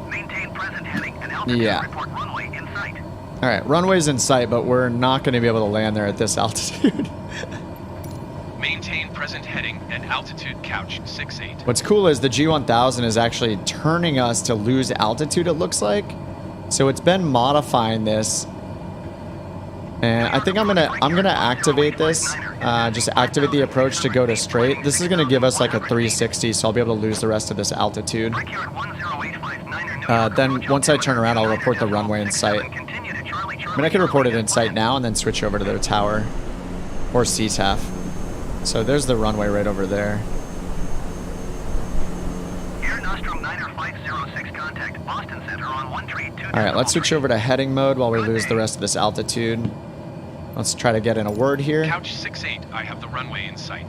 Maintain present heading and altitude. Yeah. Report runway in sight. All right, runway's in sight, but we're not going to be able to land there at this altitude. Maintain present heading and altitude couch 68. What's cool is the G1000 is actually turning us to lose altitude, it looks like. So it's been modifying this. And I think I'm gonna activate this. Just activate the approach to go to straight. This is gonna give us like a 360, so I'll be able to lose the rest of this altitude. Then once I turn around, I'll report the runway in sight. I mean, I can report it in sight now and then switch over to the tower or CTAF. So there's the runway right over there. Air Nostrum Niner Flight 06, contact Boston Center on 132. All right, let's switch over to heading mode while we lose the rest of this altitude. Let's try to get in a word here. Couch 68, I have the runway in sight.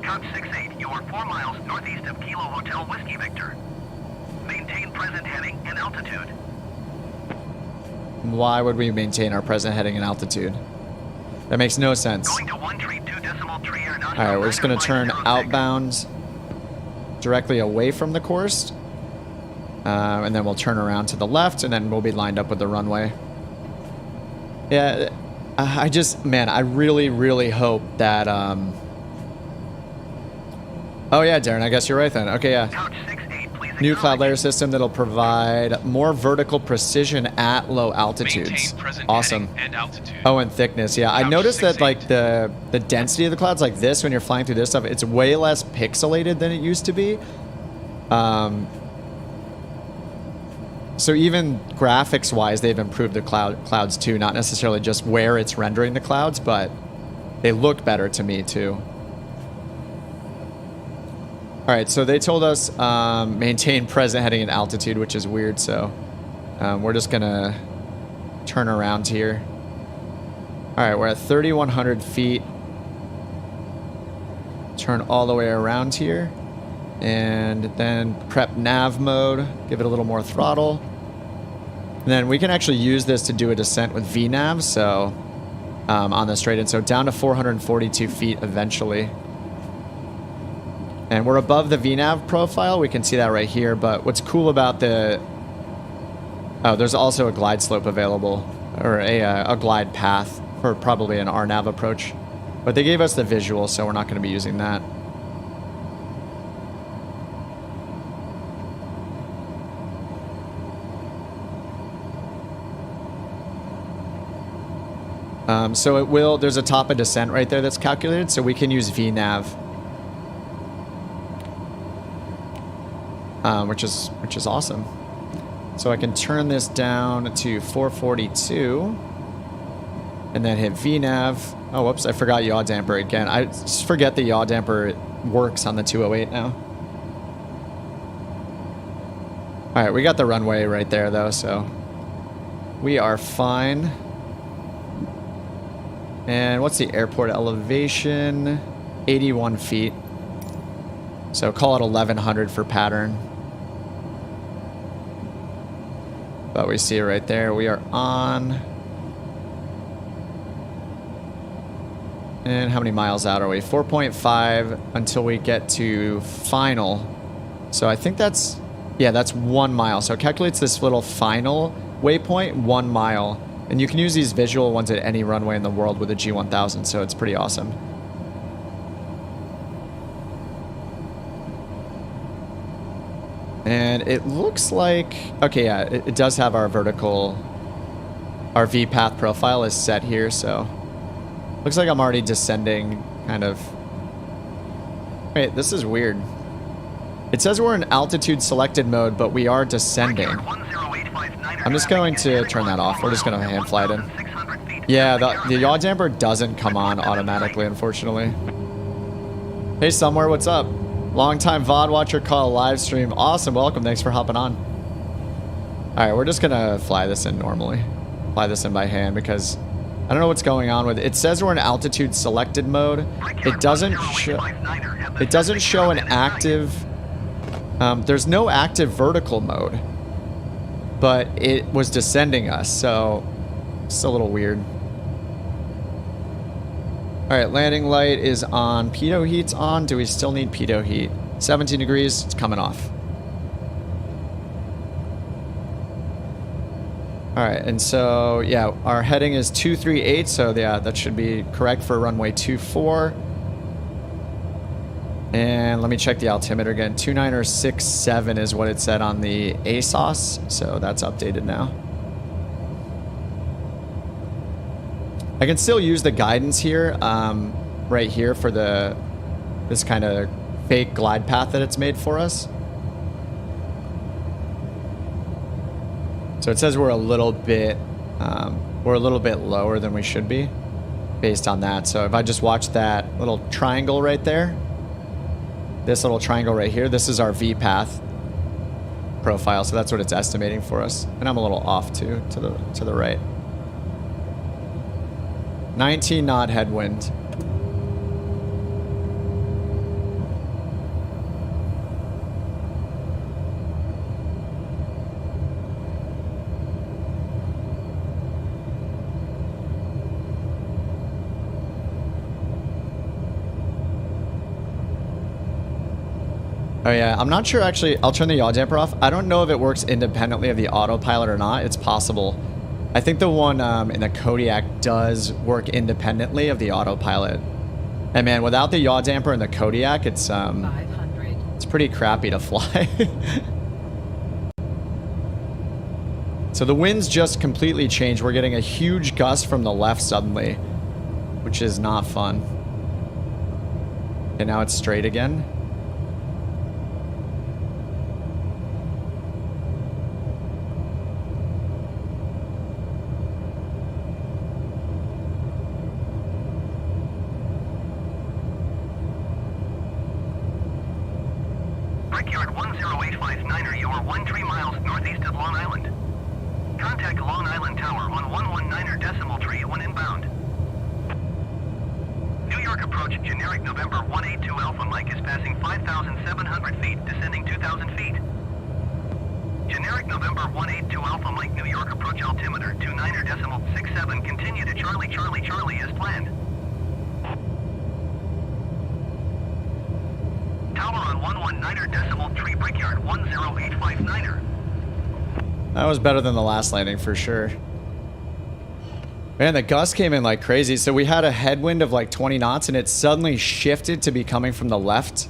Couch 68, you are 4 miles northeast of Kilo Hotel Whiskey Victor. Maintain present heading and altitude. Why would we maintain our present heading and altitude? That makes no sense. Going to 132.3 Air Nostrum. All right, we're just going to turn outbound directly away from the course. And then we'll turn around to the left, and then we'll be lined up with the runway. Yeah, I just, man, I really, really hope that... Oh, yeah, Darren, I guess you're right then. Okay, yeah. Couch 68, please New acknowledge. cloud layer system that'll provide more vertical precision at low altitudes. Maintain present Awesome. heading and altitude. Oh, and thickness. Yeah, I Couch noticed that 68. like the density of the clouds like this when you're flying through this stuff, it's way less pixelated than it used to be. So even graphics wise, they've improved the clouds too, not necessarily just where it's rendering the clouds, but they look better to me too. All right, so they told us maintain present heading and altitude, which is weird. So we're just gonna turn around here. All right, we're at 3,100 feet. Turn all the way around here. And then prep nav mode, give it a little more throttle. And then we can actually use this to do a descent with VNAV, so on the straight. And so down to 442 feet eventually. And we're above the VNAV profile. We can see that right here. But what's cool about the... Oh, there's also a glide slope available, or a glide path for probably an RNAV approach. But they gave us the visual, so we're not going to be using that. So it will, there's a top of descent right there that's calculated, so we can use VNAV. Which is awesome. So I can turn this down to 442 and then hit VNAV. Oh, whoops, I forgot yaw damper again. I just forget the yaw damper works on the 208 now. All right, we got the runway right there though, so we are fine. And what's the airport elevation? 81 feet. So call it 1,100 for pattern. But we see it right there. We are on. And how many miles out are we? 4.5 until we get to final. So I think that's, yeah, that's 1 mile. So it calculates this little final waypoint, 1 mile. And you can use these visual ones at any runway in the world with a G1000, so it's pretty awesome. And it looks like, okay, yeah, it does have our vertical, our V path profile is set here, so looks like I'm already descending, kind of. Wait, this is weird. It says we're in altitude selected mode, but we are descending. I'm just going to turn that off. We're just going to hand fly it in. Yeah, the yaw damper doesn't come on automatically, unfortunately. Hey, Somewhere, what's up? Long-time VOD watcher, call a live stream. Awesome, welcome, thanks for hopping on. All right, we're just going to fly this in normally. Fly this in by hand because I don't know what's going on with it. It says we're in altitude selected mode. It doesn't show. It doesn't show an active. There's no active vertical mode, but it was descending us, so it's a little weird. All right, landing light is on. Pitot heat's on. Do we still need pitot heat? 17 degrees. It's coming off. All right, and so, yeah, our heading is 238, so yeah, that should be correct for runway 24. And let me check the altimeter again. 2967 is what it said on the ASOS, so that's updated now. I can still use the guidance here, right here for this kind of fake glide path that it's made for us. So it says we're a little bit lower than we should be based on that. So if I just watch that little triangle right there, this little triangle right here, this is our V path profile. So that's what it's estimating for us. And I'm a little off too, to the right. 19 knot headwind. Oh yeah, I'm not sure actually. I'll turn the yaw damper off. I don't know if it works independently of the autopilot or not. It's possible. I think the one in the Kodiak does work independently of the autopilot. And man, without the yaw damper in the Kodiak, it's pretty crappy to fly. So the winds just completely changed. We're getting a huge gust from the left suddenly, which is not fun. And now it's straight again. Brickyard 10859er, you are 13 miles northeast of Long Island. Contact Long Island Tower on 119er decimal tree when inbound. New York approach, generic November 182 Alpha Mike is passing 5,700 feet, descending 2,000 feet. Generic November 182 Alpha Mike, New York approach altimeter 29er decimal 67, continue to Charlie Charlie Charlie as planned. Tower on 119er decimal tree, Brickyard 10859er. That was better than the last landing for sure. Man, the gust came in like crazy. So we had a headwind of like 20 knots and it suddenly shifted to be coming from the left,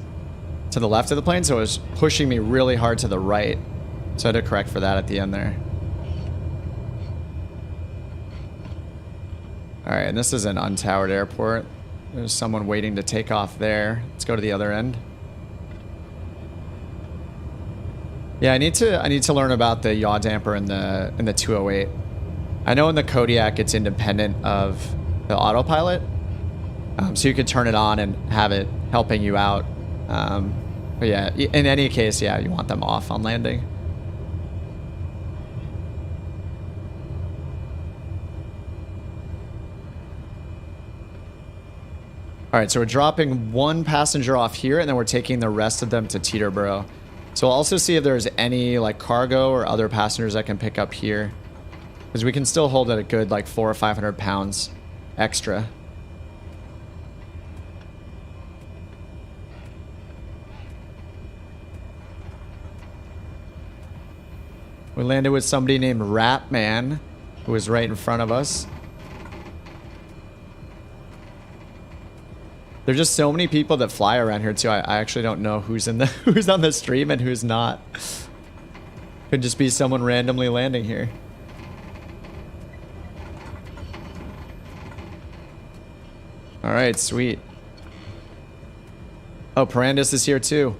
to the left of the plane. So it was pushing me really hard to the right. So I had to correct for that at the end there. All right, and this is an untowered airport. There's someone waiting to take off there. Let's go to the other end. Yeah, I need to learn about the yaw damper in the 208. I know in the Kodiak it's independent of the autopilot, so you could turn it on and have it helping you out. But yeah, in any case, yeah, you want them off on landing. All right, so we're dropping one passenger off here, and then we're taking the rest of them to Teterboro. So we'll also see if there's any like cargo or other passengers I can pick up here, because we can still hold at a good like 400 or 500 pounds extra. We landed with somebody named Rat Man, who was right in front of us. There's just so many people that fly around here too. I actually don't know who's in the who's on the stream and who's not. Could just be someone randomly landing here. All right, sweet. Oh, Parandis is here too.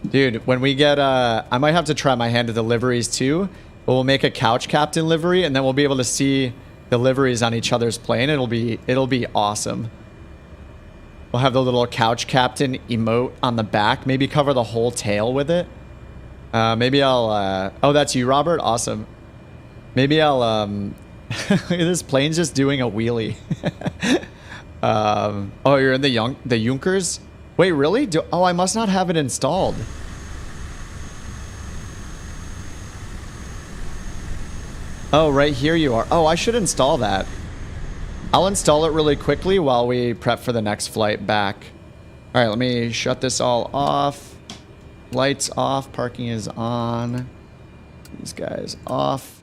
Dude, when we get I might have to try my hand at the liveries too, but we'll make a couch captain livery and then we'll be able to see the liveries on each other's plane. It'll be awesome. We'll have the little couch captain emote on the back. Maybe cover the whole tail with it. Maybe I'll... oh, that's you, Robert? Awesome. Maybe I'll Look at this plane's just doing a wheelie. Oh, you're in the Junkers? Wait, really? Oh, I must not have it installed. Oh, right here you are. Oh, I should install that. I'll install it really quickly while we prep for the next flight back. All right, let me shut this all off. Lights off. Parking is on. These guys off.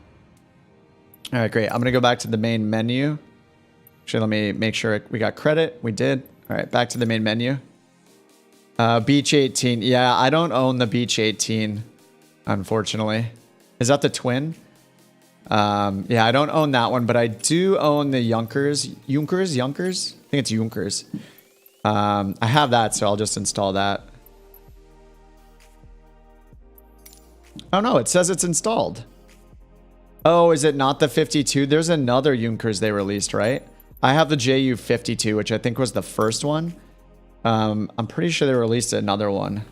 All right, great. I'm going to go back to the main menu. Actually, let me make sure we got credit. We did. All right, back to the main menu. Beach 18. Yeah, I don't own the Beach 18, unfortunately. Is that the twin? Yeah, I don't own that one, but I do own the Junkers. Junkers? I think it's Junkers. I have that, so I'll just install that. Oh no, it says it's installed. Oh, is it not the 52? There's another Junkers they released, right? I have the JU-52, which I think was the first one. I'm pretty sure they released another one.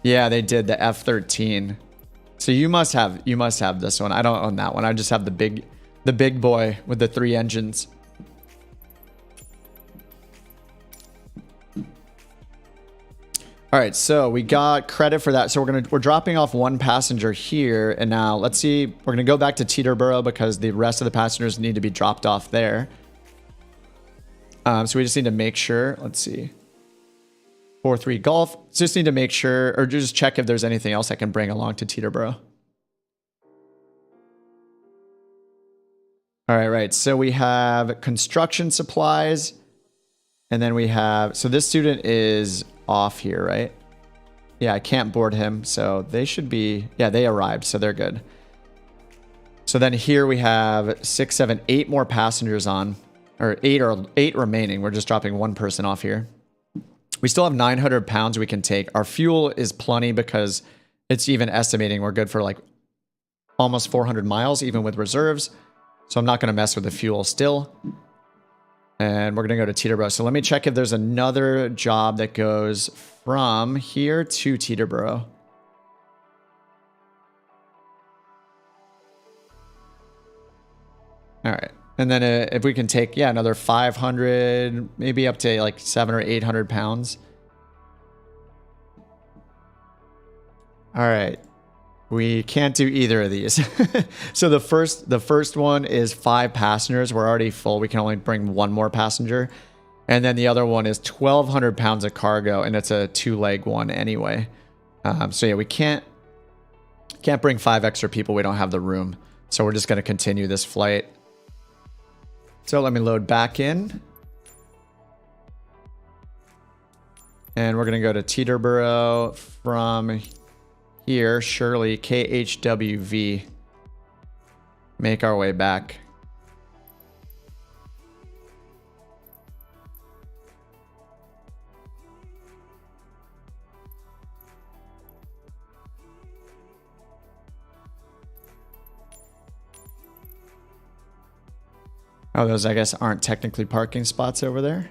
Yeah, they did, the F-13. So you must have this one. I don't own that one. I just have the big boy with the 3 engines. All right, so we got credit for that. So we're dropping off 1 passenger here, and now let's see. We're gonna go back to Teterboro because the rest of the passengers need to be dropped off there. So we just need to make sure. Let's see. 4-3 Golf. Just need to make sure, or just check if there's anything else I can bring along to Teterboro. All right, right. So we have construction supplies, and then we have. So this student is off here, right? Yeah, I can't board him, so they should be. Yeah, they arrived, so they're good. So then here we have 6, 7, 8 more passengers on, or 8 remaining. We're just dropping 1 person off here. We still have 900 pounds we can take. Our fuel is plenty because it's even estimating we're good for like almost 400 miles, even with reserves. So I'm not going to mess with the fuel still. And we're going to go to Teterboro. So let me check if there's another job that goes from here to Teterboro. All right. And then if we can take, yeah, another 500, maybe up to like 700 or 800 pounds. All right. We can't do either of these. So the first one is 5 passengers. We're already full. We can only bring 1 more passenger. And then the other one is 1,200 pounds of cargo, and it's a 2-leg one anyway. So yeah, we can't bring 5 extra people. We don't have the room. So we're just going to continue this flight. So let me load back in. And we're going to go to Teterboro from here, Shirley, KHWV. Make our way back. Oh, those, I guess, aren't technically parking spots over there.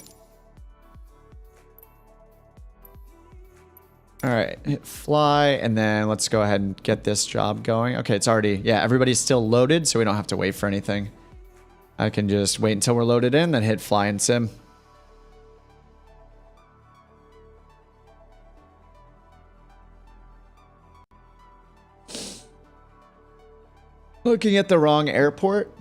All right, hit fly, and then let's go ahead and get this job going. Okay, it's already, yeah, everybody's still loaded, so we don't have to wait for anything. I can just wait until we're loaded in, then hit fly and sim. Looking at the wrong airport.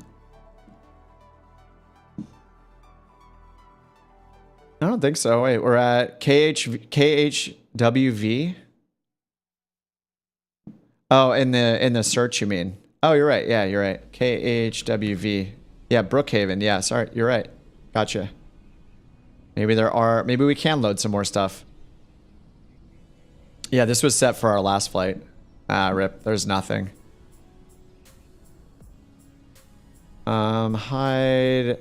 I don't think so. Wait, we're at KHWV. Oh, in the search, you mean? Oh, you're right. Yeah, you're right. KHWV. Yeah, Brookhaven. Yeah, sorry. You're right. Gotcha. Maybe we can load some more stuff. Yeah, this was set for our last flight. Ah, rip. There's nothing. Hide.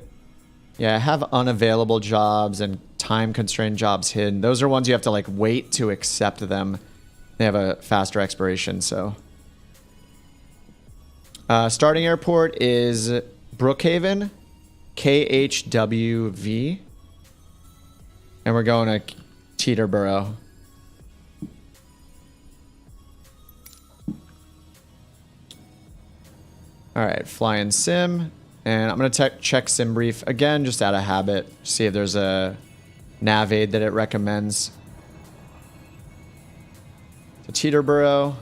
Yeah, I have unavailable jobs and time constrained jobs hidden. Those are ones you have to like wait to accept them. They have a faster expiration, so. Starting airport is Brookhaven, KHWV. And we're going to Teterboro. All All right, fly in sim. And I'm going to check sim brief again, just out of habit. See if there's a nav aid that it recommends. To Teterboro.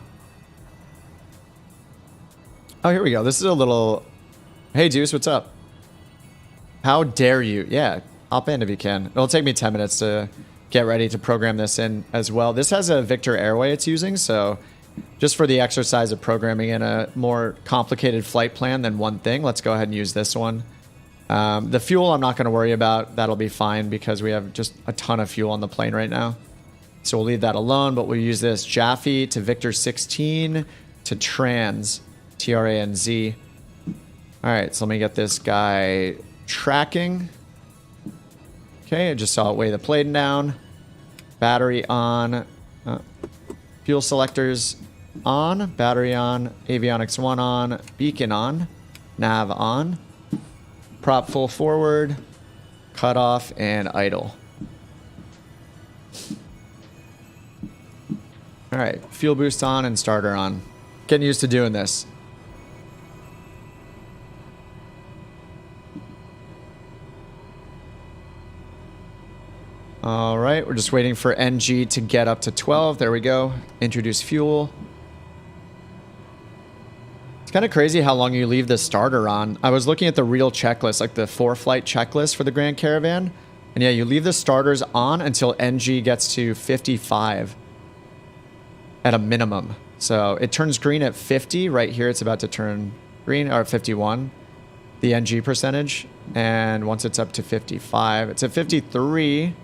Oh, here we go. This is a little... Hey, Deuce, what's up? How dare you? Yeah, hop in if you can. It'll take me 10 minutes to get ready to program this in as well. This has a Victor Airway it's using, so just for the exercise of programming in a more complicated flight plan than one thing, let's go ahead and use this one. The fuel I'm not going to worry about. That'll be fine because we have just a ton of fuel on the plane right now. So we'll leave that alone, but we'll use this Jaffe to Victor 16 to Trans, T-R-A-N-Z. All right, so let me get this guy tracking. Okay, I just saw it weigh the plane down. Battery on. Fuel selectors on. Battery on. Avionics 1 on. Beacon on. Nav on. Prop full forward. Cut off and idle. All right, fuel boost on and starter on. Getting used to doing this. All right, we're just waiting for NG to get up to 12. There we go. Introduce fuel. It's kind of crazy how long you leave the starter on. I was looking at the real checklist, like the 4-flight checklist for the Grand Caravan. And yeah, you leave the starters on until NG gets to 55 at a minimum. So it turns green at 50. Right here, it's about to turn green, or 51, the NG percentage. And once it's up to 55, it's at 53.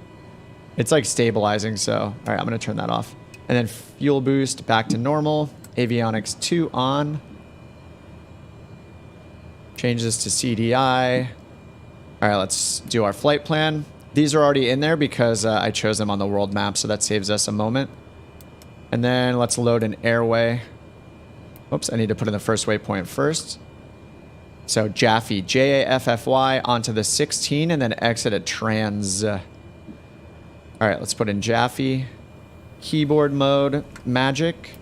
It's like stabilizing, so all right, I'm gonna turn that off. And then fuel boost back to normal. Avionics 2 on. Change this to CDI. All right, let's do our flight plan. These are already in there because I chose them on the world map, so that saves us a moment. And then let's load an airway. Oops, I need to put in the first waypoint first. So Jaffe, J-A-F-F-Y, onto the 16 and then exit at Trans. All right, let's put in Jaffe. Keyboard mode, magic.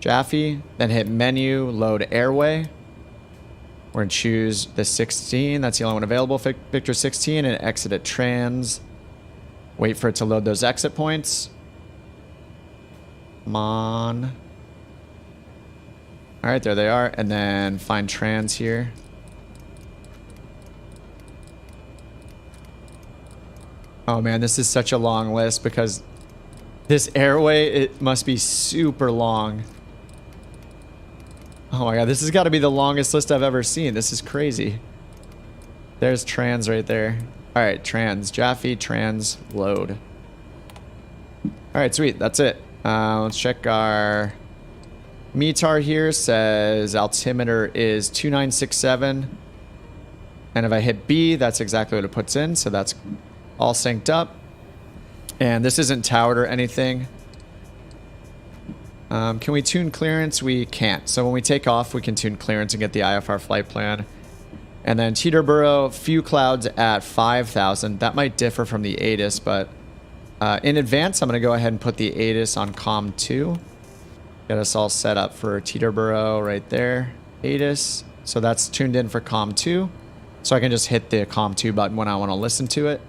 Jaffe, then hit menu, load airway. We're gonna choose the 16. That's the only one available, Victor 16, and exit at Trans. Wait for it to load those exit points. Come on. All right, there they are. And then find Trans here. Oh man, this is such a long list because this airway, it must be super long. Oh my god, this has got to be the longest list I've ever seen. This is crazy. There's Trans right there. All right, Trans, Jaffe, Trans, load. All right, sweet, that's it. Let's check our METAR here. Says altimeter is 2967. And if I hit B, that's exactly what it puts in. So that's all synced up. And this isn't towered or anything. Can we tune clearance? We can't. So when we take off, we can tune clearance and get the IFR flight plan. And then Teterboro, few clouds at 5,000. That might differ from the ATIS, but in advance, I'm going to go ahead and put the ATIS on COM 2. Get us all set up for Teterboro right there. ATIS. So that's tuned in for COM 2. So I can just hit the COM 2 button when I want to listen to it.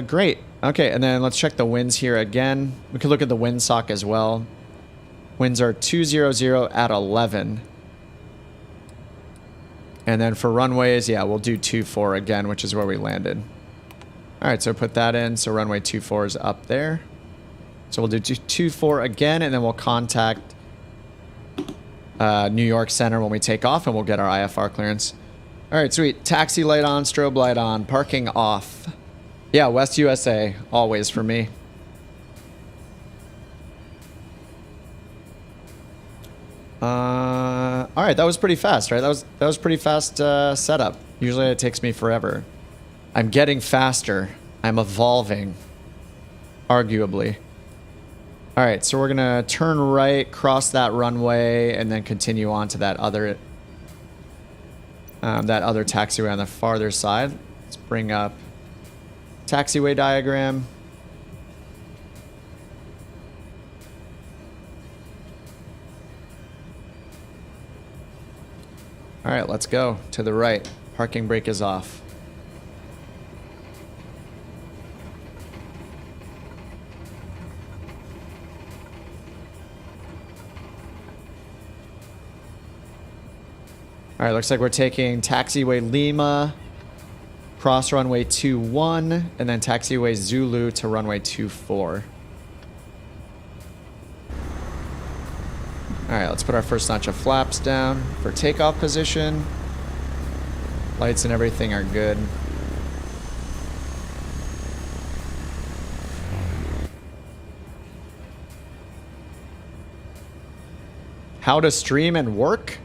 Great. Okay, and then let's check the winds here again. We could look at the windsock as well. Winds are 200 at 11. And then for runways, yeah, we'll do 24 again, which is where we landed. All right, so put that in. So runway 24 is up there. So we'll do 24 again, and then we'll contact New York Center when we take off, and we'll get our IFR clearance. All right, sweet. Taxi light on, strobe light on, parking off. Yeah, West USA, always for me. All right, that was pretty fast, right? That was pretty fast setup. Usually it takes me forever. I'm getting faster. I'm evolving, arguably. All right, so we're gonna turn right, cross that runway, and then continue on to that other taxiway on the farther side. Let's bring up taxiway diagram. All right, let's go to the right. Parking brake is off. All right, looks like we're taking taxiway Lima, cross runway 21, and then taxiway Zulu to runway 24. All right, let's put our first notch of flaps down for takeoff position. Lights and everything are good. How to stream and work?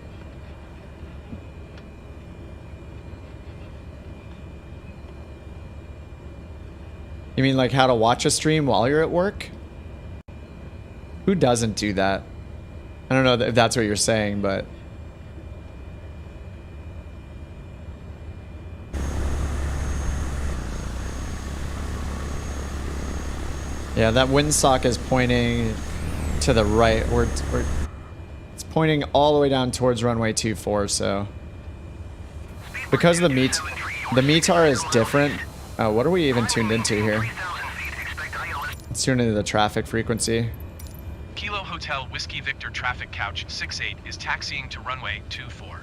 You mean like how to watch a stream while you're at work? Who doesn't do that? I don't know if that's what you're saying, but... Yeah, that windsock is pointing to the right. It's pointing all the way down towards runway 24, so... Because the METAR is different... what are we even tuned into here? It's tuned into the traffic frequency. Kilo Hotel Whiskey Victor Traffic Couch 68 is taxiing to runway 24.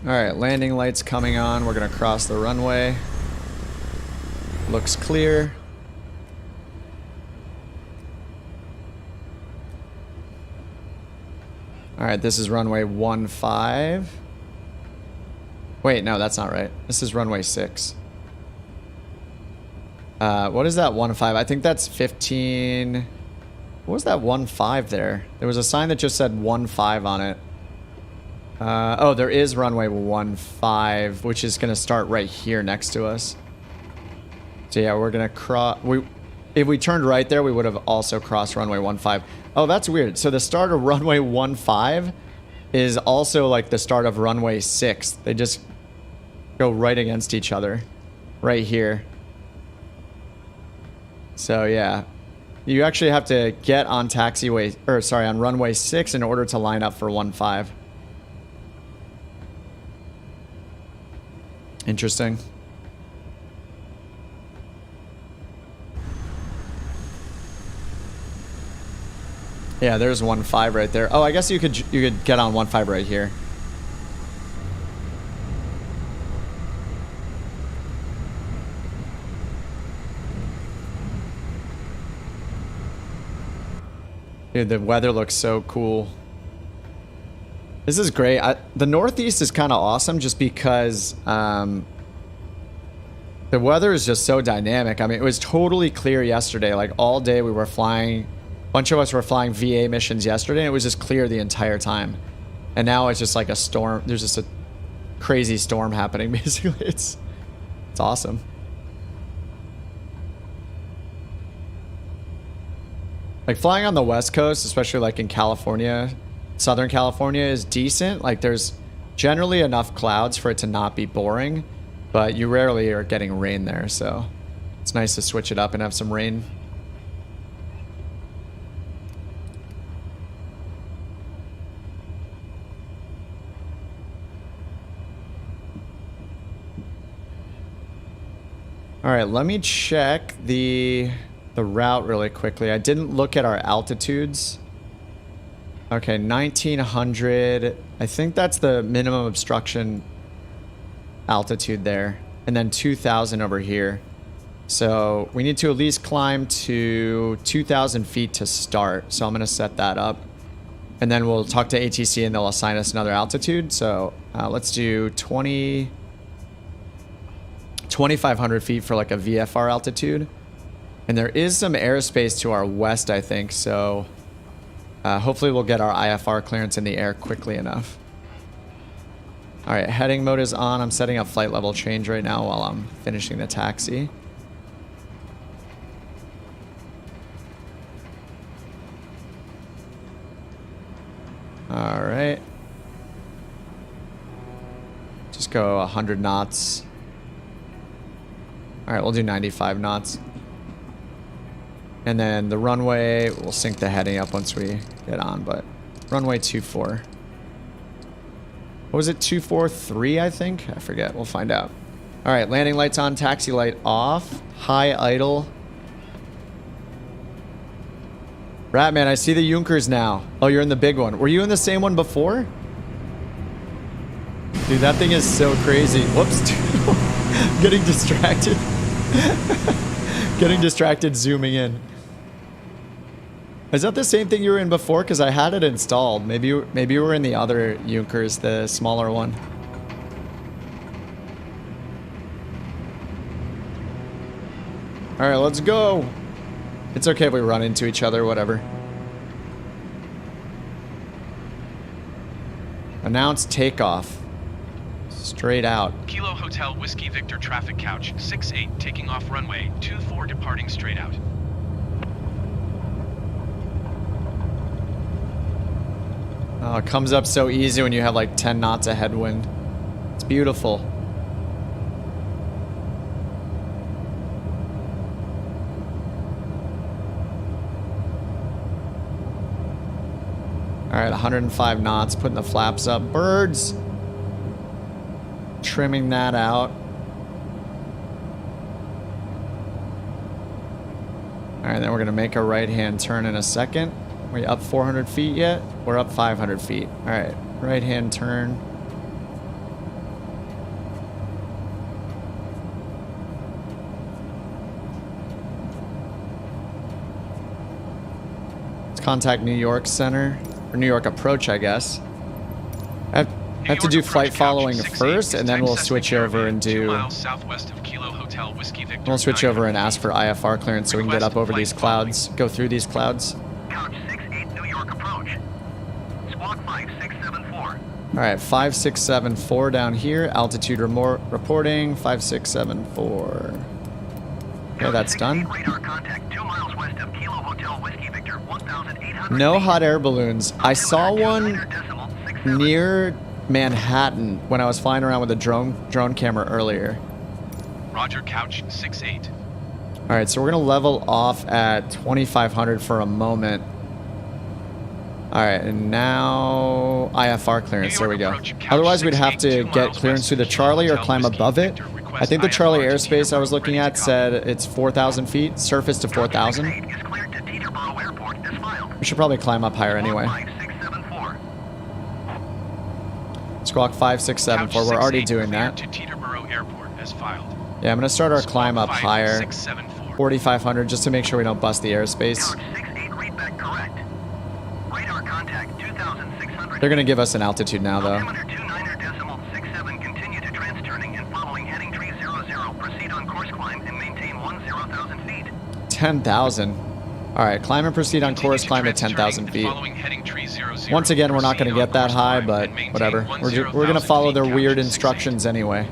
Alright, landing lights coming on. We're going to cross the runway. Looks clear. Alright, this is runway 15. Wait, no, that's not right. This is runway 6. What is that 15? I think that's 15. What was that 15 there? There was a sign that just said 15 on it. Oh, there is runway 15, which is going to start right here next to us. So yeah, we're going to cross... If we turned right there, we would have also crossed runway 15. Oh, that's weird. So the start of runway 15 is also like the start of runway 6. They just go right against each other. Right here. So yeah. You actually have to get on taxiway... Or sorry, on runway 6 in order to line up for 15. Interesting. Yeah, there's 15 right there. Oh, I guess you could get on 15 right here. Dude, the weather looks so cool. This is great. The Northeast is kind of awesome just because the weather is just so dynamic. I mean, it was totally clear yesterday. Like all day we were flying. A bunch of us were flying VA missions yesterday and it was just clear the entire time. And now it's just like a storm. There's just a crazy storm happening basically. It's awesome. Like flying on the West Coast, especially like in California, Southern California is decent. Like there's generally enough clouds for it to not be boring, but you rarely are getting rain there. So it's nice to switch it up and have some rain. All right, let me check the route really quickly. I didn't look at our altitudes. Okay, 1900. I think that's the minimum obstruction altitude there. And then 2000 over here. So we need to at least climb to 2,000 feet to start. So I'm going to set that up. And then we'll talk to ATC and they'll assign us another altitude. So let's do 2,500 feet for like a VFR altitude. And there is some airspace to our west, I think. So hopefully we'll get our IFR clearance in the air quickly enough. All right, heading mode is on. I'm setting up flight level change right now while I'm finishing the taxi. All right. Just go 100 knots. All right, we'll do 95 knots. And then the runway, we'll sync the heading up once we get on, but runway 24. What was it? 243, I think? I forget. We'll find out. All right, landing lights on, taxi light off, high idle. Ratman, I see the Junkers now. Oh, you're in the big one. Were you in the same one before? Dude, that thing is so crazy. Whoops. Getting distracted. Getting distracted zooming in. Is that the same thing you were in before? Because I had it installed. Maybe you were in the other Junkers, the smaller one. All right, let's go. It's okay if we run into each other, whatever. Announce takeoff. Straight out. Kilo Hotel Whiskey Victor traffic couch 68 taking off runway 24 departing straight out. Oh, it comes up so easy when you have like 10 knots of headwind. It's beautiful. All right, 105 knots, putting the flaps up. Birds! Trimming that out. All right, then we're gonna make a right-hand turn in a second. Are we up 400 feet yet? We're up 500 feet. All right, right-hand turn. Let's contact New York Center, or New York Approach, I guess. I have to do flight following first, and then we'll switch over and do... We'll switch over and ask for IFR clearance so we can get up over these clouds, go through these clouds. Couch 68 New York approach. Squawk 5674. All right, 5674 down here. Altitude reporting 5674. Okay, that's done. Radar contact 2 miles west of Kilo Hotel Whiskey Victor 1800. No hot air balloons. I saw one near Manhattan when I was flying around with a drone camera earlier. Roger, couch 68. All right, so we're gonna level off at 2500 for a moment. All right, and now IFR clearance. There we go. Otherwise, we'd have to get clearance through the Charlie or climb above it. I think the Charlie airspace I was looking at said it's 4,000 feet, surface to 4,000. Is cleared to Teterboro Airport as filed. We should probably climb up higher anyway. 5674. Squawk 5674. We're already doing that. To Teterboro Airport as filed. Yeah, I'm gonna start our climb up higher. 5674. 4,500 just to make sure we don't bust the airspace. Couch 68 readback correct. Radar contact 2600. They're gonna give us an altitude now though. Altimeter 29.67. Continue to trans-turning and following heading tree 00. Proceed on course climb and maintain 10,000 feet. 10,000. All right, climb and proceed on course climb at 10,000 feet. Once again, we're not gonna get that high, but whatever. We're gonna follow their weird instructions anyway.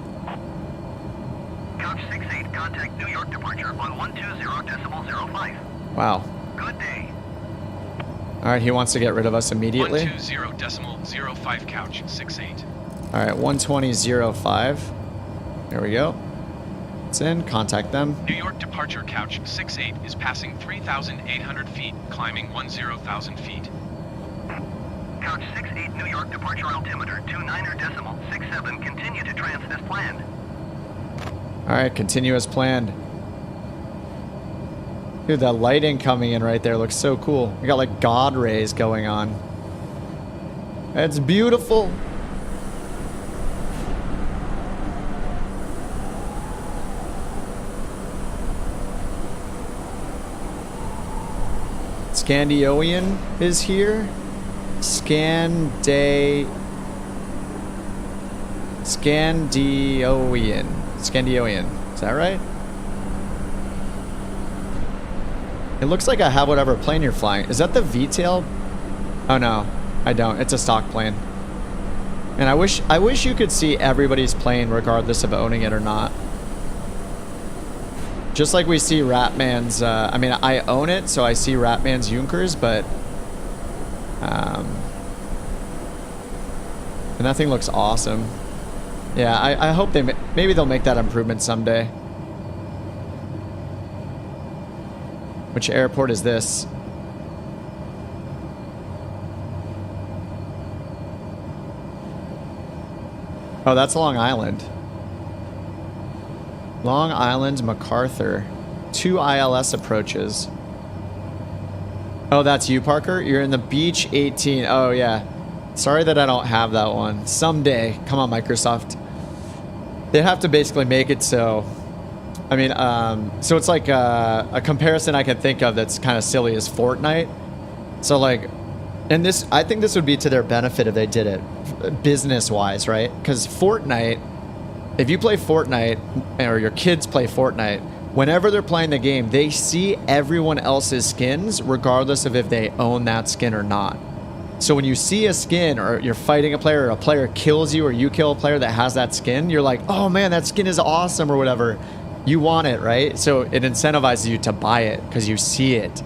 Couch 68 contact New York departure on 120.05. Wow. Good day. All right, he wants to get rid of us immediately. 120.05 couch 68. All right, 120.05. There we go. It's in. Contact them. New York departure couch 68 is passing 3,800 feet, climbing 10,000 feet. Couch 68 New York departure altimeter 29.67. Continue to trans as planned. All right, continue as planned. Dude, that lighting coming in right there looks so cool. We got like God rays going on. It's beautiful. Scandioian is here. Scandioian. Is that right? It looks like I have whatever plane you're flying. Is that the V-tail? Oh no, I don't. It's a stock plane. And I wish you could see everybody's plane regardless of owning it or not. Just like we see Ratman's, I mean, I own it, so I see Ratman's Junkers, but and that thing looks awesome. Yeah, I hope maybe they'll make that improvement someday. Which airport is this? Oh, that's Long Island. Long Island, MacArthur. 2 ILS approaches. Oh, that's you, Parker? You're in the Beach 18. Oh, yeah. Sorry that I don't have that one. Someday. Come on, Microsoft. They have to basically make it so... I mean, so it's like a comparison I can think of that's kind of silly is Fortnite. So, like... And this, I think this would be to their benefit if they did it business-wise, right? Because Fortnite, if you play Fortnite, or your kids play Fortnite, whenever they're playing the game, they see everyone else's skins, regardless of if they own that skin or not. So when you see a skin, or you're fighting a player, or a player kills you, or you kill a player that has that skin, you're like, oh man, that skin is awesome, or whatever. You want it, right? So it incentivizes you to buy it, because you see it.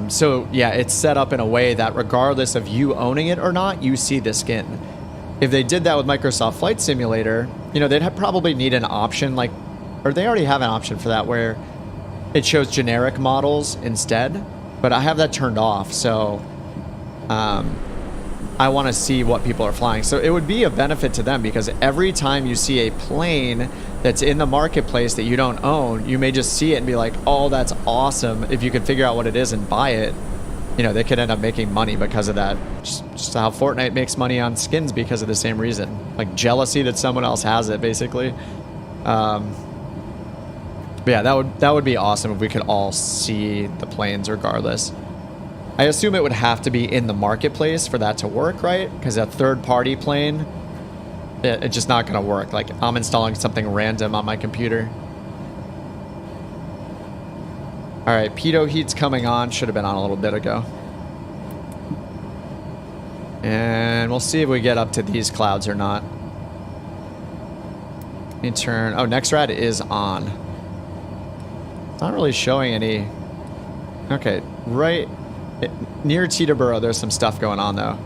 So yeah, it's set up in a way that regardless of you owning it or not, you see the skin. If they did that with Microsoft Flight Simulator, you know, they'd probably need an option like, or they already have an option for that where it shows generic models instead, but I have that turned off. So, I want to see what people are flying. So it would be a benefit to them because every time you see a plane that's in the marketplace that you don't own, you may just see it and be like, oh, that's awesome. If you could figure out what it is and buy it, you know, they could end up making money because of that. Just how Fortnite makes money on skins because of the same reason. Like jealousy that someone else has it, basically. But yeah, that would be awesome if we could all see the planes regardless. I assume it would have to be in the marketplace for that to work, right? Because a third-party plane, it's just not going to work. Like, I'm installing something random on my computer. All right, pitot heat's coming on. Should have been on a little bit ago. And we'll see if we get up to these clouds or not. Let me turn... Oh, next rad is on. It's not really showing any... Okay, right... Near Teterboro, there's some stuff going on, though.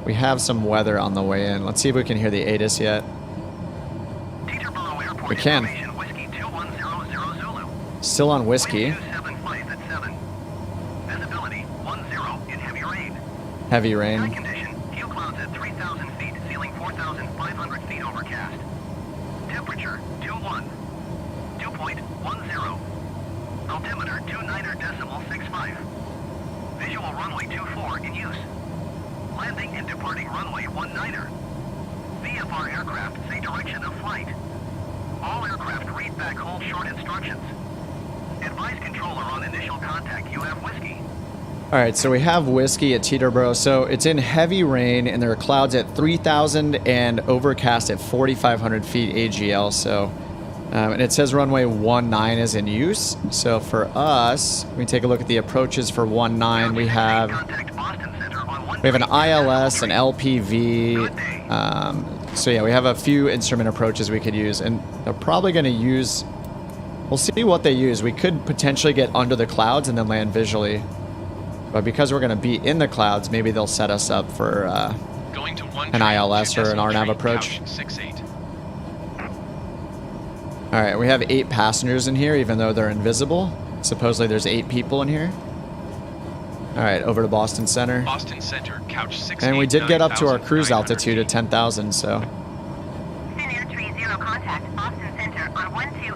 We have some weather on the way in. Let's see if we can hear the ATIS yet. Teterboro Airport We can. Whiskey 2100 Zulu. Still on whiskey. 275 at 7. Visibility 10 in heavy rain. Heavy Sky rain. condition, few clouds at 3,000 feet, ceiling 4,500 feet overcast. Temperature 21. 2.10. Altimeter 29.65. Visual runway 24 in use. Landing and departing runway 19. VFR aircraft say direction of flight. All aircraft read back hold short instructions. Advise controller on initial contact. You have whiskey. All right, so we have whiskey at Teterboro. So it's in heavy rain, and there are clouds at 3,000 and overcast at 4,500 feet AGL. So, and it says runway 19 is in use. So for us, we take a look at the approaches for 19. We have an ILS, an LPV. So yeah, we have a few instrument approaches we could use, and they're probably going to use. We'll see what they use. We could potentially get under the clouds and then land visually. But because we're going to be in the clouds, maybe they'll set us up for an ILS or an RNAV approach. All right, we have 8 passengers in here, even though they're invisible. Supposedly there's 8 people in here. All right, over to Boston Center. Boston Center, couch 6. And we did get up to our cruise altitude at 10,000, so.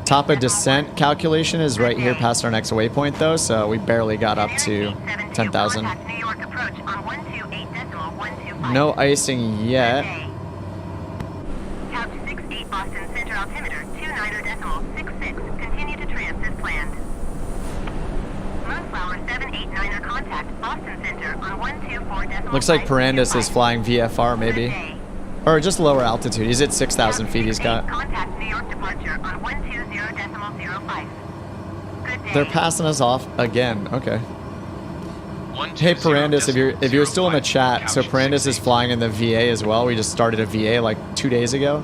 Top of descent calculation is right here past our next waypoint, though, so we barely got up to 10,000. No icing yet. Couch 68 Boston Center altimeter 29.66. Continue to trans as planned. Moonflower 789er contact Boston Center on 124.5. Looks like Perandis is flying VFR, maybe. Or just lower altitude. He's at 6,000 feet he's got. Contact New York departure on 120.05. Good day. They're passing us off again. Okay. Hey Perandis, if you're still in the chat, so Perandis is flying in the VA as well. We just started a VA like 2 days ago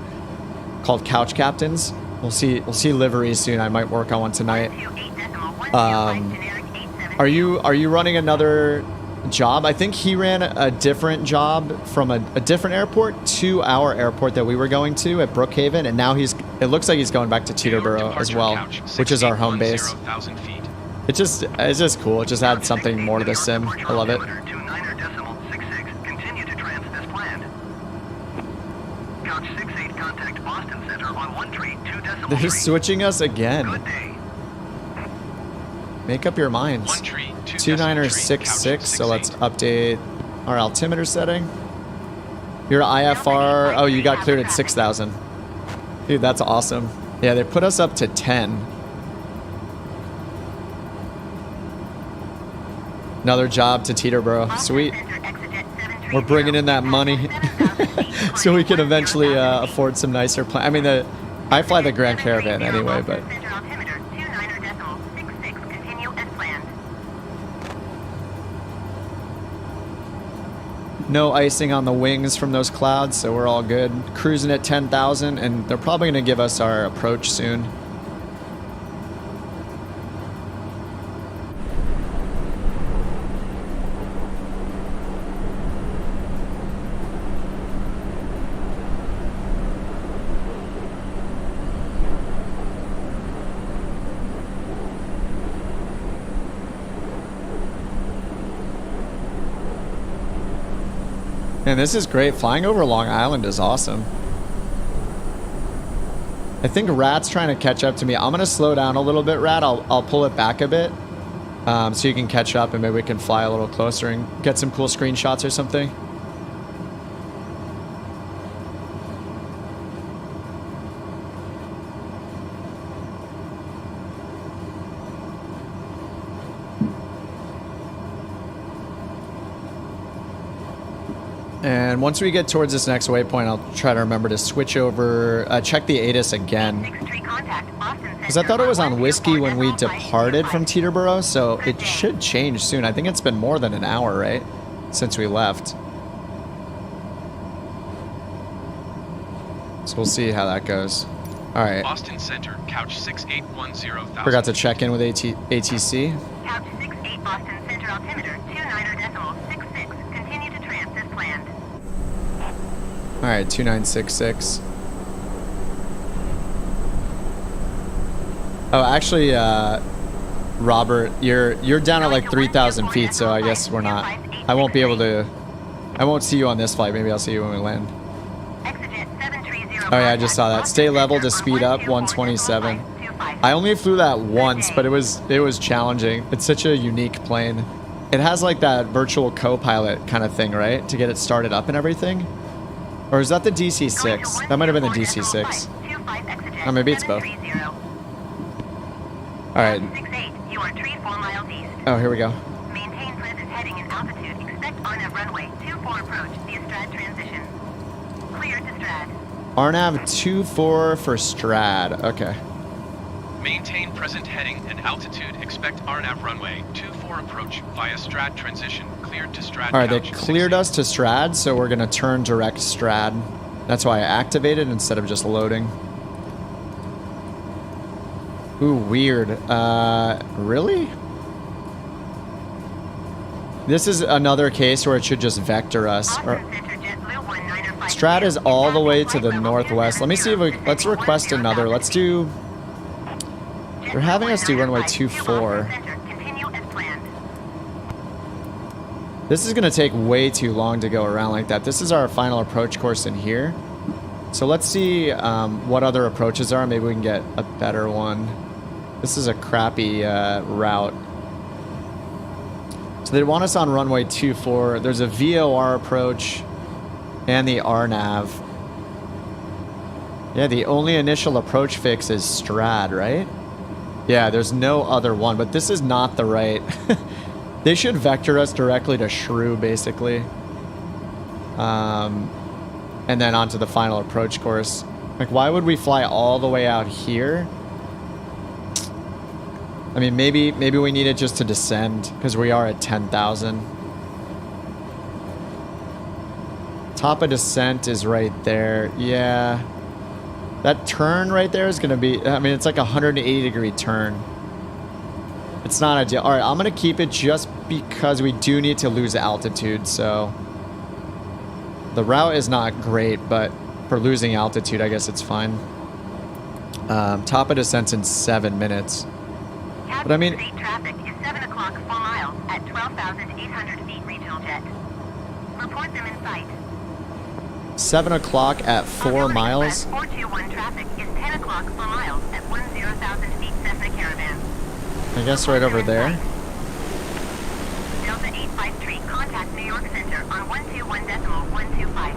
called Couch Captains. We'll see liveries soon. I might work on one tonight. Are you running another job? I think he ran a different job from a different airport to our airport that we were going to at Brookhaven, and now it looks like he's going back to Teterboro as well, which is our home base. It's just cool. It just adds something more to the sim. I love it. Boston Center on 1 tree, 2 decimal They're tree. switching us again. Good day. Make up your minds. 1 tree, 2 29er decimal tree, 66, couch so let's 68. update our altimeter setting. Your IFR, oh, you got cleared at 6,000. Dude, that's awesome. Yeah, they put us up to 10. Another job to Teterboro. Sweet. We're bringing in that money so we can eventually afford some nicer planes. I mean, I fly the Grand Caravan anyway, but no icing on the wings from those clouds, so we're all good. Cruising at 10,000, and they're probably going to give us our approach soon. Man, this is great. Flying over Long Island is awesome. I think Rat's trying to catch up to me. I'm going to slow down a little bit, Rat. I'll pull it back a bit so you can catch up and maybe we can fly a little closer and get some cool screenshots or something. And once we get towards this next waypoint, I'll try to remember to switch over, check the ATIS again. Because I thought it was on Whiskey when we departed from Teterboro, so it should change soon. I think it's been more than an hour, right? Since we left. So we'll see how that goes. All right. Boston Center, couch 6810,000. Forgot to check in with ATC. Couch 68 Boston Center altimeter 29.66. Continue to trans as planned. All right, 2966. Oh, actually, Robert, you're down at like 3,000 feet, so I guess we're not. I won't be able to. I won't see you on this flight. Maybe I'll see you when we land. Oh yeah, I just saw that. Stay level to speed up 127. I only flew that once, but it was challenging. It's such a unique plane. It has like that virtual co-pilot kind of thing, right? To get it started up and everything. Or is that the DC-6? That might have been the DC-6. Oh, maybe it's both. All right. Oh, here we go. Maintain present heading and altitude. Expect OnAir runway 24 approach via Strad transition. Clear to Strad. RNAV 24 for Strad. Okay. Maintain present heading and altitude. Expect RNAV runway 24 approach via Strad transition. Cleared to Strad. All right, they couch cleared 68. us to Strad, so we're gonna turn direct Strad. That's why I activated instead of just loading. Ooh, weird. Really? This is another case where it should just vector us. Strad is all the way to the northwest. Let me see if let's request another. Let's do. They're having us do runway 24. This is going to take way too long to go around like that. This is our final approach course in here. So let's see what other approaches are. Maybe we can get a better one. This is a crappy route. So they want us on runway 24. There's a VOR approach and the RNAV. Yeah, the only initial approach fix is Strad, right? Yeah, there's no other one, but this is not the right. They should vector us directly to Shrew, basically. And then onto the final approach course. Like, why would we fly all the way out here? I mean, maybe we need it just to descend, because we are at 10,000. Top of descent is right there. Yeah. That turn right there is going to be... I mean, it's like a 180-degree turn. It's not ideal. All right, I'm going to keep it just because we do need to lose altitude, so... The route is not great, but for losing altitude, I guess it's fine. Top of descent's in 7 minutes. But I mean... Traffic is 7 o'clock 4 miles at 12,800 feet regional jet. Report them in sight. 7 o'clock at 4 miles. 421 traffic is 10 o'clock 4 miles at 10,000 feet Cessna Caravan. I guess right over there. Delta 853, contact New York Center on 121.125.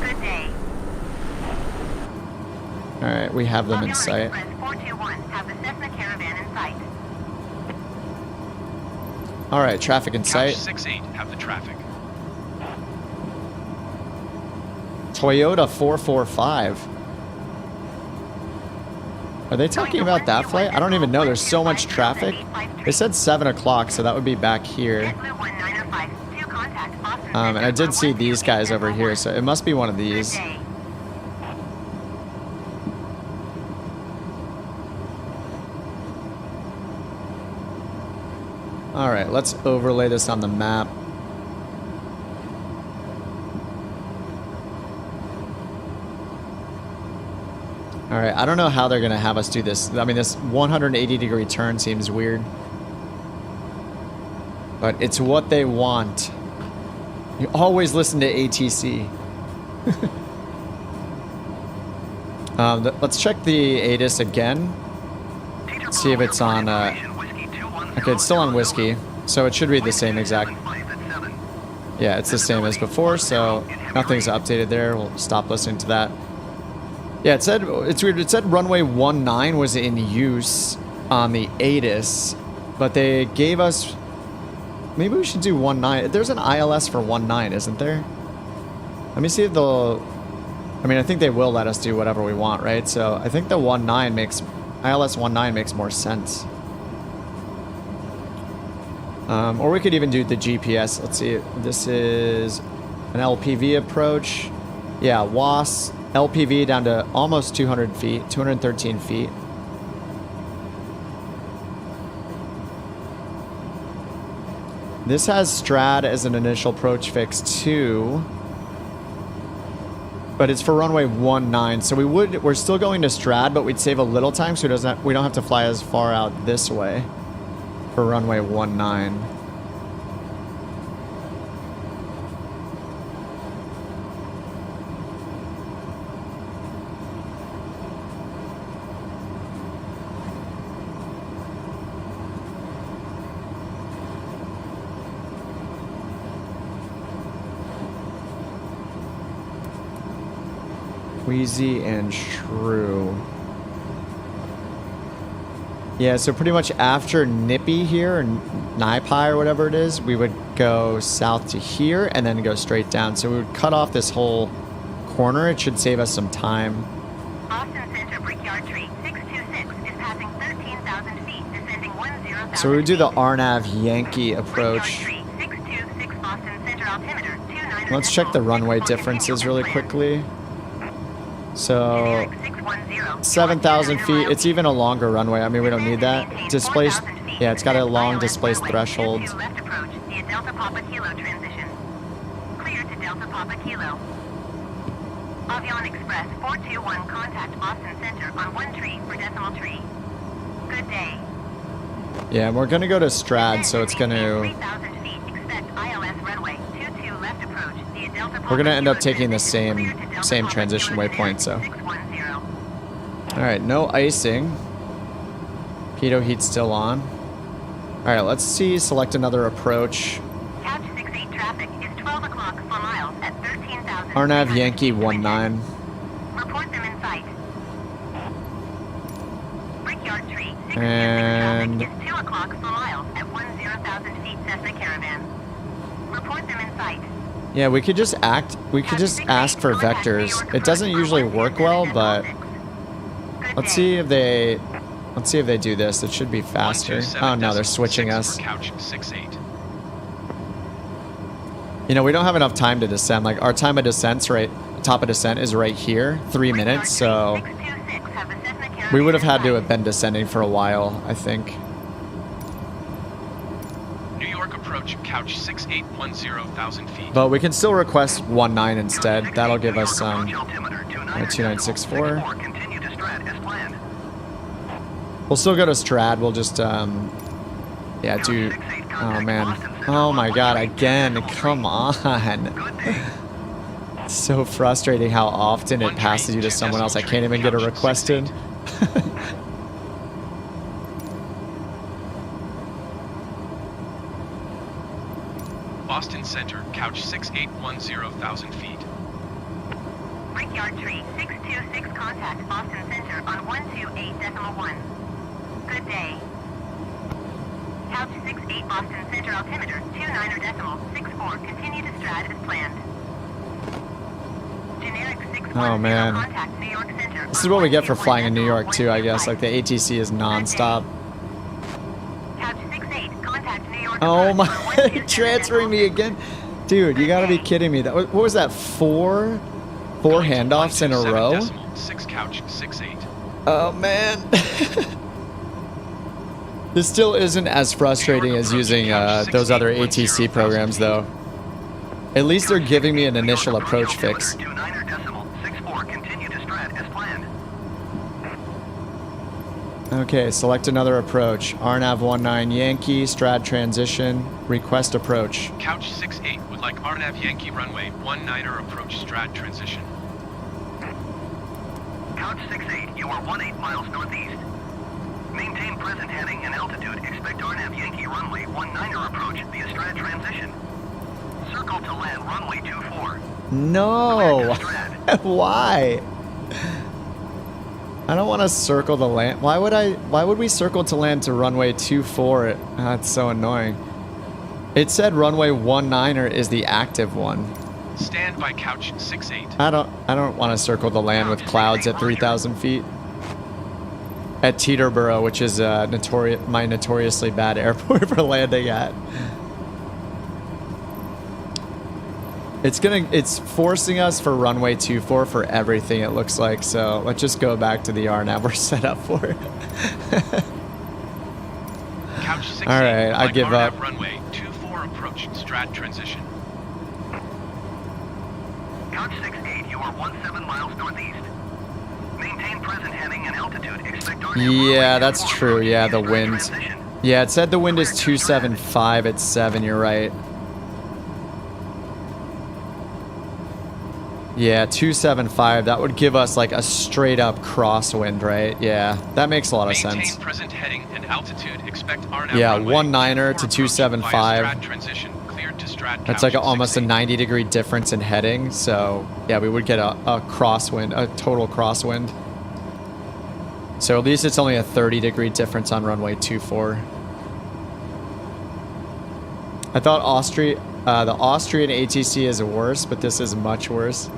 Good day. Alright, we have them in sight. Express 421 have the Cessna Caravan in sight. Alright, traffic in sight. Couch 68 have the traffic. Toyota 445. Are they talking about that flight? I don't even know. There's so much traffic. They said 7 o'clock, so that would be back here. And I did see these guys over here, so it must be one of these. Alright, let's overlay this on the map. Alright, I don't know how they're going to have us do this. I mean, this 180-degree turn seems weird. But it's what they want. You always listen to ATC. Let's check the ATIS again. See if it's on... okay, it's still on whiskey. So it should read the same exact... Yeah, it's the same as before, so nothing's updated there. We'll stop listening to that. Yeah, it said, it's weird, it said runway 19 was in use on the ATIS, but they gave us, maybe we should do 19. There's an ILS for 19, isn't there? Let me see if they'll, I mean, I think they will let us do whatever we want, right? So I think the 19 makes, ILS 19 makes more sense. Or we could even do the GPS. Let's see, this is an LPV approach. Yeah, WAS. LPV down to almost 200 feet, 213 feet. This has Strad as an initial approach fix too, but it's for runway 19. So we're still going to Strad, but we'd save a little time, so we don't have to fly as far out this way for runway 19. Wheezy and Shrew. Yeah, so pretty much after Nippy here, or Nipi or whatever it is, we would go south to here and then go straight down. So we would cut off this whole corner. It should save us some time. Austin Center Brickyard Tree 626 is passing 13,000 feet, descending 10,000. So we would do the RNAV Yankee approach. Let's check the runway differences really quickly. So 7,000 feet. It's even a longer runway. I mean, we don't need that. Displaced. Yeah, it's got a long displaced threshold. Left approach via Delta Papa Kilo transition. Clear to Delta Papa Kilo. Avion Express 421 contact Austin Center on 1 tree for decimal tree. Good day. Yeah, we're gonna go to Strad, so it's gonna. 3,000 feet. Expect ILS runway 22 left approach via Delta Papa We're gonna end up Kilo taking the transition. same transition waypoint. So. 610. All right, no icing. Pitot heat's still on. All right, let's see. Select another approach. Couch 68 traffic is 12 o'clock 4 miles at 13,000. RNAV Yankee 19. Report them in sight. Brickyard Tree 626 And- traffic is 2 o'clock 4 miles at 10,000 feet Cessna Caravan. Report them in sight. Yeah, we could just ask for vectors. It doesn't usually work well, but let's see if they do this. It should be faster. Oh no, they're switching us. Couch 68. You know, we don't have enough time to descend. Like our time of descent's top of descent is right here, 3 minutes. So we would have had to have been descending for a while, I think. New York approach couch 6810,000 feet. But we can still request 19 instead. That'll give us 2964. Continue to Strad as planned. We'll still go to Strad. We'll just yeah, do. Oh man. Oh my God! Again, come on. So frustrating how often it passes you to someone else. I can't even get a request in. Boston Center, couch 6810,000 feet. Brickyard tree 626, contact Boston Center on 128.1. Good day. Couch 68 Boston Center, altimeter 29.64. Continue to Strad as planned. Generic 610, Oh man. contact New York Center. This is what we get for flying in New York too, I guess. Like the ATC is non-stop. Couch 68, contact New York. Oh my, transferring me again. Dude, you gotta be kidding me. That, what was that, four handoffs in a row? 6 couch 68. Oh man. This still isn't as frustrating as using those other ATC programs though. At least they're giving me an initial approach fix. Okay, select another approach. RNAV 19 Yankee, Strad transition, request approach. Couch 68 would like RNAV Yankee runway 19er approach Strad transition. Couch 68, you are 18 miles northeast. Maintain present heading and altitude. Expect RNAV Yankee runway 19er approach via Strad transition. Circle to land runway 24. No. Why? I don't want to circle the land. Why would we circle to land to runway 24? That's so annoying. It said runway 19er is the active one. Stand by couch 68. I don't want to circle the land with clouds at 3,000 feet. At Teterboro, which is my notoriously bad airport for landing at. It's forcing us for runway 24 for everything, it looks like. So let's just go back to the RNAV we're set up for. Couch 68, all right, I like give RNAV up. Runway 24 approach Strad transition. Couch 68, you are 17 miles northeast. Maintain present heading and altitude. Expect RNAV Yeah, that's true. Yeah, the wind. transition. Yeah, it said the wind is 275 at 7. You're right. Yeah, 275. That would give us like a straight up crosswind, right? Yeah, that makes a lot of sense. Maintain present heading and altitude. Expect RNAV Yeah, runway 19er 24 to approach 275. via Strad transition. Cleared to Strad That's couch like almost a 68. 90-degree difference in heading. So yeah, we would get a crosswind, a total crosswind. So at least it's only a 30-degree difference on runway 24. I thought the Austrian ATC is worse, but this is much worse.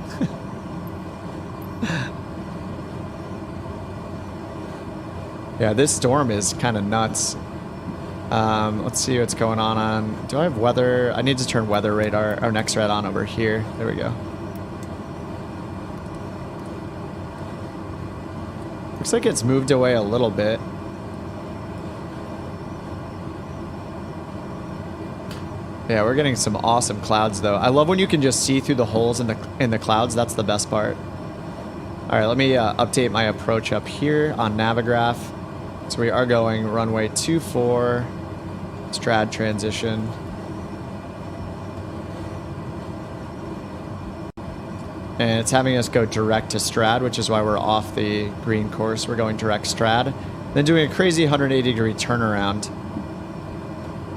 Yeah, this storm is kind of nuts. Let's see what's going on. Do I have weather? I need to turn weather radar, our next red on over here. There we go. Looks like it's moved away a little bit. Yeah, we're getting some awesome clouds though. I love when you can just see through the holes in the clouds. That's the best part. All right, let me update my approach up here on Navigraph. So we are going runway 24, Strad transition. And it's having us go direct to Strad, which is why we're off the green course. We're going direct Strad, then doing a crazy 180-degree turnaround.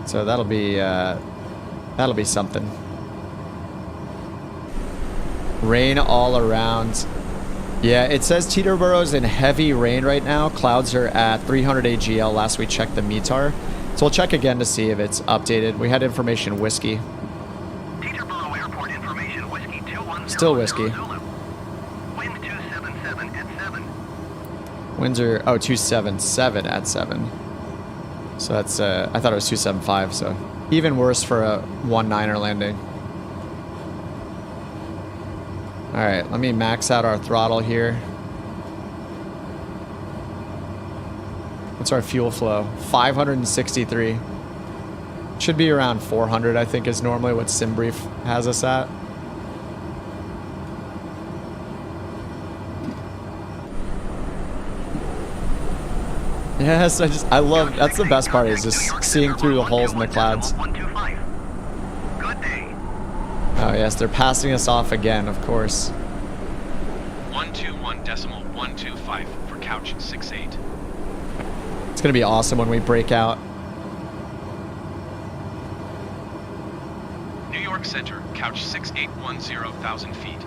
So that'll be something. Rain all around. Yeah, it says Teterboro's in heavy rain right now. Clouds are at 300 AGL last we checked the METAR. So we'll check again to see if it's updated. We had information whiskey. Teterboro Airport information whiskey 2100 Still whiskey. Zulu. Wind 277 at 7. Winds are 277 at 7. So that's I thought it was 275. So even worse for a 19er landing. All right, let me max out our throttle here. What's our fuel flow? 563. Should be around 400, I think, is normally what SimBrief has us at. Yes, I love, that's the best part, is just seeing through the holes in the clouds. Good day. Oh yes, they're passing us off again, of course. 121.125 for couch 68. It's gonna be awesome when we break out. New York Center, couch 6810,000 feet.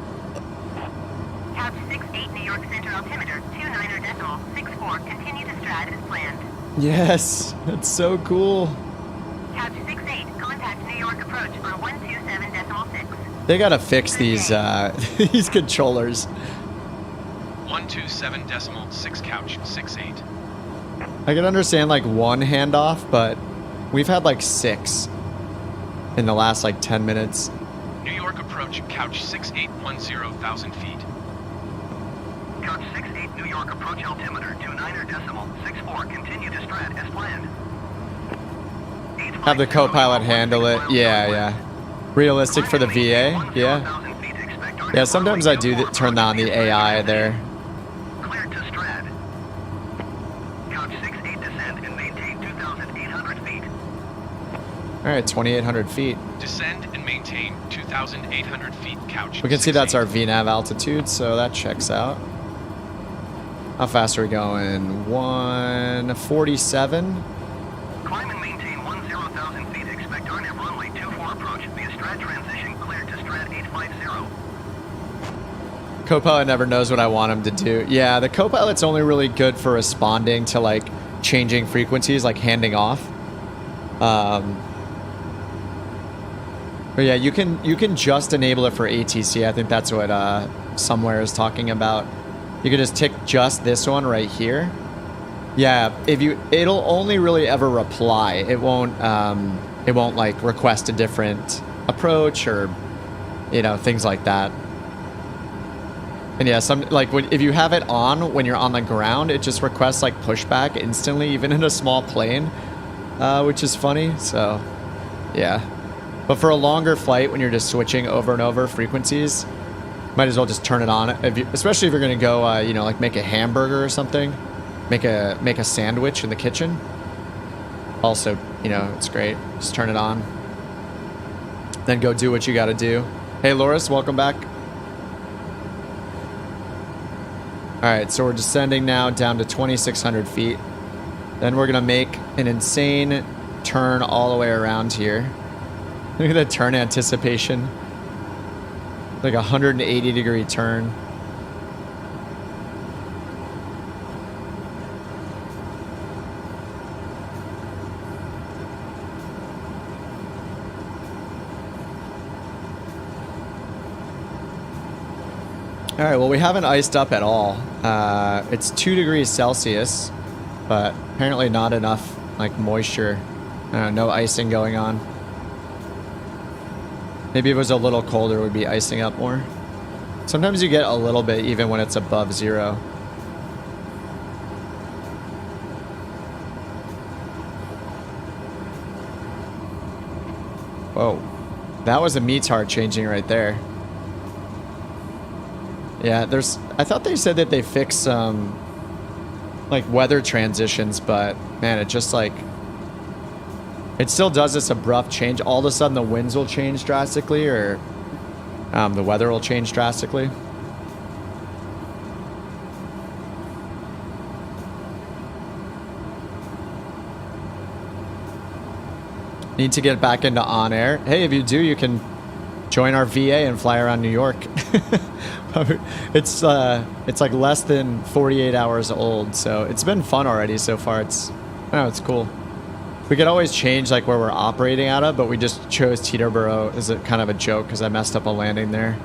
Couch 68 New York Center altimeter 29.64. Continue to strad as planned. Yes, that's so cool. Couch 68, contact New York approach on 127.6. They gotta fix these these controllers. 127.6 couch 68. I can understand like one handoff, but we've had like 6 in the last like 10 minutes. New York approach, couch 6810,000 feet. Couch 68 New York approach altimeter 29.64. Continue to strat as planned. Have the co-pilot handle it. Yeah, yeah. Realistic for the VA. Yeah. Yeah, sometimes I do turn on the AI there. Clear to strad. Couch 68 descend and maintain 2,800 feet. All right, 2,800 feet. Descend and maintain 2,800 feet couch. We can see that's 68. our VNAV altitude, so that checks out. How fast are we going? 147. Climb and maintain 10,000 feet. Expect RNAV runway 24 approach via strat transition. Clear to strat 850. Copilot never knows what I want him to do. Yeah, the Copilot's only really good for responding to like changing frequencies, like handing off. But yeah, you can just enable it for ATC. I think that's what somewhere is talking about. You can just tick just this one right here. Yeah, it'll only really ever reply. It won't like request a different approach or, you know, things like that. And yeah, if you have it on when you're on the ground, it just requests like pushback instantly, even in a small plane, which is funny. So, yeah. But for a longer flight, when you're just switching over and over frequencies, might as well just turn it on. Especially if you're gonna go, you know, like make a hamburger or something, make a sandwich in the kitchen. Also, you know, it's great. Just turn it on. Then go do what you got to do. Hey, Loris, welcome back. All right, so we're descending now down to 2,600 feet. Then we're gonna make an insane turn all the way around here. Look at the turn anticipation. Like a 180-degree turn. All right, well, we haven't iced up at all. It's 2 degrees Celsius, but apparently not enough like moisture. No icing going on. Maybe if it was a little colder, we'd be icing up more. Sometimes you get a little bit even when it's above 0. Whoa. That was a METAR changing right there. Yeah, I thought they said that they fixed some like weather transitions, but man, it just like it still does this abrupt change. All of a sudden the winds will change drastically, or the weather will change drastically. Need to get back into OnAir. Hey, if you do, you can join our VA and fly around New York. It's like less than 48 hours old, so it's been fun already so far. It's cool. We could always change like where we're operating out of, but we just chose Teterboro as a kind of a joke because I messed up a landing there.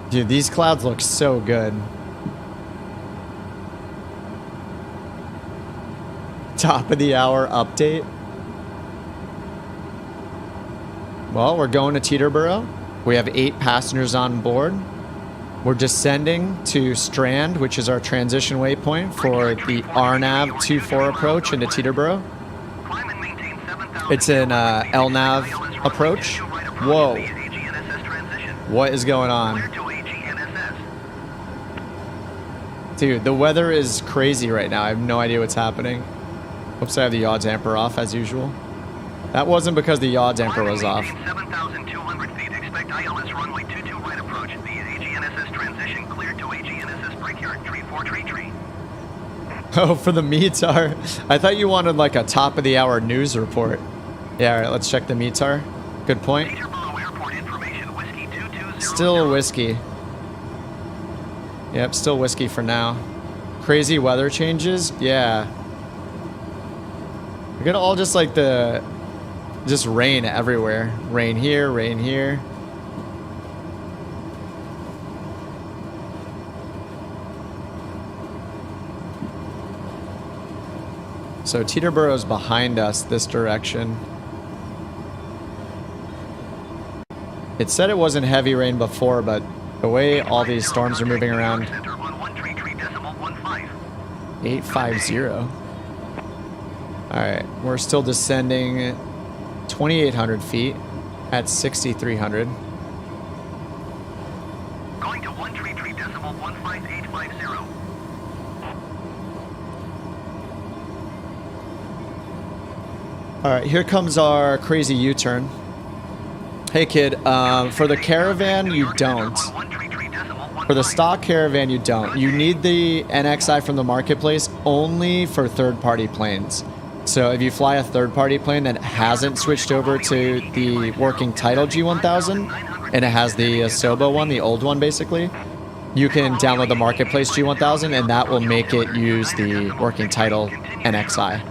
Dude, these clouds look so good. Top of the hour update. Well, we're going to Teterboro. We have 8 passengers on board. We're descending to Strand, which is our transition waypoint for the RNAV 24 approach into Teterboro. It's an LNAV approach. Whoa. What is going on? Dude, the weather is crazy right now. I have no idea what's happening. Oops, I have the yaw damper off as usual. That wasn't because the yaw damper was off. 7,200 feet. Expect ILS runway 22 right approach via AGNSS transition cleared to AGNSS brickyard. Tree 4 tree. Oh, for the METAR. I thought you wanted like a top of the hour news report. Yeah, all right, let's check the METAR. Good point. Teterboro Airport information. Whiskey 2200. Still whiskey. Yep, still whiskey for now. Crazy weather changes? Yeah. We're gonna all just like just rain everywhere. Rain here, rain here. So Teterboro's behind us this direction. It said it wasn't heavy rain before, but the way all these storms are moving around. 850. Alright, we're still descending 2,800 feet at 6,300. Going to 133.15850. Alright, here comes our crazy U-turn. Hey kid, for the Caravan you don't. For the stock Caravan you don't. You need the NXI from the marketplace only for third-party planes. So if you fly a third-party plane that hasn't switched over to the working title G1000, and it has the Asobo one, the old one basically, you can download the marketplace G1000 and that will make it use the working title NXI.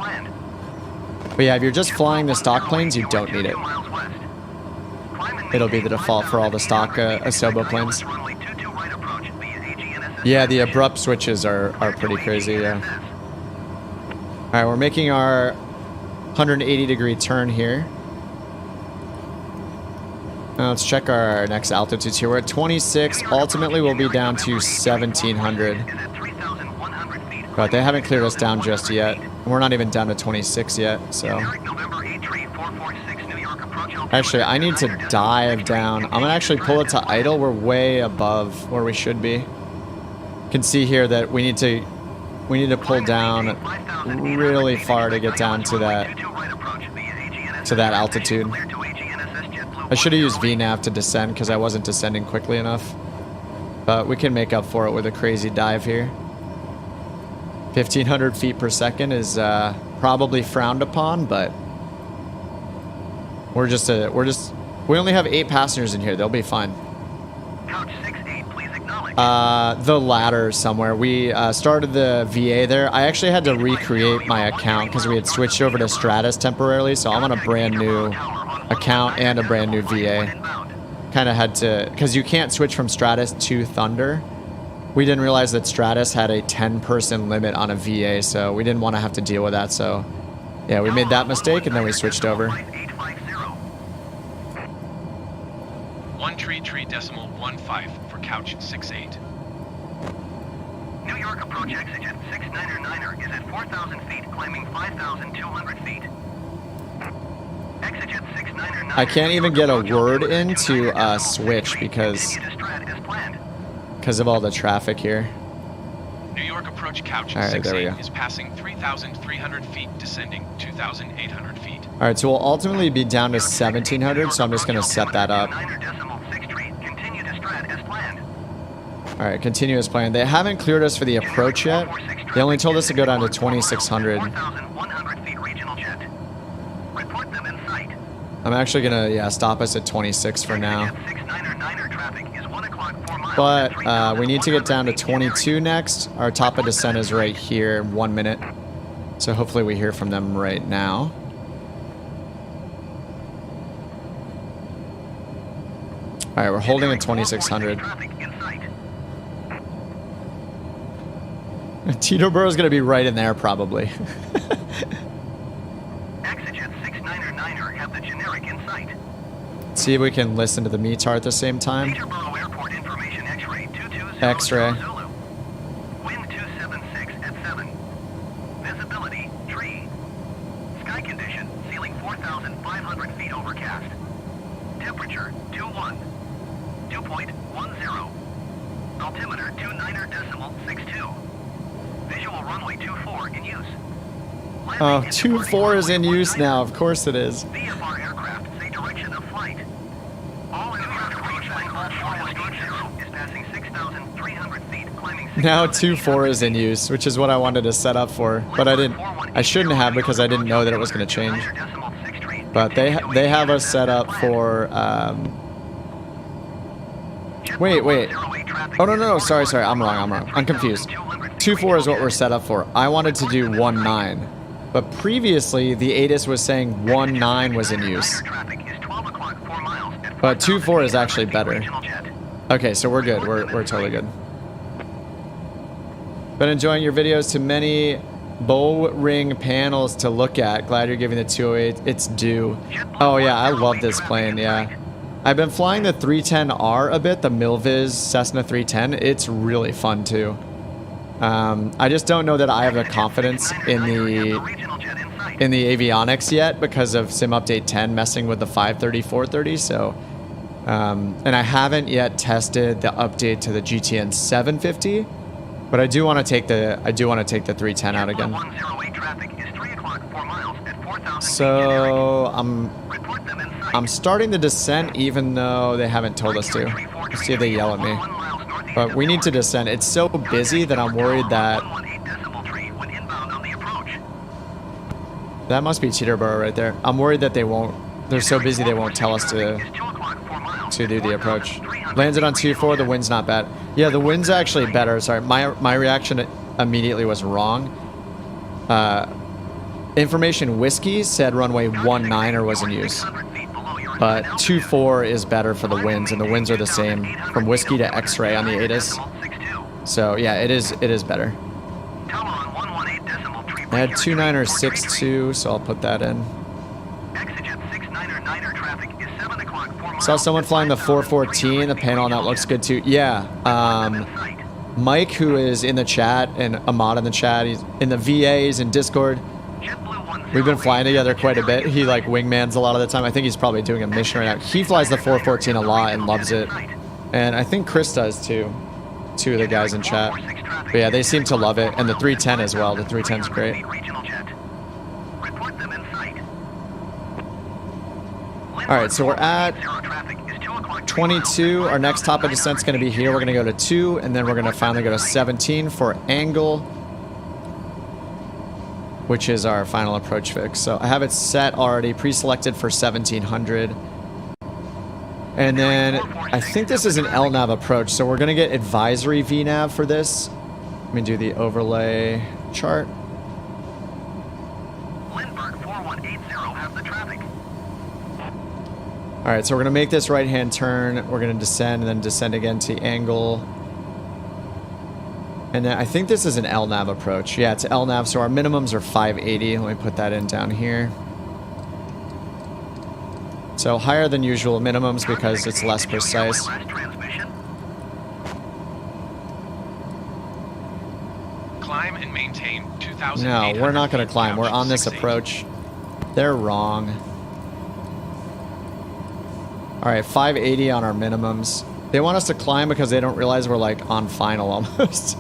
But yeah, if you're just flying the stock planes, you don't need it. It'll be the default for all the stock Asobo planes. Yeah, the abrupt switches are pretty crazy, yeah. Alright, we're making our 180-degree turn here. Now let's check our next altitudes here. We're at 26. Ultimately, we'll be down to 1,700. But they haven't cleared us down just yet. We're not even down to 26 yet, so... Actually, I need to dive down. I'm gonna actually pull it to idle. We're way above where we should be. You can see here that we need to pull down really far to get down to that altitude. I should have used VNAV to descend because I wasn't descending quickly enough. But we can make up for it with a crazy dive here. 1,500 feet per second is probably frowned upon, but we only have 8 passengers in here. They'll be fine. Couch 68, please acknowledge. The ladder somewhere. We started the VA there. I actually had to recreate my account because we had switched over to Stratus temporarily, so I'm on a brand new account and a brand new VA. Kind of had to, because you can't switch from Stratus to Thunder. We didn't realize that Stratus had a 10-person limit on a VA, so we didn't want to have to deal with that. So yeah, we made that mistake and then we switched over. 133.15 for couch 68. New York approach exigent 699er is at 4,000 feet, climbing 5,200 feet. Exigent 699er. I can't even get a word in to switch because of all the traffic here. New York approach couch all right, 68 is passing 3,300 feet, descending 2,800 feet. All right, so we'll ultimately be down to 1,700, so I'm just going to set that up. All right, continue as planned. They haven't cleared us for the approach yet. They only told us to go down to 2,600. I'm actually going to, stop us at 26 for now. But we need to get down to 22 next. Our top of descent is right here, 1 minute. So hopefully we hear from them right now. All right, we're holding at 2,600. Teterboro is going to be right in there, probably. Exigent 699er have the generic in sight. See if we can listen to the METAR at the same time. Teterboro Airport information X-ray 2200 X-ray. Zulu. Wind 276 at 7. Visibility tree. Sky condition ceiling 4,500 feet overcast. Temperature 21. 2.10. Altimeter 29.62. Visual runway 24 in use. Oh, 2-4 is in use now. Of course it is. VFR aircraft, say direction of flight. All aircraft approaching Hold 4180 is passing 6,300 feet, climbing Now 2-4 is in use, which is what I wanted to set up for, but I shouldn't have because I didn't know that it was going to change. But they have us set up for. Wait. Oh no, sorry, I'm wrong. I'm confused. 2-4 is what we're set up for. I wanted to do 1-9, but previously the ATIS was saying 1-9 was in use. But 2-4 is actually better. Okay, so we're good. We're totally good. Been enjoying your videos. Too many bow ring panels to look at. Glad you're giving the 208 its due. Oh yeah, I love this plane. Yeah, I've been flying the 310R a bit, the Milviz Cessna 310. It's really fun too. I just don't know that I have the confidence in the avionics yet because of Sim Update 10 messing with the 530, 430. So, and I haven't yet tested the update to the GTN 750. But I do want to take the 310 out again. So I'm starting the descent even though they haven't told us to. Let's see if they yell at me. But we need to descend. It's so busy that I'm worried that that must be Teterboro right there. I'm worried that they won't. They're so busy they won't tell us to do the approach. Landed on 2-4, the wind's not bad. Yeah, the wind's actually better. Sorry, my reaction immediately was wrong. Information Whiskey said runway 19er was in use. But 2-4 is better for the winds, and the winds are the same from Whiskey to X-ray on the ATIS. So yeah, it is better. I had 29er 6-2, so I'll put that in. Saw someone flying the 414, the panel on that looks good too. Yeah, Mike, who is in the chat, and Ahmad in the chat, he's in the VAs and Discord. We've been flying together quite a bit. He like wingmans a lot of the time. I think he's probably doing a mission right now. He flies the 414 a lot and loves it. And I think Chris does too. Two of the guys in chat. But yeah, they seem to love it. And the 310 as well. The 310's great. Alright, so we're at 22. Our next top of descent's going to be here. We're going to go to 2, and then we're going to finally go to 17 for angle, which is our final approach fix. So I have it set already, pre-selected for 1700. And then I think this is an LNAV approach, so we're going to get advisory VNAV for this. Let me do the overlay chart. All right, so we're going to make this right-hand turn. We're going to descend and then descend again to angle. And then I think this is an LNAV approach. Yeah, it's LNAV, so our minimums are 580. Let me put that in down here. So higher than usual minimums because it's less precise. Climb and maintain 2,000. No, we're not going to climb. We're on this approach. They're wrong. All right, 580 on our minimums. They want us to climb because they don't realize we're like on final almost.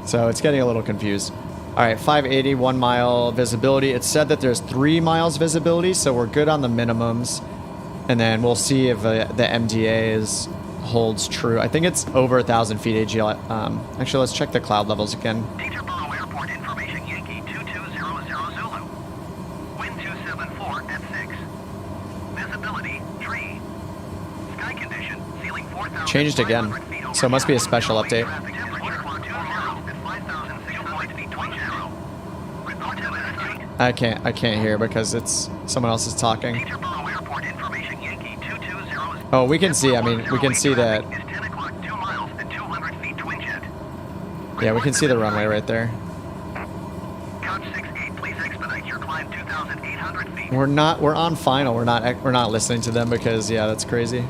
So it's getting a little confused. All right, 580, 1 mile visibility. It said that there's 3 miles visibility, so we're good on the minimums. And then we'll see if the MDA holds true. I think it's over 1,000 feet AGL. Actually, let's check the cloud levels again. Teterboro Airport information Yankee 2200 Zulu. Wind 274 at 6. Visibility tree. Sky condition ceiling 4,000. Changed again, so it must be a special update. I can't hear because it's someone else is talking. Oh, we can see. I mean, we can see that. Yeah, we can see the runway right there. We're on final. We're not listening to them because yeah, that's crazy.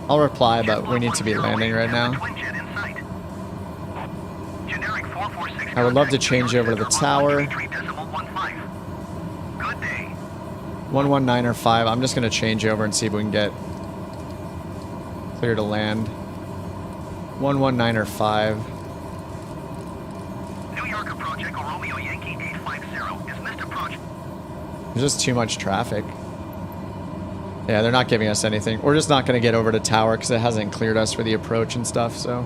I'll reply, but we need to be landing right now. I would love to change over to the tower. 119 or 5. I'm just gonna change over and see if we can get clear to land. 119 or 5. New York approach Echo Romeo Yankee 850 is There's just too much traffic. Yeah, they're not giving us anything. We're just not going to get over to tower because it hasn't cleared us for the approach and stuff, so.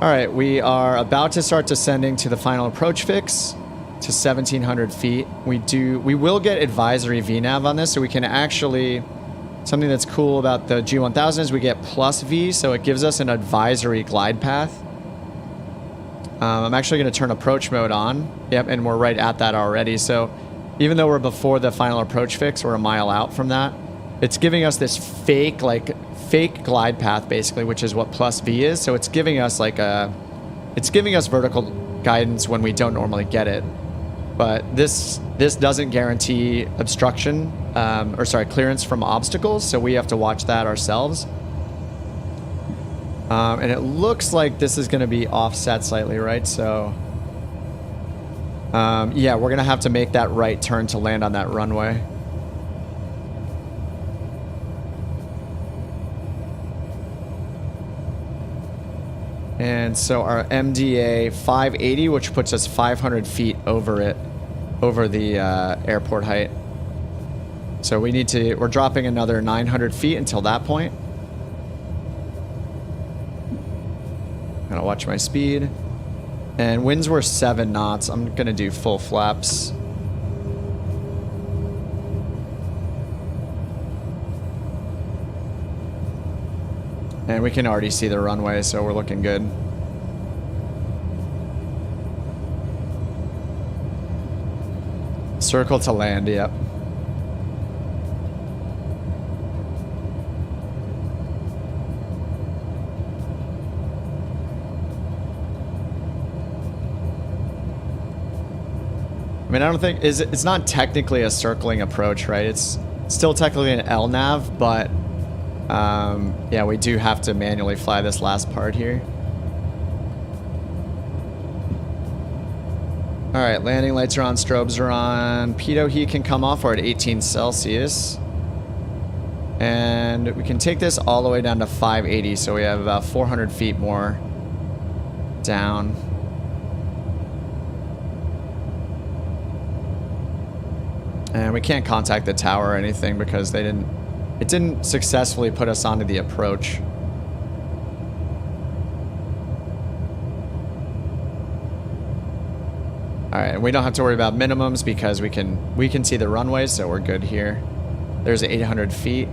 All right, we are about to start descending to the final approach fix to 1,700 feet. We will get advisory VNAV on this, so we can actually, something that's cool about the G1000 is we get plus V, so it gives us an advisory glide path. I'm actually going to turn approach mode on. Yep, and we're right at that already. So even though we're before the final approach fix, we're a mile out from that. It's giving us this fake glide path, basically, which is what plus V is. So it's giving us it's giving us vertical guidance when we don't normally get it. But this doesn't guarantee obstruction, clearance from obstacles. So we have to watch that ourselves. And it looks like this is going to be offset slightly, right? So, yeah, we're going to have to make that right turn to land on that runway. And so our MDA 580, which puts us 500 feet over the airport height. So we're dropping another 900 feet until that point. Gotta watch my speed. And winds were 7 knots. I'm gonna do full flaps. And we can already see the runway, so we're looking good. Circle to land, yep. I mean, I don't think it's not technically a circling approach, right? It's still technically an LNAV, but yeah, we do have to manually fly this last part here. All right, landing lights are on, strobes are on. Pitot heat can come off. We're at 18 Celsius. And we can take this all the way down to 580, so we have about 400 feet more down. And we can't contact the tower or anything because it didn't successfully put us onto the approach. All right, and we don't have to worry about minimums because we can see the runway, so we're good here. There's 800 feet.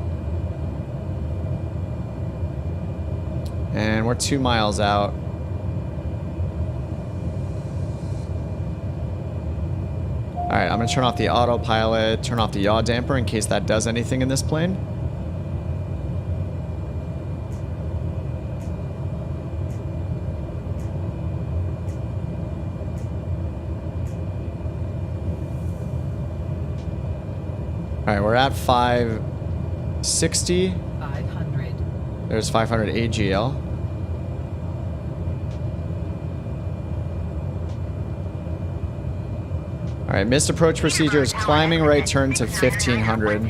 And we're 2 miles out. All right, I'm gonna turn off the autopilot, turn off the yaw damper in case that does anything in this plane. All right, we're at 560. 500. There's 500 AGL. All right, missed approach procedure is climbing right turn to 1500.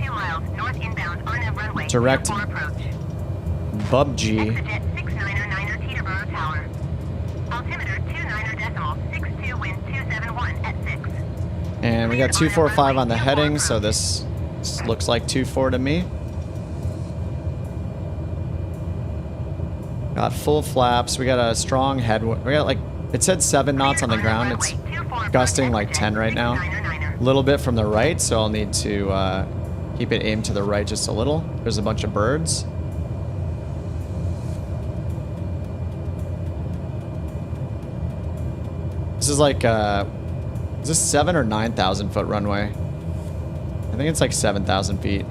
Direct BubG. Exit 69er Teterboro Tower. Altimeter 29.62, wind 271 at 6. And we got 245 on the heading, so this looks like 24 to me. Got full flaps. We got a strong headwind. We got like, it said 7 knots on the ground. It's gusting like 10 right now. A little bit from the right, so I'll need to keep it aimed to the right just a little. There's a bunch of birds. This is like, is this 7 or 9,000 foot runway? I think it's like 7,000 feet.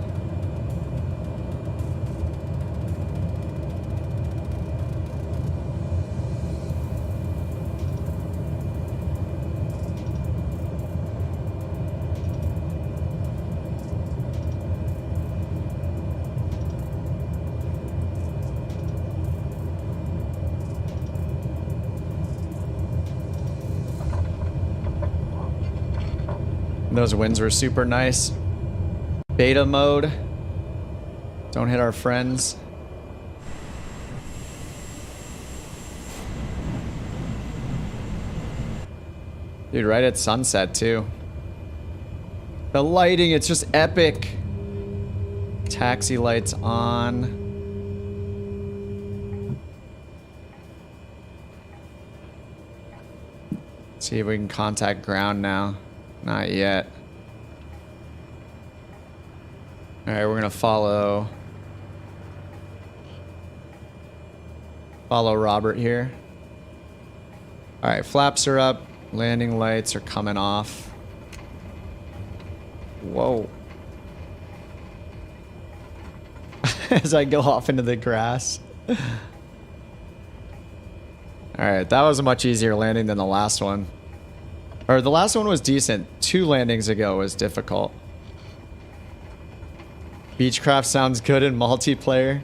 Those winds were super nice. Beta mode. Don't hit our friends. Dude, right at sunset too. The lighting, it's just epic. Taxi lights on. See if we can contact ground now. Not yet. Alright, we're gonna follow Robert here. Alright, flaps are up. Landing lights are coming off. Whoa. As I go off into the grass. Alright, that was a much easier landing than the last one. Or the last one was decent. 2 landings ago was difficult. Beechcraft sounds good in multiplayer.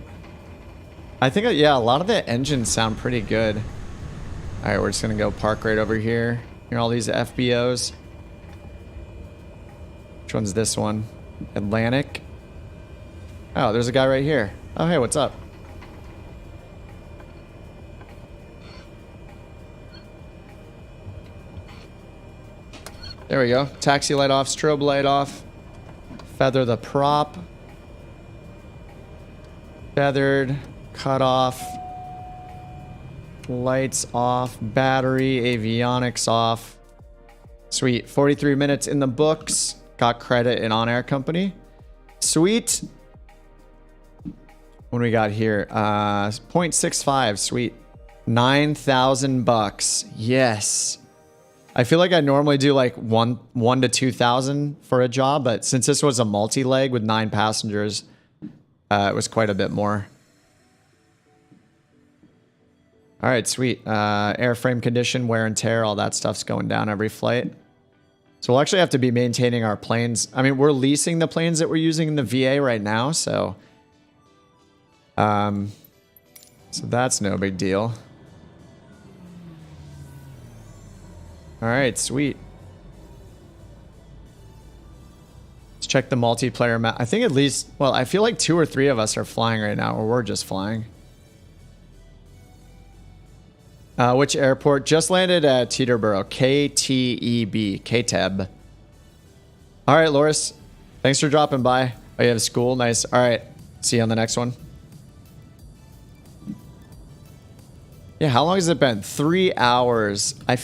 I think, yeah, a lot of the engines sound pretty good. Alright, we're just gonna go park right over here. Here are all these FBOs. Which one's this one? Atlantic? Oh, there's a guy right here. Oh, hey, what's up? There we go. Taxi light off, strobe light off. Feather the prop. Feathered, cut off. Lights off, battery, avionics off. Sweet. 43 minutes in the books. Got credit in OnAir Company. Sweet. What do we got here? 0.65. Sweet. $9,000. Yes. I feel like I normally do like one to 2,000 for a job, but since this was a multi-leg with 9 passengers, it was quite a bit more. All right, sweet. Airframe condition, wear and tear, all that stuff's going down every flight. So we'll actually have to be maintaining our planes. I mean, we're leasing the planes that we're using in the VA right now, so that's no big deal. All right, sweet. Let's check the multiplayer map. I think at least, well, I feel like 2 or 3 of us are flying right now, or we're just flying. Which airport? Just landed at Teterboro. KTEB. KTEB. All right, Loris. Thanks for dropping by. Oh, you have school? Nice. All right. See you on the next one. Yeah, how long has it been? 3 hours. I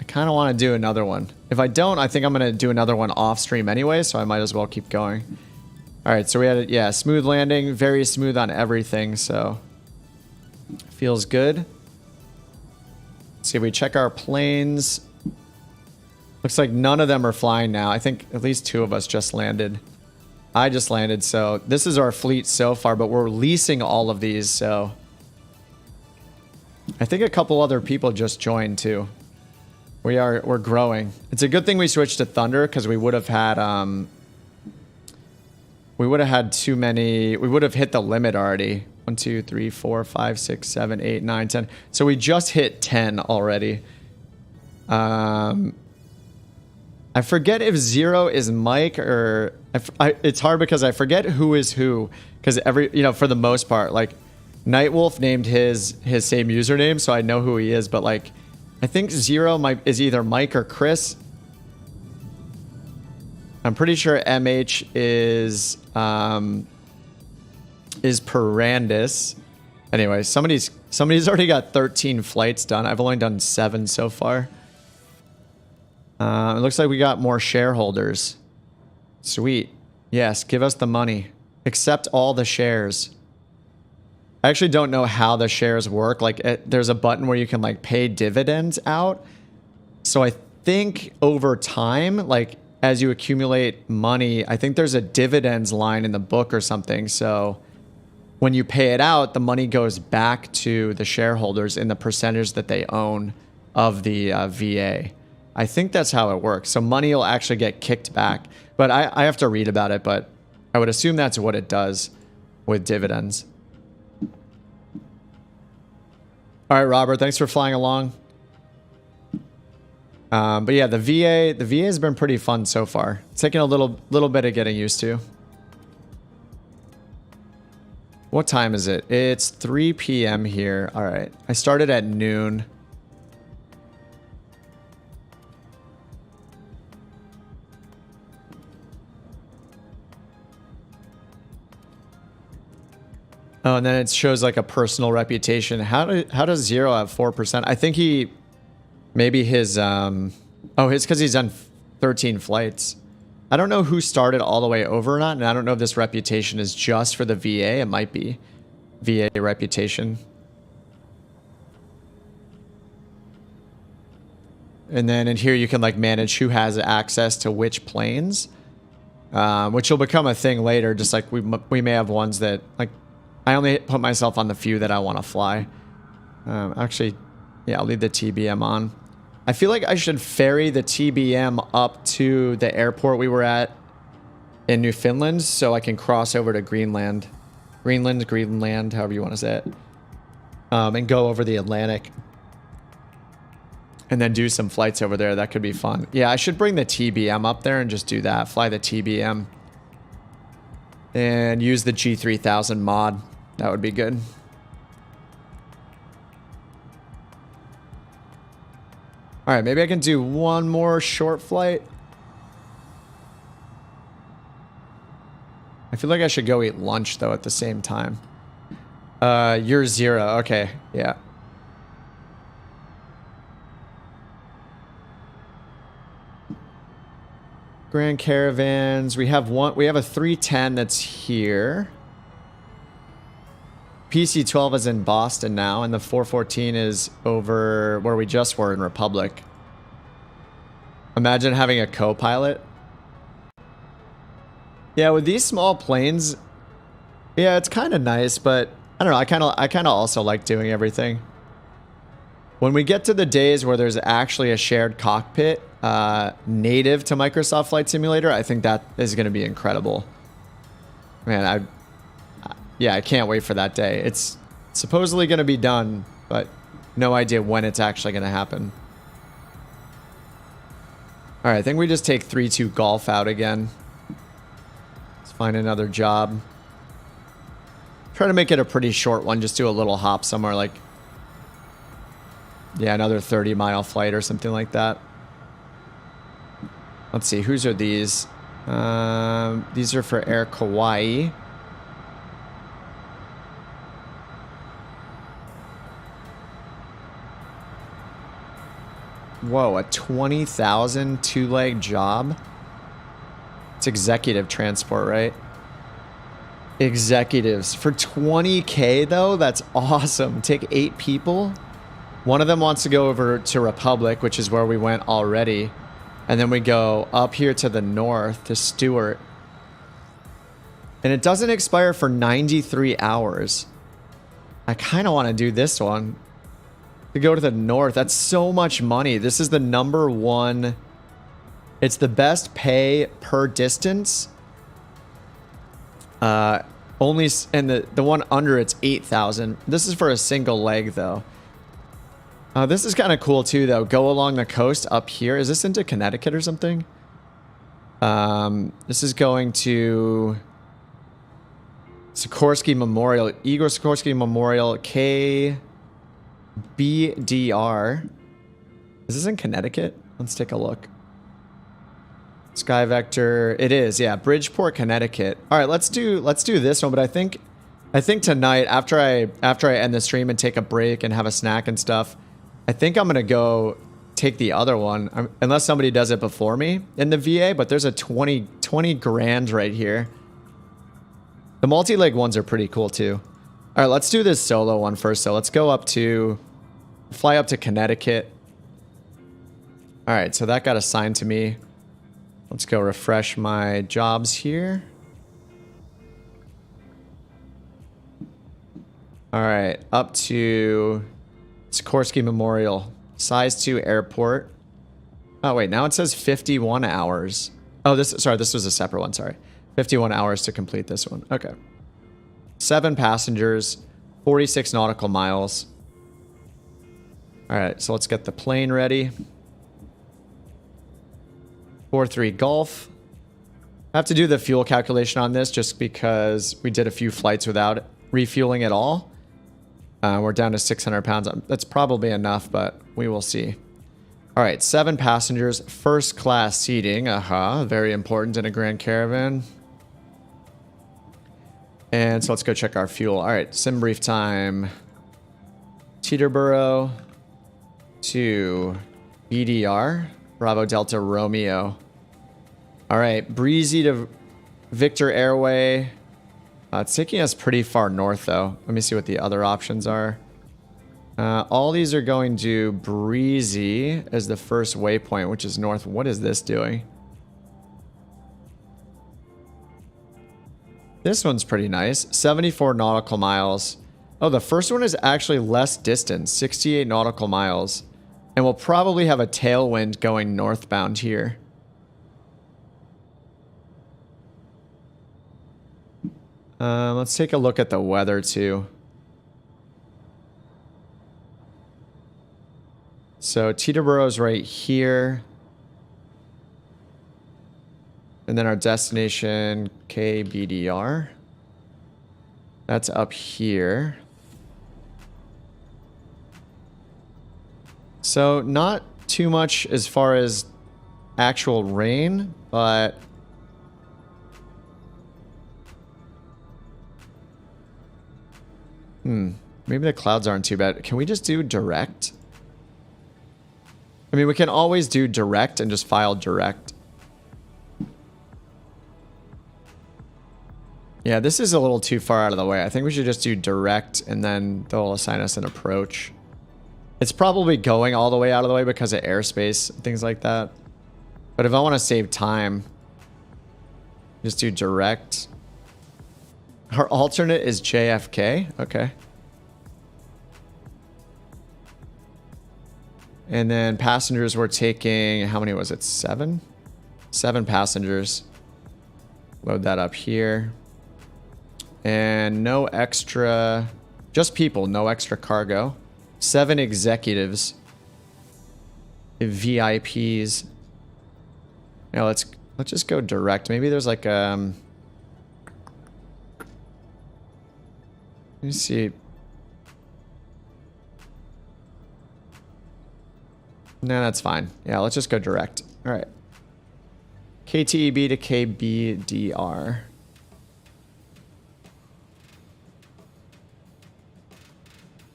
kind of want to do another one. If I don't, I think I'm going to do another one off stream anyway, so I might as well keep going. All right, so we had, yeah, smooth landing. Very smooth on everything, so feels good. Let's see if we check our planes. Looks like none of them are flying now. I think at least 2 of us just landed. I just landed, so this is our fleet so far, but we're leasing all of these, so I think a couple other people just joined too. We're growing. It's a good thing we switched to Thunder because we would have had too many. We would have hit the limit already. 1, 2, 3, 4, 5, 6, 7, 8, 9, 10. So we just hit 10 already. I forget if 0 is Mike or it's hard because I forget who is who because for the most part, like Nightwolf named his same username, so I know who he is, but like I think 0 is either Mike or Chris. I'm pretty sure MH is Perandis. Anyway, somebody's already got 13 flights done. I've only done 7 so far. It looks like we got more shareholders. Sweet. Yes, give us the money. Accept all the shares. I actually don't know how the shares work. Like, there's a button where you can like pay dividends out. So I think over time, like as you accumulate money, I think there's a dividends line in the book or something. So when you pay it out, the money goes back to the shareholders in the percentage that they own of the VA. I think that's how it works. So money will actually get kicked back. But I have to read about it, but I would assume that's what it does with dividends. All right, Robert, thanks for flying along. But yeah, the VA has been pretty fun so far. It's taken a little bit of getting used to. What time is it? It's 3 p.m. here. All right. I started at noon. Oh, and then it shows like a personal reputation. How does Zero have 4%? I think maybe his it's because he's done 13 flights. I don't know who started all the way over or not, and I don't know if this reputation is just for the VA. It might be VA reputation. And then in here you can like manage who has access to which planes, which will become a thing later. Just like we may have ones that like I only put myself on the few that I want to fly. Actually, yeah, I'll leave the TBM on. I feel like I should ferry the TBM up to the airport we were at in Newfoundland so I can cross over to Greenland, however you want to say it, and go over the Atlantic and then do some flights over there. That could be fun. Yeah, I should bring the TBM up there and just do that. Fly the TBM and use the G3000 mod. That would be good. All right, maybe I can do one more short flight. I feel like I should go eat lunch, though, at the same time. You're Zero. Okay, yeah. Grand Caravans. We have a 310 that's here. PC-12 is in Boston now, and the 414 is over where we just were in Republic. Imagine having a co-pilot. Yeah, with these small planes, yeah, it's kind of nice, but I don't know. I kind of also like doing everything. When we get to the days where there's actually a shared cockpit native to Microsoft Flight Simulator, I think that is going to be incredible. Man, I can't wait for that day. It's supposedly going to be done, but no idea when it's actually going to happen. All right, I think we just take 3-2 Golf out again. Let's find another job. Try to make it a pretty short one. Just do a little hop somewhere like, yeah, another 30-mile flight or something like that. Let's see, whose are these? These are for Air Kauai. Whoa, a 20,000 two-leg job? It's executive transport, right? Executives. For 20K, though? That's awesome. Take 8 people. One of them wants to go over to Republic, which is where we went already. And then we go up here to the north to Stewart. And it doesn't expire for 93 hours. I kind of want to do this one. To go to the north. That's so much money. This is the #1. It's the best pay per distance. And the one under it's 8,000. This is for a single leg though. This is kind of cool too though. Go along the coast up here. Is this into Connecticut or something? This is going to Sikorsky Memorial, Igor Sikorsky Memorial, KBDR. Is this in Connecticut? Let's take a look. Sky Vector. It is, yeah. Bridgeport, Connecticut. All right, let's do this one. But I think tonight after I end the stream and take a break and have a snack and stuff, I think I'm gonna go take the other one, unless somebody does it before me in the VA. But there's a 20 grand right here. The multi-leg ones are pretty cool too. All right, let's do this solo one first. So let's go fly up to Connecticut. All right, so that got assigned to me. Let's go refresh my jobs here. All right, up to Sikorsky Memorial, size 2 airport. Oh wait, now it says 51 hours. Oh, this was a separate one, sorry. 51 hours to complete this one. Okay. 7 passengers, 46 nautical miles. All right, so let's get the plane ready. 4-3 Golf. I have to do the fuel calculation on this just because we did a few flights without refueling at all. We're down to 600 pounds. That's probably enough, but we will see. All right, 7 passengers, first class seating. Very important in a Grand Caravan. And so let's go check our fuel. All right, sim brief time. Teterboro to BDR, Bravo Delta Romeo. All right, breezy to Victor Airway. It's taking us pretty far north, though. Let me see what the other options are. All these are going to breezy as the first waypoint, which is north. What is this doing? This one's pretty nice. 74 nautical miles. Oh, the first one is actually less distance, 68 nautical miles. And we'll probably have a tailwind going northbound here. Let's take a look at the weather too. So Teterboro's right here. And then our destination, KBDR. That's up here. So not too much as far as actual rain, but maybe the clouds aren't too bad. Can we just do direct? I mean, we can always do direct and just file direct. Yeah, this is a little too far out of the way. I think we should just do direct and then they'll assign us an approach. It's probably going all the way out of the way because of airspace, things like that. But if I want to save time, just do direct. Our alternate is JFK. Okay. And then passengers were taking, how many was it? 7? 7 passengers. Load that up here. And no extra, just people, no extra cargo. 7 executives. VIPs. Now let's just go direct. Maybe there's like let me see. No, that's fine. Yeah, let's just go direct. All right. KTEB to KBDR.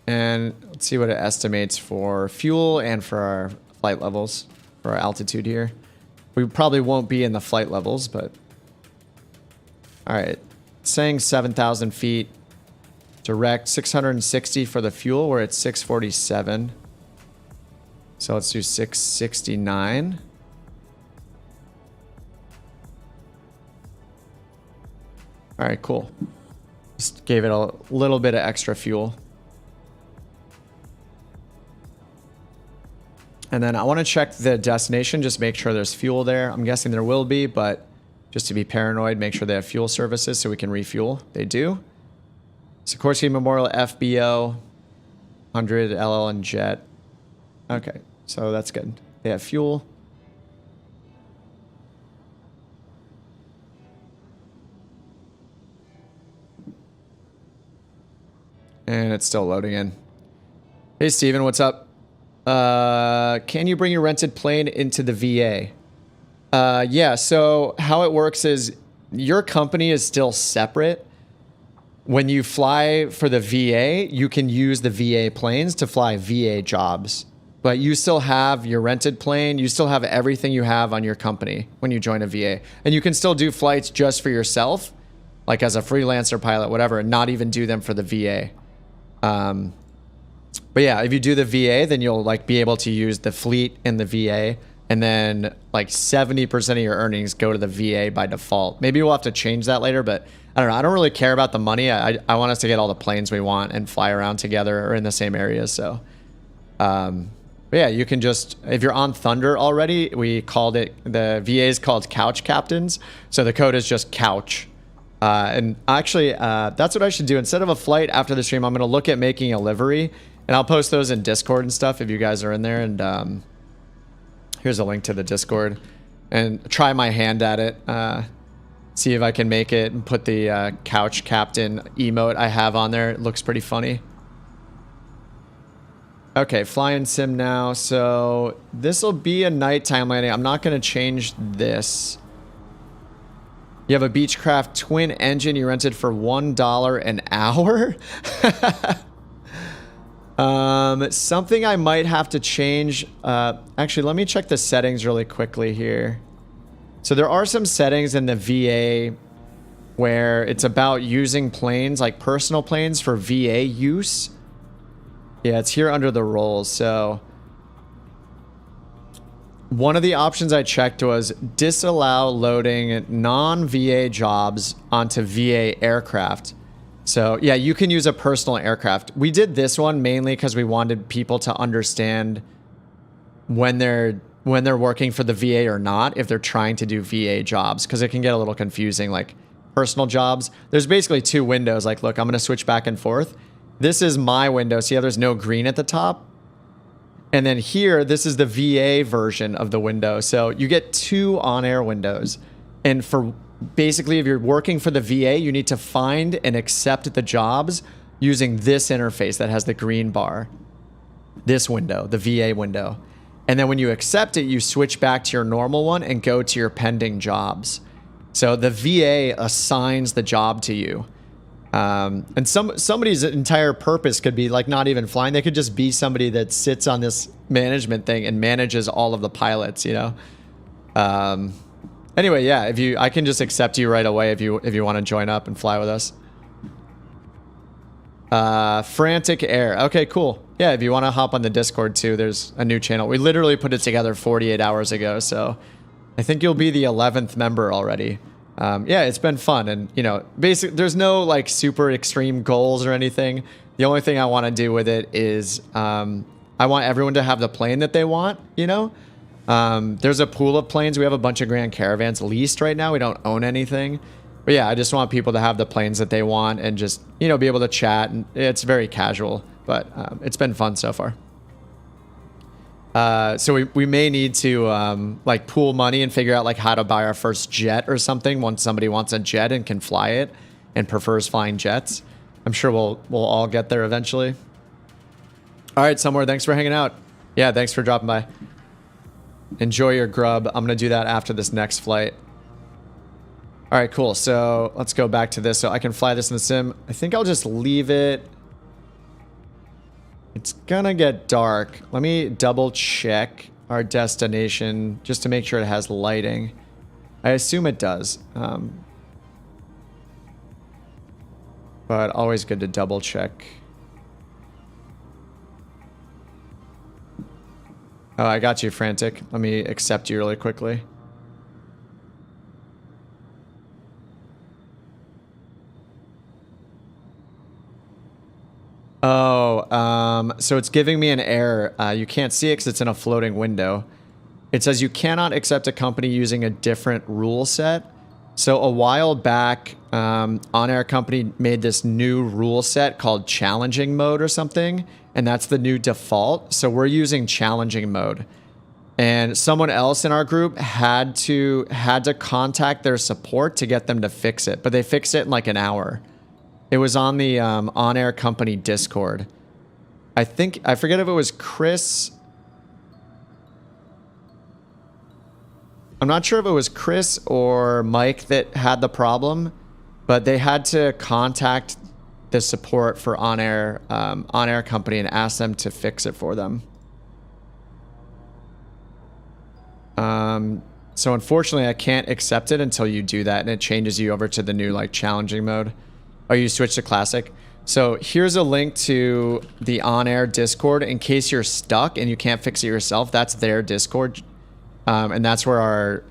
And let's see what it estimates for fuel and for our flight levels, for our altitude here. We probably won't be in the flight levels, but... All right. It's saying 7,000 feet. Direct 660 for the fuel. We're at 647. So let's do 669. All right, cool. Just gave it a little bit of extra fuel. And then I want to check the destination, just make sure there's fuel there. I'm guessing there will be, but just to be paranoid, make sure they have fuel services so we can refuel. They do. Sikorsky Memorial FBO, 100 LL and jet. Okay, so that's good. They have fuel. And it's still loading in. Hey, Steven, what's up? Can you bring your rented plane into the VA? Yeah, so how it works is your company is still separate. When you fly for the VA, you can use the VA planes to fly VA jobs. But you still have your rented plane. You still have everything you have on your company when you join a VA. And you can still do flights just for yourself, like as a freelancer pilot, whatever, and not even do them for the VA. But yeah, if you do the VA, then you'll like be able to use the fleet in the VA, and then like 70% of your earnings go to the VA by default. Maybe we'll have to change that later, but I don't know. I don't really care about the money. I want us to get all the planes we want and fly around together or in the same areas. So, but yeah, you can just, if you're on Thunder already, we called it, the VA is called Couch Captains. So the code is just Couch. And actually, that's what I should do. Instead of a flight after the stream, I'm going to look at making a livery. And I'll post those in Discord and stuff if you guys are in there. And here's a link to the Discord. And try my hand at it. See if I can make it and put the Couch Captain emote I have on there. It looks pretty funny. Okay, flying sim now. So this will be a nighttime landing. I'm not going to change this. You have a Beechcraft twin engine you rented for $1 an hour? Something I might have to change. Actually, let me check the settings really quickly here. So there are some settings in the VA where it's about using planes, like personal planes for VA use. Yeah, it's here under the roles. So one of the options I checked was disallow loading non-VA jobs onto VA aircraft. So yeah, you can use a personal aircraft. We did this one mainly because we wanted people to understand when they're working for the VA or not, if they're trying to do VA jobs, because it can get a little confusing. Like personal jobs, there's basically two windows. Like, look, I'm going to switch back and forth. This is my window. See how there's no green at the top? And then here, this is the VA version of the window. So you get two on-air windows. And for basically, if you're working for the VA, you need to find and accept the jobs using this interface that has the green bar. This window, the VA window. And then when you accept it, you switch back to your normal one and go to your pending jobs. So the VA assigns the job to you. And somebody's entire purpose could be like not even flying. They could just be somebody that sits on this management thing and manages all of the pilots, you know? Anyway, yeah, I can just accept you right away if you want to join up and fly with us. Frantic Air. Okay, cool. Yeah, if you want to hop on the Discord too, there's a new channel. We literally put it together 48 hours ago, so I think you'll be the 11th member already. Yeah, it's been fun, and you know, basically, there's no like super extreme goals or anything. The only thing I want to do with it is I want everyone to have the plane that they want, you know? There's a pool of planes. We have a bunch of Grand Caravans leased right now. We don't own anything. But yeah, I just want people to have the planes that they want and just, you know, be able to chat. And it's very casual, but it's been fun so far. So we may need to like pool money and figure out like how to buy our first jet or something once somebody wants a jet and can fly it and prefers flying jets. I'm sure we'll all get there eventually. All right, Somewhere, thanks for hanging out. Yeah, thanks for dropping by. Enjoy your grub. I'm going to do that after this next flight. All right, cool. So let's go back to this. So I can fly this in the sim. I think I'll just leave it. It's going to get dark. Let me double check our destination just to make sure it has lighting. I assume it does. But always good to double check. Oh, I got you, Frantic. Let me accept you really quickly. Oh, so it's giving me an error. You can't see it because it's in a floating window. It says you cannot accept a company using a different rule set. So a while back, OnAir company made this new rule set called challenging mode or something. And that's the new default. So we're using challenging mode. And someone else in our group had to contact their support to get them to fix it. But they fixed it in like an hour. It was on the OnAir company Discord. I forget if it was Chris. I'm not sure if it was Chris or Mike that had the problem, but they had to contact the support for OnAir company and ask them to fix it for them. So unfortunately, I can't accept it until you do that, and it changes you over to the new like challenging mode. Oh, you switch to classic. So here's a link to the OnAir Discord in case you're stuck and you can't fix it yourself. That's their Discord, and that's where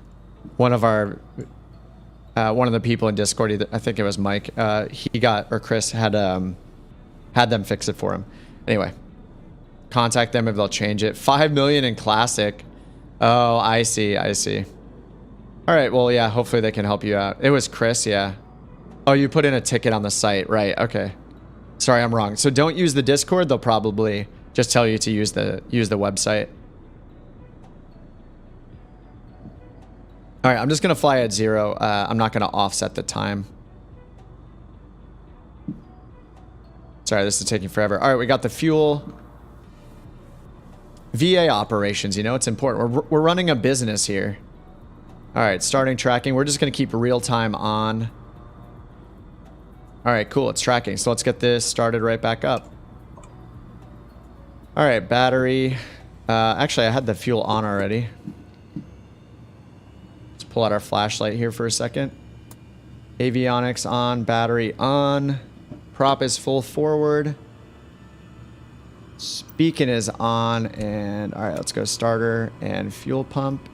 one of the people in Discord, I think it was Mike, Chris had them fix it for him. Anyway, contact them if they'll change it. 5 million in classic. Oh, I see. All right, well, yeah, hopefully they can help you out. It was Chris, yeah. Oh, you put in a ticket on the site, right? Okay. Sorry, I'm wrong. So don't use the Discord. They'll probably just tell you to use the website. All right, I'm just gonna fly at 0. I'm not gonna offset the time. Sorry, this is taking forever. All right, we got the fuel. VA operations, you know, it's important. We're running a business here. All right, starting tracking. We're just going to keep real time on. All right, cool. It's tracking. So let's get this started right back up. All right, battery. Actually, I had the fuel on already. Let's pull out our flashlight here for a second. Avionics on, battery on. Prop is full forward. Beacon is on. And all right, let's go starter and fuel pump.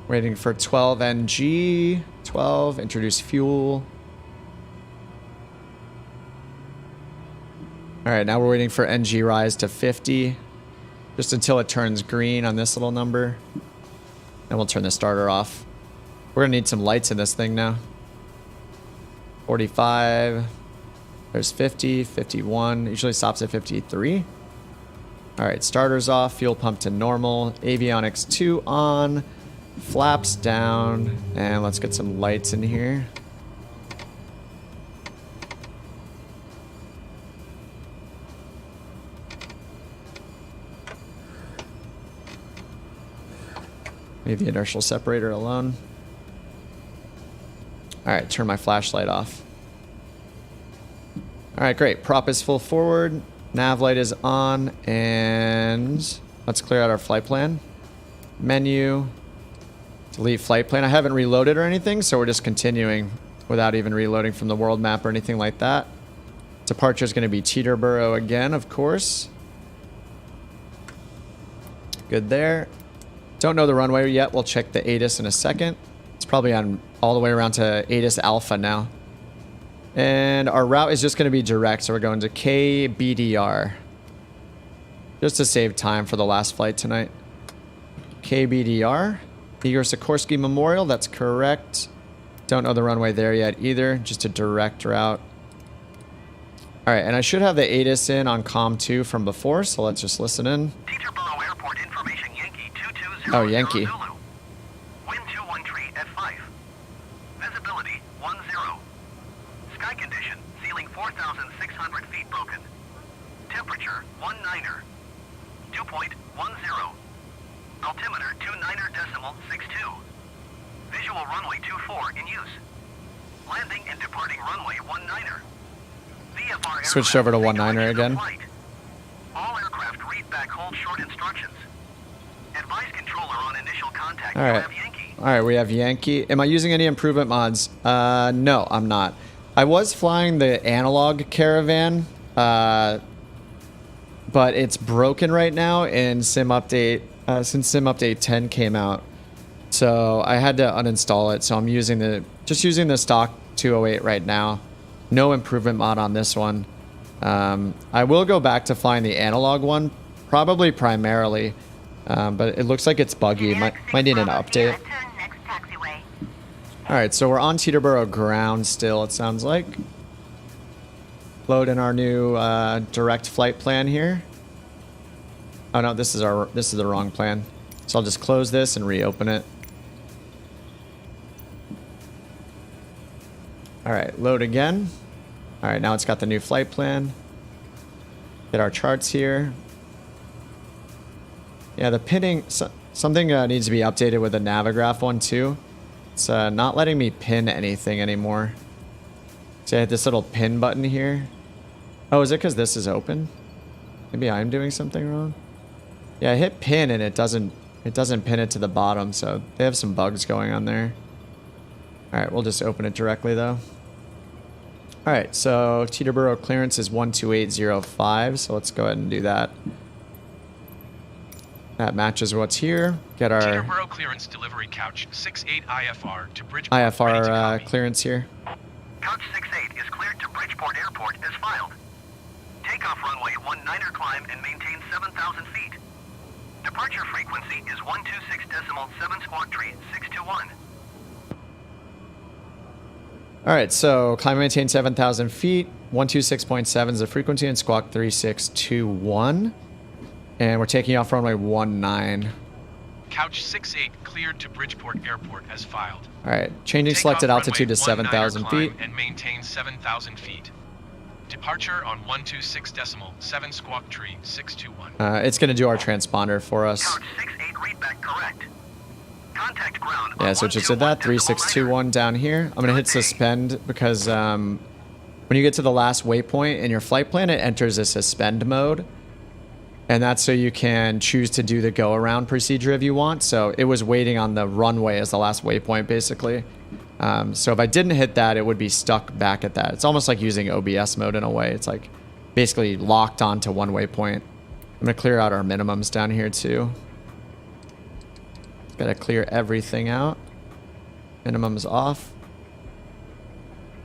Waiting for 12 NG. 12, introduce fuel. All right, now we're waiting for NG rise to 50. Just until it turns green on this little number. Then we'll turn the starter off. We're gonna need some lights in this thing now. 45. There's 50, 51. Usually stops at 53. All right, starter's off. Fuel pump to normal. Avionics 2 on. Flaps down, and let's get some lights in here. Leave the inertial separator alone. All right, turn my flashlight off. All right, great. Prop is full forward. Nav light is on, and let's clear out our flight plan. Menu. Delete flight plan. I haven't reloaded or anything, so we're just continuing without even reloading from the world map or anything like that. Departure is going to be Teterboro again, of course. Good there. Don't know the runway yet. We'll check the ATIS in a second. It's probably on all the way around to ATIS Alpha now. And our route is just going to be direct, so we're going to KBDR. Just to save time for the last flight tonight. KBDR. Igor Sikorsky Memorial, that's correct. Don't know the runway there yet either, just a direct route. All right, and I should have the ATIS in on COM 2 from before, so let's just listen in. Teterboro Airport information Yankee 220 Oh, Yankee. Zulu. Wind 213 at 5. Visibility 10. Sky condition, ceiling 4,600 feet broken. Temperature 19er. Dew point 10. Altimeter 29.62. Visual runway 24 in use. Landing and departing runway 19er. VFR Switched over to 19er again. All aircraft read back hold short instructions. Advise controller on initial contact. All right. You have Yankee. All right, we have Yankee. Am I using any improvement mods? No, I'm not. I was flying the analog caravan, but it's broken right now in Sim Update. Since Sim Update 10 came out, so I had to uninstall it. So I'm just using the stock 208 right now. No improvement mod on this one. I will go back to flying the analog one, probably primarily, but it looks like it's buggy. Might need an update. All right, so we're on Teterboro ground still. It sounds like. Load in our new direct flight plan here. Oh no, this is the wrong plan. So I'll just close this and reopen it. All right, load again. All right, now it's got the new flight plan. Get our charts here. Yeah, the pinning, something needs to be updated with the Navigraph one too. It's not letting me pin anything anymore. So I hit this little pin button here. Oh, is it because this is open? Maybe I'm doing something wrong. Yeah, I hit pin and it doesn't pin it to the bottom, so they have some bugs going on there. All right, we'll just open it directly though. All right, so Teterboro clearance is 12805, so let's go ahead and do that. That matches what's here. Get our Teterboro clearance delivery couch 68 IFR to Bridgeport. ready to IFR copy. clearance here. Couch 68 is cleared to Bridgeport Airport as filed. Takeoff runway 19er climb and maintain 7,000 feet. Departure frequency is 126.7 squawk tree 621. All right, so climb and maintain 7,000 feet. 126.7 is the frequency, and squawk 3621. And we're taking off runway 19. Couch 68 cleared to Bridgeport Airport as filed. All right, changing Take selected off altitude to runway 7,000 19er feet. climb and maintain 7,000 feet. Departure on 126.7 squawk tree 621. It's going to do our transponder for us. Couch 68 readback correct. Contact ground. Yeah, on so it just did that. 121.9. 3621 down here. I'm going to hit suspend because when you get to the last waypoint in your flight plan, it enters a suspend mode. And that's so you can choose to do the go around procedure if you want. So it was waiting on the runway as the last waypoint, basically. So if I didn't hit that, it would be stuck back at that. It's almost like using OBS mode in a way. It's like basically locked onto one waypoint. I'm going to clear out our minimums down here too. Got to clear everything out. Minimums off.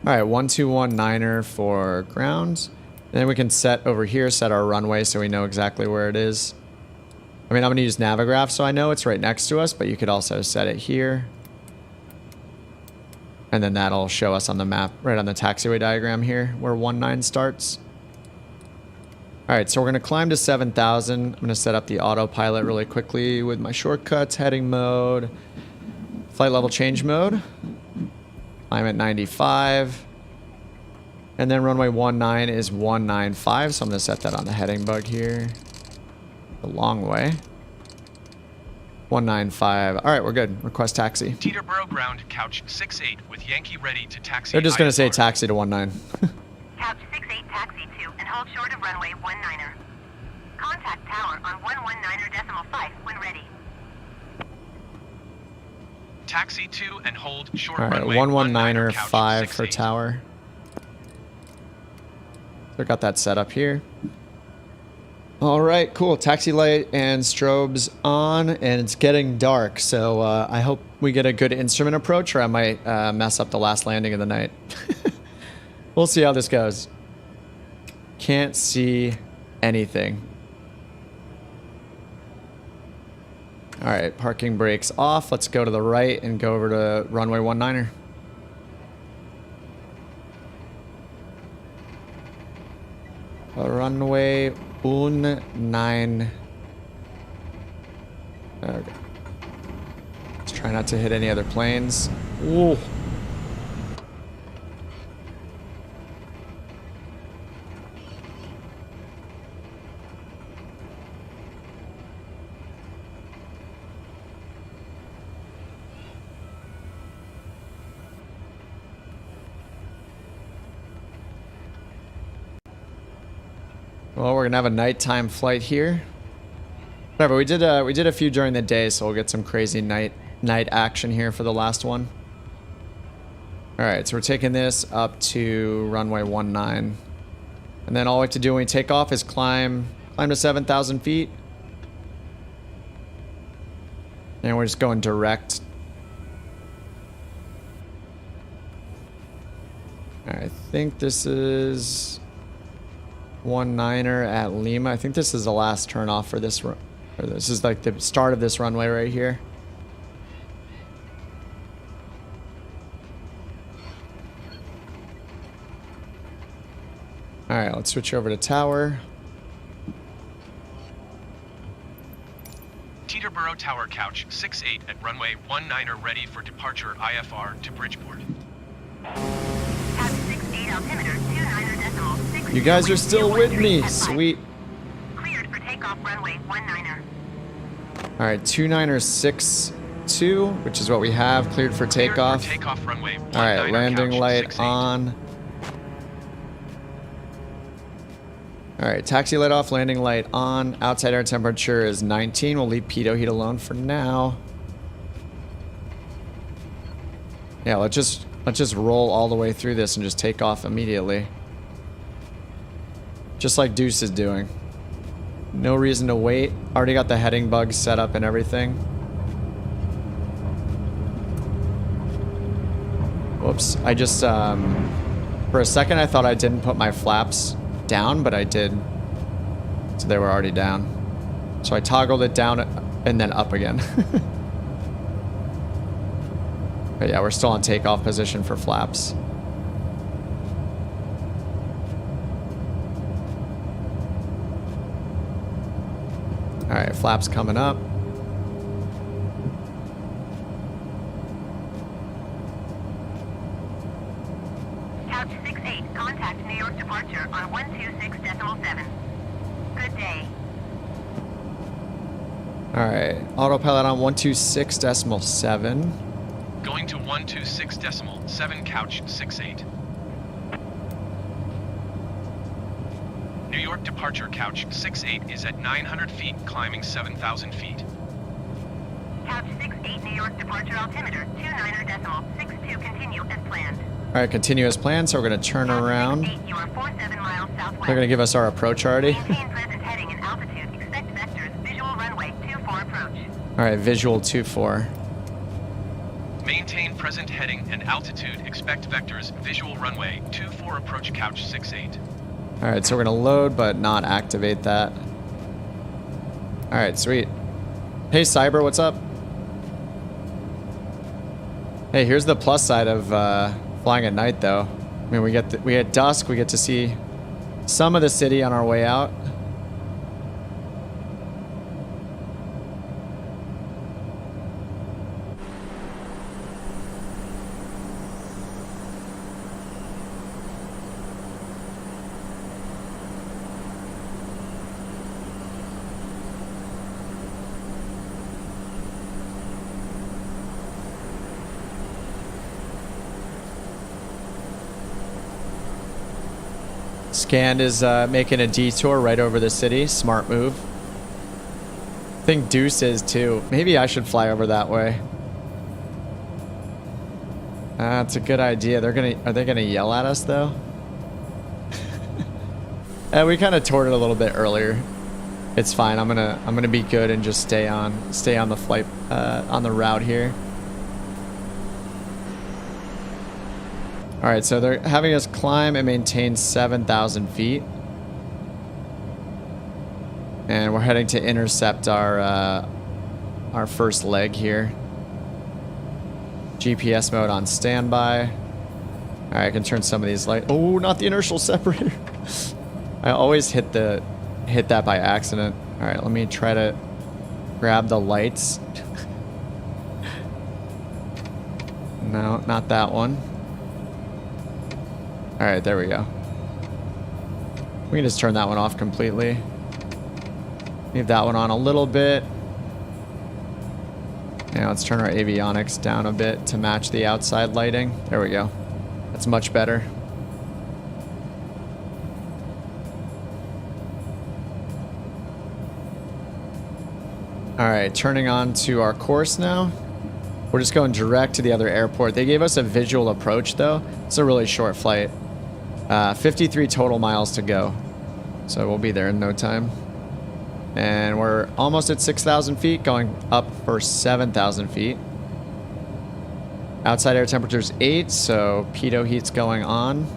All right, 1219er for ground. And then we can set over here, set our runway so we know exactly where it is. I mean, I'm going to use Navigraph so I know it's right next to us, but you could also set it here. And then that'll show us on the map, right on the taxiway diagram here, where 19 starts. All right, so we're going to climb to 7,000. I'm going to set up the autopilot really quickly with my shortcuts, heading mode, flight level change mode. Climb at 95. And then runway 19 is 195, so I'm going to set that on the heading bug here. The long way. 195. All right, we're good. Request taxi. Teterboro ground, couch 68 with Yankee ready to taxi. They're just going to say IFR. taxi to 19. Couch 68 taxi to and hold short of runway 19er. Contact tower on 119.5 when ready. Taxi to and hold short All right, runway 119er couch 5 for 68. tower. So I got that set up here. All right, cool. Taxi light and strobes on, and it's getting dark. So I hope we get a good instrument approach, or I might mess up the last landing of the night. We'll see how this goes. Can't see anything. All right, parking brakes off. Let's go to the right and go over to runway 19er. Runway 19. Okay. Let's try not to hit any other planes. Ooh. Well, we're gonna have a nighttime flight here. Whatever, we did a few during the day, so we'll get some crazy night action here for the last one. All right, so we're taking this up to runway 19, and then all we have to do when we take off is climb to 7,000 feet, and we're just going direct. All right, I think this is 19er at Lima. I think this is the last turn off for this run. Or this is like the start of this runway right here. All right, let's switch over to tower. Teterboro tower couch 68 at runway 19er ready for departure IFR to Bridgeport. Couch 68 altimeter 29.6. You guys are still with me. Sweet. Cleared for takeoff runway 19er. All right, 29er62, which is what we have, cleared for takeoff. Cleared for takeoff runway 19er All right, landing couch light 68. on. All right, taxi light off, landing light on. Outside air temperature is 19. We'll leave pitot heat alone for now. Yeah, let's just roll all the way through this and just take off immediately. Just like Deuce is doing. No reason to wait. Already got the heading bug set up and everything. Whoops. I just, for a second I thought I didn't put my flaps down, but I did. So they were already down. So I toggled it down and then up again. But yeah, we're still on takeoff position for flaps. All right, flaps coming up. Couch 68, contact New York York departure on 126.7. Good day. All right, autopilot on 126.7. Going to 126.7 couch 68. New York departure couch 68 is at 900 feet, climbing 7,000 feet. Couch 68 New York departure altimeter 29.62 continue as planned. All right, continue as planned, so we're gonna turn Couch around. 68, you are 47 miles southwest. They're gonna give us our approach already. Maintain present heading and altitude. Expect vectors. Visual runway 24 approach. All right, visual 2-4. Maintain present heading and altitude. Expect vectors. Visual runway 24 approach couch 68. All right, so we're gonna load, but not activate that. All right, sweet. Hey, Cyber, what's up? Hey, here's the plus side of flying at night, though. I mean, we get dusk. We get to see some of the city on our way out. Scand is making a detour right over the city. Smart move. I think Deuce is too. Maybe I should fly over that way. That's a good idea. Are they gonna yell at us though? We kind of toured it a little bit earlier. It's fine. I'm gonna be good and just stay on the flight on the route here. All right, so they're having us climb and maintain 7,000 feet. And we're heading to intercept our first leg here. GPS mode on standby. All right, I can turn some of these lights. Oh, not the inertial separator. I always hit that by accident. All right, let me try to grab the lights. No, not that one. All right, there we go. We can just turn that one off completely. Leave that one on a little bit. Now let's turn our avionics down a bit to match the outside lighting. There we go. That's much better. All right, turning on to our course now. We're just going direct to the other airport. They gave us a visual approach though. It's a really short flight. 53 total miles to go. So we'll be there in no time. And we're almost at 6,000 feet, going up for 7,000 feet. Outside air temperature's 8, so pitot heat's going on.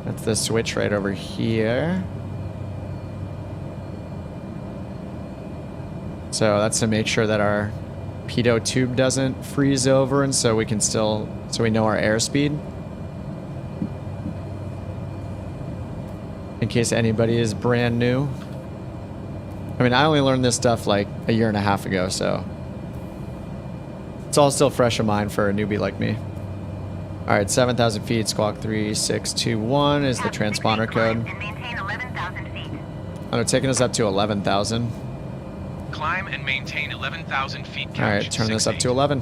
That's the switch right over here. So that's to make sure that our pitot tube doesn't freeze over, and so we can still, so we know our airspeed. In case anybody is brand new. I mean, I only learned this stuff like a year and a half ago, so it's all still fresh in mind for a newbie like me. All right, 7,000 feet, squawk 3621 is the transponder code. And maintain 11,000 feet. Oh, they're taking us up to 11,000. Climb and maintain 11,000 feet. All right, turn this up to 11.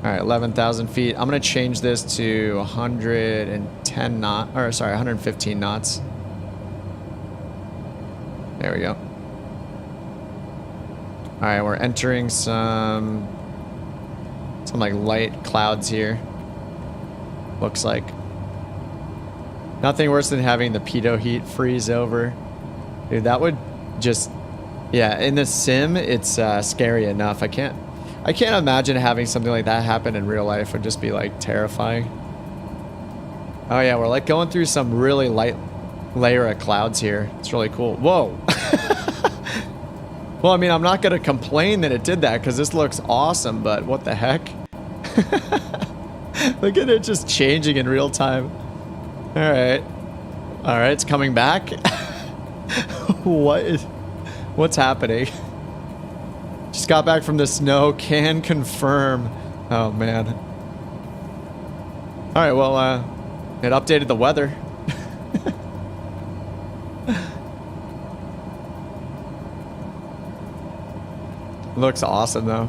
All right, 11,000 feet. I'm gonna change this to 110 knots, or sorry, 115 knots. There we go. All right, we're entering some like light clouds here. Looks like. Nothing worse than having the pitot heat freeze over. Dude, that would just, yeah, in the sim, it's scary enough. I can't imagine having something like that happen in real life. It would just be like terrifying. Oh yeah, we're like going through some really light layer of clouds here. It's really cool. Whoa. Well, I mean, I'm not going to complain that it did that because this looks awesome, but what the heck? Look at it just changing in real time. All right, it's coming back. What's happening? Just got back from the snow. Can confirm. Oh man, All right, well, it updated the weather. Looks awesome, though.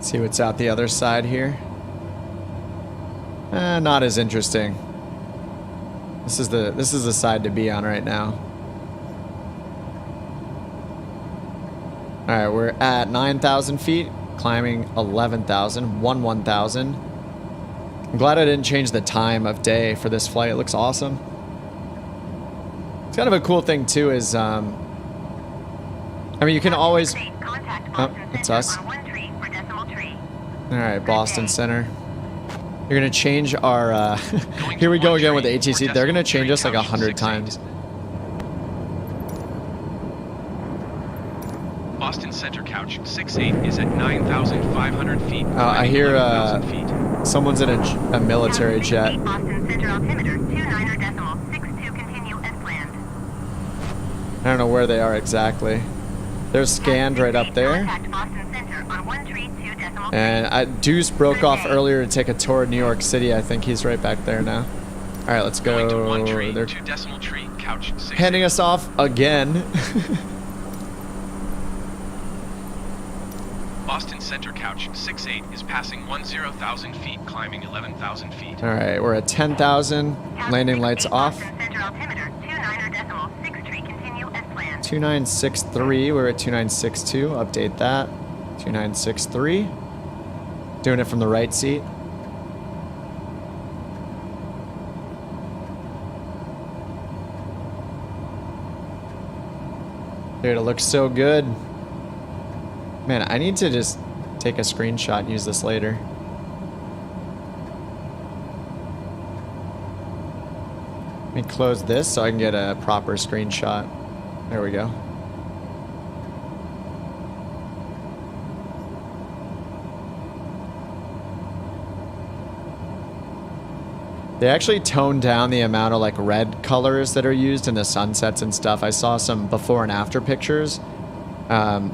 See what's out the other side here. Not as interesting. This is the side to be on right now. All right, we're at 9,000 feet, climbing 11,000, 1,000. I'm glad I didn't change the time of day for this flight. It looks awesome. It's kind of a cool thing too is, I mean, you can always. Oh, it's us. All right, Boston Center. They're gonna change our. Here we go again with the ATC. They're gonna change us like 100 times. Boston Center couch 68 is at 9,500 feet. I hear someone's in a military jet. Boston Center altimeter 29.62 continue as planned. I don't know where they are exactly. They're scanned right up there. And Deuce broke off earlier to take a tour of New York City. I think he's right back there now. All right, let's go. They're handing us off again. Boston Center couch 68 is passing 10,000 feet, climbing 11,000 feet. All right, we're at 10,000. Landing lights off. 2963. We're at 2962. Update that. 2963. Doing it from the right seat. Dude, it looks so good. Man, I need to just take a screenshot and use this later. Let me close this so I can get a proper screenshot. There we go. They actually toned down the amount of like red colors that are used in the sunsets and stuff. I saw some before and after pictures.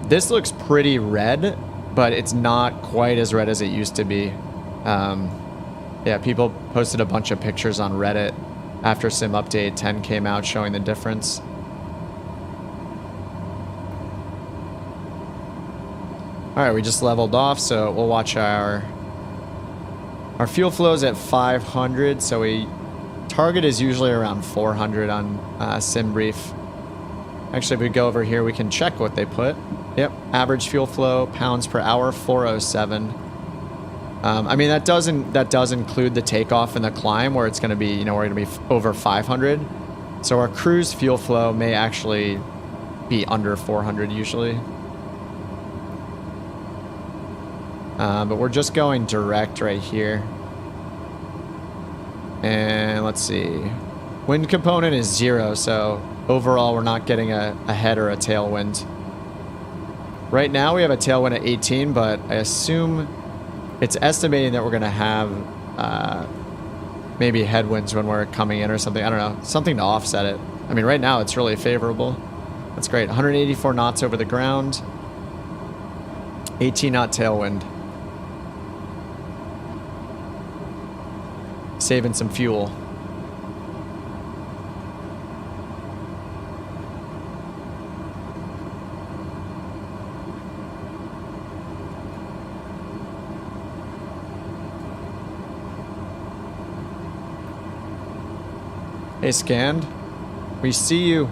This looks pretty red, but it's not quite as red as it used to be. Yeah, people posted a bunch of pictures on Reddit after Sim Update 10 came out showing the difference. All right, we just leveled off, so we'll watch our fuel flows at 500, so target is usually around 400 on Sim Brief. Actually, if we go over here, we can check what they put. Yep, average fuel flow, pounds per hour, 407. I mean, that does include the takeoff and the climb, where it's going to be, you know, we're going to be over 500. So our cruise fuel flow may actually be under 400 usually. But we're just going direct right here. And let's see. Wind component is 0, so overall we're not getting a head or a tailwind. Right now we have a tailwind at 18, but I assume it's estimating that we're going to have maybe headwinds when we're coming in or something. I don't know. Something to offset it. I mean, right now it's really favorable. That's great. 184 knots over the ground. 18 knot tailwind. Saving some fuel. Hey, Scanned. We see you.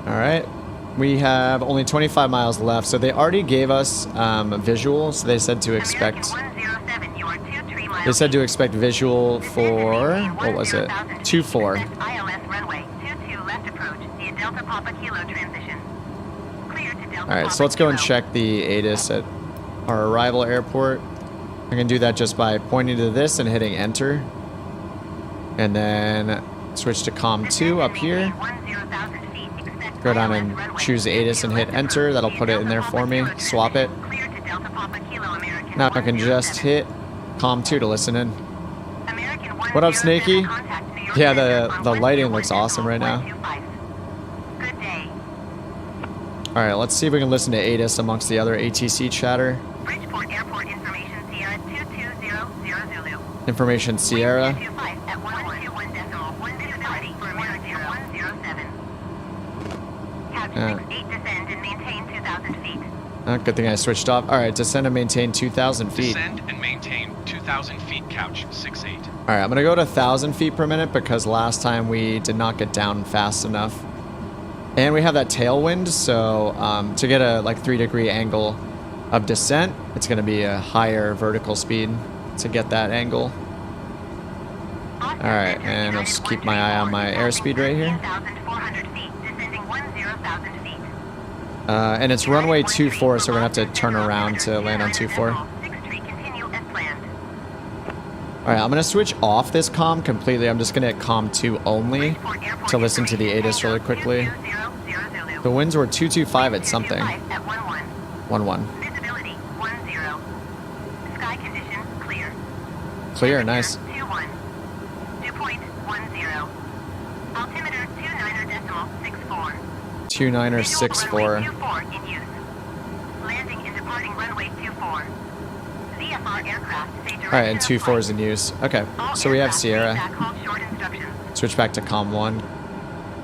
All right, we have only 25 miles left, so they already gave us a visual. So they said to expect. They said to expect visual for what was it? 24. All right, so let's go and check the ATIS at our arrival airport. I can do that just by pointing to this and hitting enter. And then switch to COM 2 up here. Go down and choose ATIS and hit enter. That'll put it in there for me. Swap it. Now I can just hit COM 2 to listen in. What up, Snakey? Yeah, the lighting looks awesome right now. All right, let's see if we can listen to ATIS amongst the other ATC chatter. Bridgeport Airport Information Sierra 2200 Zulu. Information Sierra. At 121.1 visibility for American 107. Couch 68 descend and maintain 2,000 feet. Good thing I switched off. All right, descend and maintain 2,000 feet. Descend and maintain 2,000 feet, couch 68. All right, I'm going to go to 1,000 feet per minute because last time we did not get down fast enough. And we have that tailwind, so to get a like 3-degree angle of descent, it's going to be a higher vertical speed to get that angle. All right, and I'll just keep my eye on my airspeed right here. And it's runway 24, so we're going to have to turn around to land on 24. All right, I'm going to switch off this comm completely. I'm just going to hit COM 2 only to listen to the ATIS really quickly. The winds were 225 at something. 11. Visibility 10. Sky condition clear. Clear, nice. 21. Dew point 10. Altimeter 29.64. 29.64. Q4 in use. Landing and departing runway 24. VFR aircraft say All right, and 24 is in use. Okay, so we have Sierra. Short instructions. Switch back to COM 1.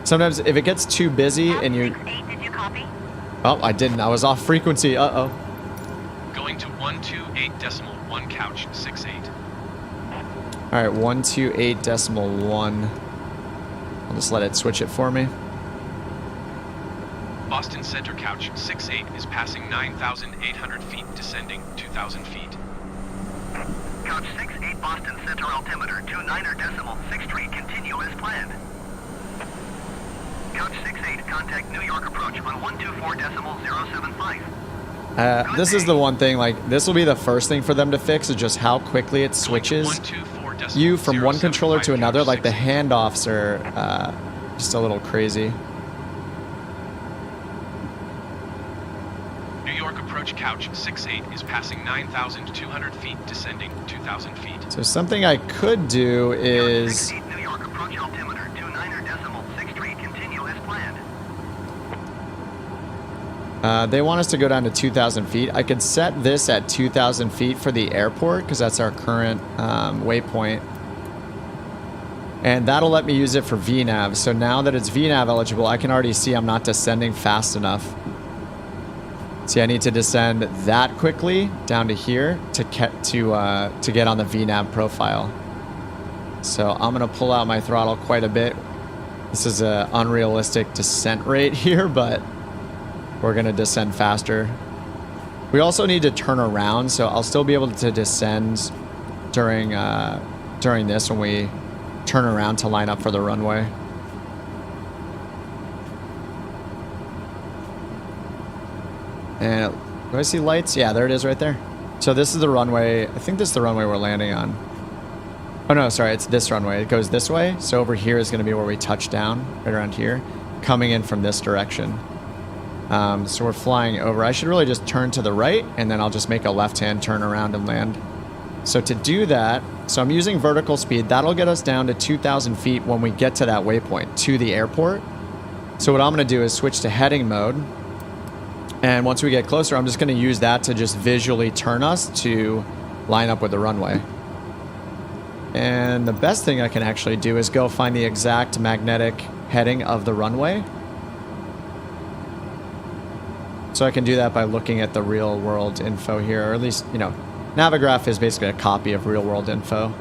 Sometimes if it gets too busy and you... 68, did you copy? Oh, I didn't. I was off frequency. Uh-oh. Going to 128.1 couch 68. All right, 128.1. I'll just let it switch it for me. Boston Center couch 68 is passing 9,800 feet, descending 2,000 feet. Couch 68 Boston Center altimeter 29.63, continue as planned. Couch 68, contact New York approach on 124.075. This is the one thing, like, this will be the first thing for them to fix, is just how quickly it switches you from one controller to another. Like, the handoffs are just a little crazy. New York approach couch 68 is passing 9,200 feet, descending 2,000 feet. So something I could do is... New York approach altimeter 29.63, continue as planned. They want us to go down to 2,000 feet. I could set this at 2,000 feet for the airport because that's our current waypoint. And that'll let me use it for VNAV. So now that it's VNAV eligible, I can already see I'm not descending fast enough. See, I need to descend that quickly down to here to get on the VNAV profile. So I'm going to pull out my throttle quite a bit. This is an unrealistic descent rate here, but we're going to descend faster. We also need to turn around, so I'll still be able to descend during this when we turn around to line up for the runway. And do I see lights? Yeah, there it is right there. So this is the runway. I think this is the runway we're landing on. Oh no, sorry, it's this runway. It goes this way. So over here is going to be where we touch down, right around here, coming in from this direction. So we're flying over. I should really just turn to the right, and then I'll just make a left-hand turn around and land. So to do that, so I'm using vertical speed. That'll get us down to 2,000 feet when we get to that waypoint, to the airport. So what I'm going to do is switch to heading mode. And once we get closer, I'm just going to use that to just visually turn us to line up with the runway. And the best thing I can actually do is go find the exact magnetic heading of the runway. So I can do that by looking at the real world info here, or at least, you know, Navigraph is basically a copy of real world info.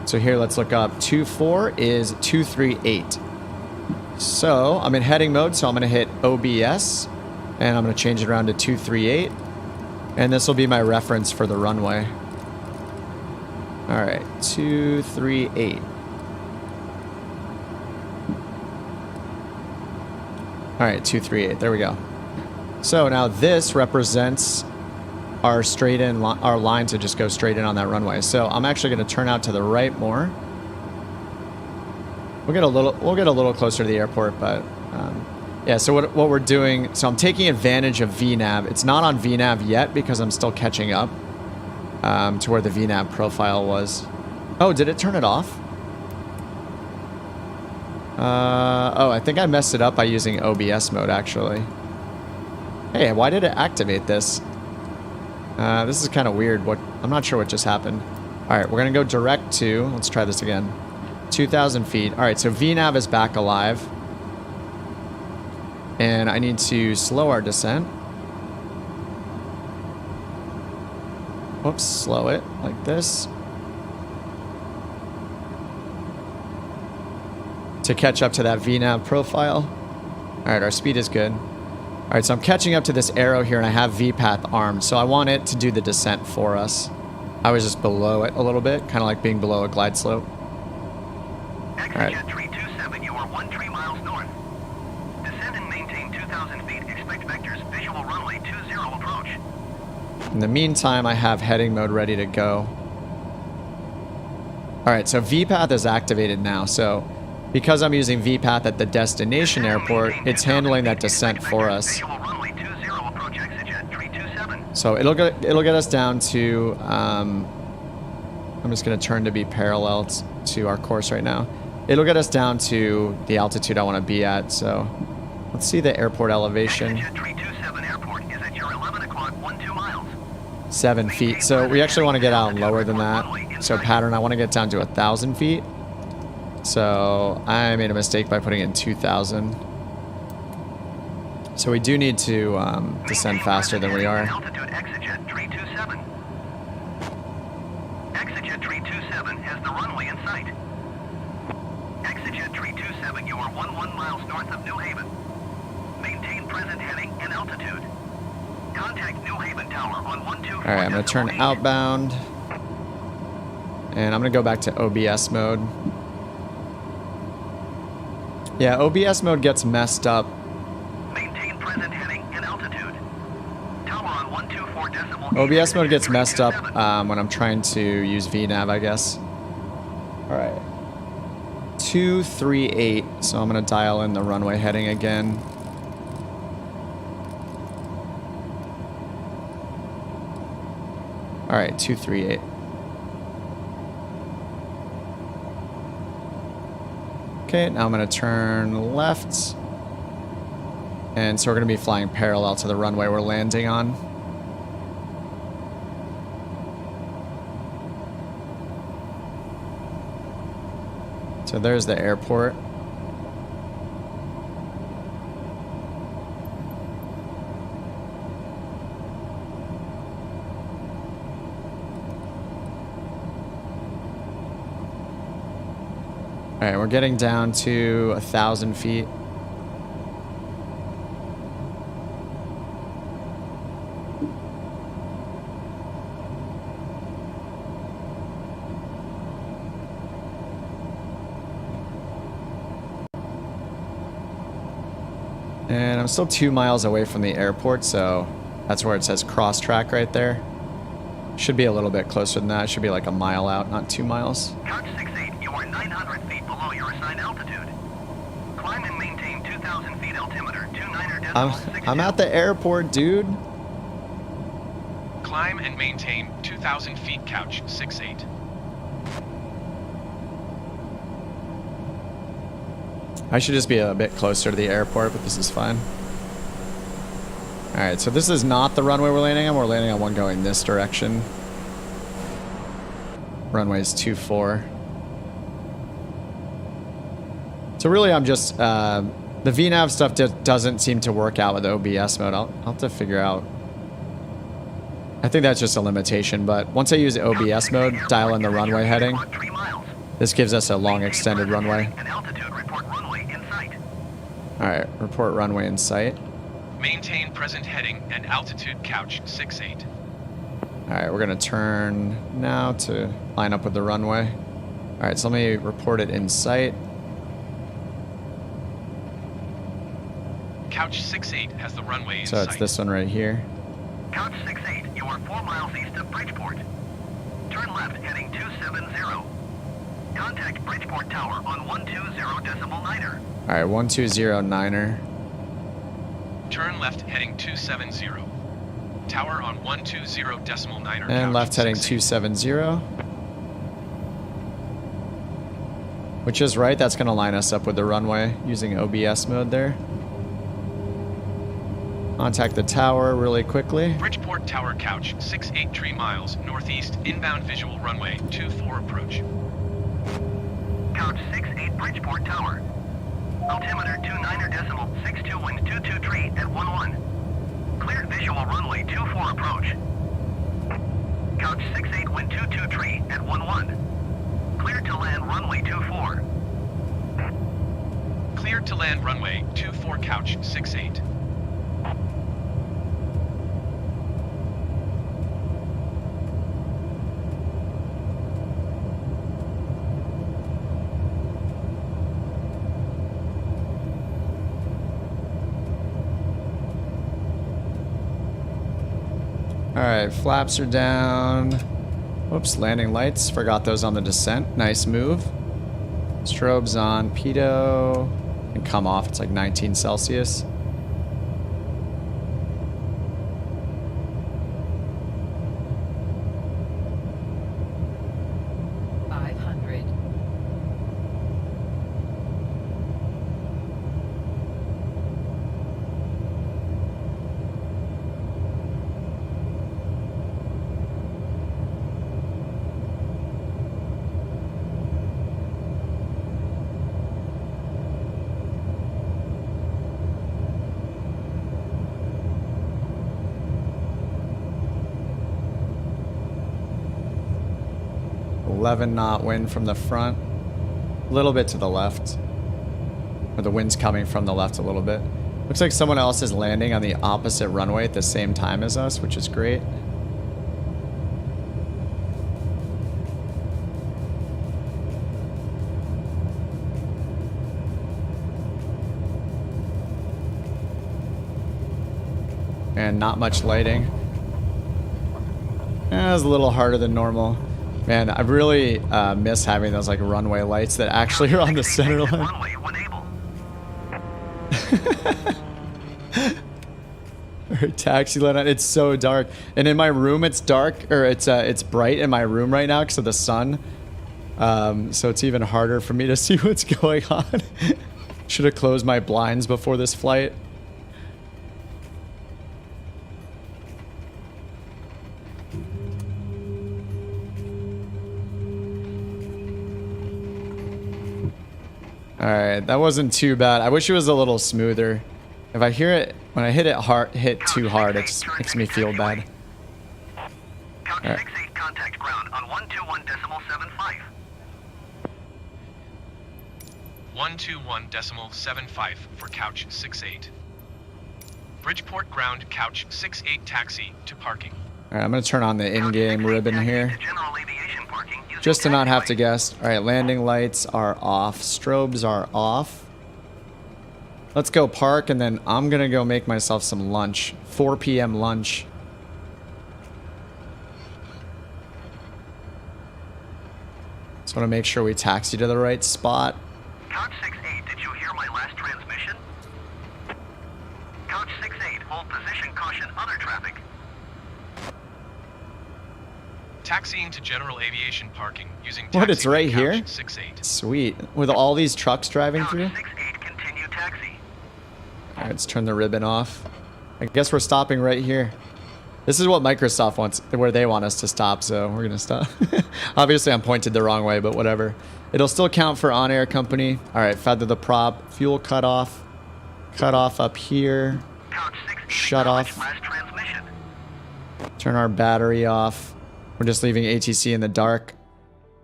So here, let's look up 24 is 238. So I'm in heading mode, so I'm going to hit OBS, and I'm going to change it around to 238, and this will be my reference for the runway. All right, 238. All right, 238. There we go. So now this represents our straight in, our line to just go straight in on that runway. So I'm actually going to turn out to the right more. We'll get a little closer to the airport, but yeah. So what we're doing? So I'm taking advantage of VNAV. It's not on VNAV yet because I'm still catching up to where the VNAV profile was. Oh, did it turn it off? Oh, I think I messed it up by using OBS mode, actually. Hey, why did it activate this? This is kind of weird. I'm not sure what just happened. All right, we're going to go direct to, let's try this again, 2,000 feet. All right, so VNAV is back alive. And I need to slow our descent. Whoops, slow it like this. To catch up to that VNAV profile. All right, our speed is good. All right, so I'm catching up to this arrow here, and I have VPath armed, so I want it to do the descent for us. I was just below it a little bit, kind of like being below a glide slope. Exit All right. Jet 327, you are 13 miles north. Descend and maintain 2,000 feet. Expect vectors, visual runway 20 approach. In the meantime, I have heading mode ready to go. All right, so VPath is activated now, so because I'm using VPath at the destination airport, it's handling that descent for us. So it'll get us down to, I'm just going to turn to be parallel to our course right now. It'll get us down to the altitude I want to be at. So let's see the airport elevation. 7 feet. So we actually want to get out lower than that. So pattern, I want to get down to 1,000 feet. So I made a mistake by putting in 2,000. So we do need to descend faster than we are. Exit Jet 327. Exit Jet 327 has the runway in sight. Exit Jet 327, you are 11 miles north of New Haven. Maintain present heading and altitude. Contact New Haven Tower on 124. All right, I'm going to turn outbound. And I'm going to go back to OBS mode. Yeah, OBS mode gets messed up. Maintain present heading and altitude. Tower on 124 OBS mode gets messed up when I'm trying to use VNAV, I guess. All right. 238. So I'm going to dial in the runway heading again. All right, 238. Okay, now I'm going to turn left. And so we're going to be flying parallel to the runway we're landing on. So there's the airport. All right, we're getting down to 1,000 feet. And I'm still 2 miles away from the airport, so that's where it says cross track right there. Should be a little bit closer than that. It should be like a mile out, not 2 miles. Couch 68, you are 900 feet below your assigned altitude. Climb and maintain 2,000 feet altimeter, 29er. I'm at the airport, dude. Climb and maintain 2,000 feet, couch 68. I should just be a bit closer to the airport, but this is fine. All right, so this is not the runway we're landing on. We're landing on one going this direction. Runway is 24. So really, I'm just the VNAV stuff doesn't seem to work out with OBS mode. I'll have to figure out. I think that's just a limitation, but once I use OBS mode, dial in the runway heading. This gives us a long extended runway. All right, report runway in sight. Maintain present heading and altitude, couch 68. All right, we're gonna turn now to line up with the runway. All right, so let me report it in sight. Couch 68 has the runway in So it's sight. this one right here. Couch 68, you are 4 miles east of Bridgeport. Turn left heading 270. Contact Bridgeport Tower on 120.9er. All right, 120.9er. Turn left heading 270. Tower on 120.9er. And couch left heading 68. 270. Which is right. That's going to line us up with the runway using OBS mode there. Contact the tower really quickly. Bridgeport Tower Couch 68 3 miles northeast inbound visual runway 24 approach. Couch 68 Bridgeport Tower. Altimeter 29.62 wind 223 at 11. Cleared visual runway 24 approach. Couch 68 wind 223 at 11. Cleared to land runway 24. Cleared to land runway 24 Couch 68. All right, flaps are down. Whoops, landing lights. Forgot those on the descent. Nice move. Strobes on. Pitot. And come off. It's like 19 Celsius. .11 wind from the front, a little bit to the left, or the wind's coming from the left a little bit. Looks like someone else is landing on the opposite runway at the same time as us, which is great. And not much lighting. It was a little harder than normal. Man, I really miss having those like runway lights that actually are on the center line. Runway when able. Or taxi line. It's so dark, and in my room it's dark, or it's bright in my room right now because of the sun. So it's even harder for me to see what's going on. Should have closed my blinds before this flight. Alright, that wasn't too bad. I wish it was a little smoother. If I hear it, when I hit too hard, it just makes me feel bad. Couch All right. 68 contact ground on 121.75. 121.75 for Couch 68. Bridgeport ground Couch 68 taxi to parking. Alright, I'm going to turn on the in-game ribbon here. General aviation parking using Just to not have to taxiway. guess. Alright, landing lights are off. Strobes are off. Let's go park, and then I'm going to go make myself some lunch. 4 p.m. lunch. Just want to make sure we taxi to the right spot. Couch 68, did you hear my last transmission? Couch 68, hold position, caution, other traffic. Taxiing to general aviation parking using What, it's taxiway right Couch here? 68. Sweet. With all these trucks driving Couch through. 68, continue taxi. Alright, let's turn the ribbon off. I guess we're stopping right here. This is what Microsoft wants, where they want us to stop, so we're gonna stop. Obviously, I'm pointed the wrong way, but whatever. It'll still count for on-air company. Alright, feather the prop. Fuel cutoff. Cutoff up here. Couch 68, Shut acknowledge off. last transmission. Turn our battery off. We're just leaving ATC in the dark.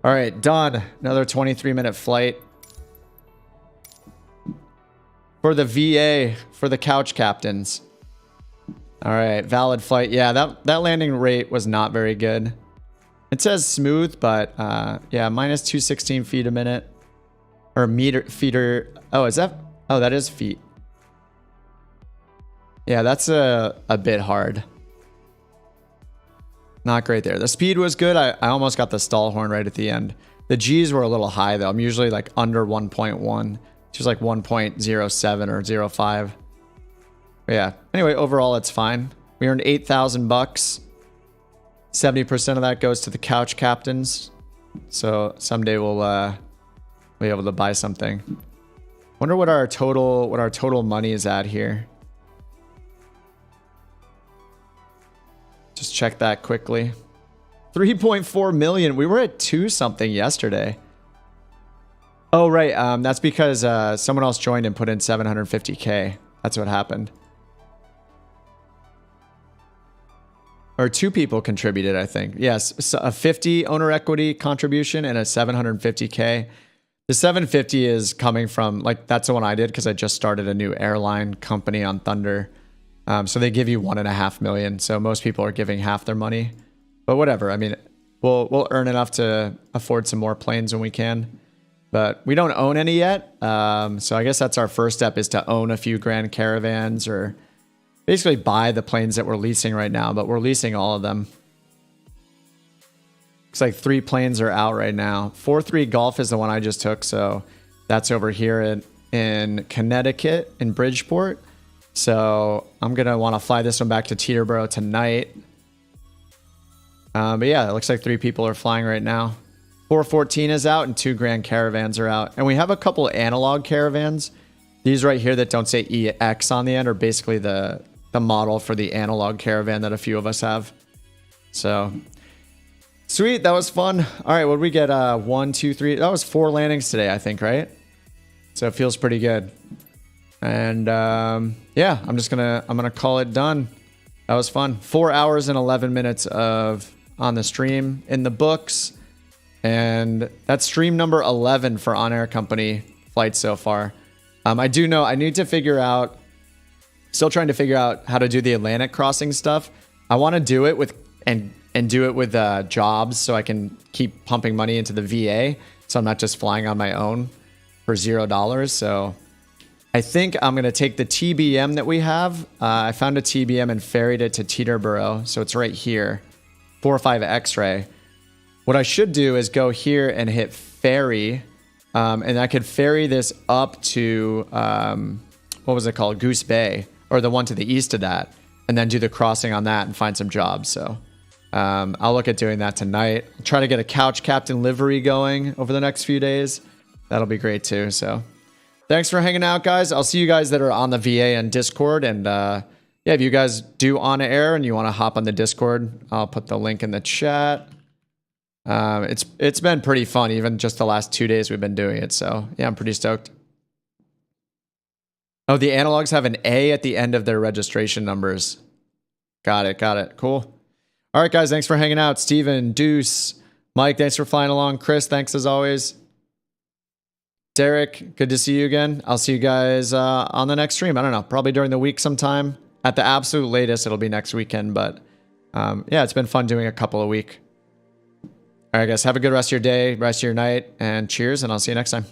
Alright, done. Another 23-minute flight. For the VA, for the couch captains. All right, valid flight. Yeah, that landing rate was not very good. It says smooth, but yeah, minus 216 feet a minute. Or feet. Oh, is that? Oh, that is feet. Yeah, that's a bit hard. Not great there. The speed was good. I almost got the stall horn right at the end. The G's were a little high though. I'm usually like under 1.1. Just like 1.07 or 0.5. But yeah. Anyway, overall it's fine. We earned $8,000. 70% of that goes to the couch captains. So someday we'll be able to buy something. Wonder what our total money is at here. Just check that quickly. 3.4 million. We were at 2 something yesterday. Oh, right. That's because someone else joined and put in 750K. That's what happened. Or 2 people contributed, I think. Yes, so a 50 owner equity contribution and a 750K. The 750 is coming from, like, that's the one I did because I just started a new airline company on Thunder. So they give you 1.5 million. So most people are giving half their money, but whatever. I mean, we'll earn enough to afford some more planes when we can, but we don't own any yet. So I guess that's our first step, is to own a few Grand Caravans, or basically buy the planes that we're leasing right now, but we're leasing all of them. Looks like 3 planes are out right now. 4-3 Golf is the one I just took. So that's over here in Connecticut, in Bridgeport. So I'm going to want to fly this one back to Teterboro tonight. But yeah, it looks like 3 people are flying right now. 414 is out and 2 Grand Caravans are out. And we have a couple analog Caravans. These right here that don't say EX on the end are basically the model for the analog Caravan that a few of us have. So sweet. That was fun. All right. What did we get? 1, 2, 3. That was 4 landings today, I think, right? So it feels pretty good. And yeah, I'm gonna call it done. That was fun. 4 hours and 11 minutes on the stream in the books, and that's stream number 11 for On-Air Company flights so far. I do know I need to figure out. Still trying to figure out how to do the Atlantic crossing stuff. I want to do it with and do it with jobs, so I can keep pumping money into the VA, so I'm not just flying on my own for $0. So I think I'm going to take the TBM that we have. I found a TBM and ferried it to Teterboro. So it's right here. 405 X-ray. What I should do is go here and hit ferry. And I could ferry this up to, what was it called? Goose Bay, or the one to the east of that. And then do the crossing on that and find some jobs. So I'll look at doing that tonight. I'll try to get a couch captain livery going over the next few days. That'll be great too. So thanks for hanging out, guys. I'll see you guys that are on the VA and Discord. And yeah, if you guys do on air and you want to hop on the Discord, I'll put the link in the chat. It's been pretty fun, even just the last 2 days we've been doing it. So yeah, I'm pretty stoked. Oh, the analogs have an A at the end of their registration numbers. Got it. Cool. All right, guys. Thanks for hanging out. Steven, Deuce, Mike, thanks for flying along. Chris, thanks as always. Derek, good to see you again. I'll see you guys on the next stream. I don't know, probably during the week sometime. At the absolute latest, it'll be next weekend. But yeah, it's been fun doing a couple a week. All right, guys, have a good rest of your day, rest of your night, and cheers, and I'll see you next time.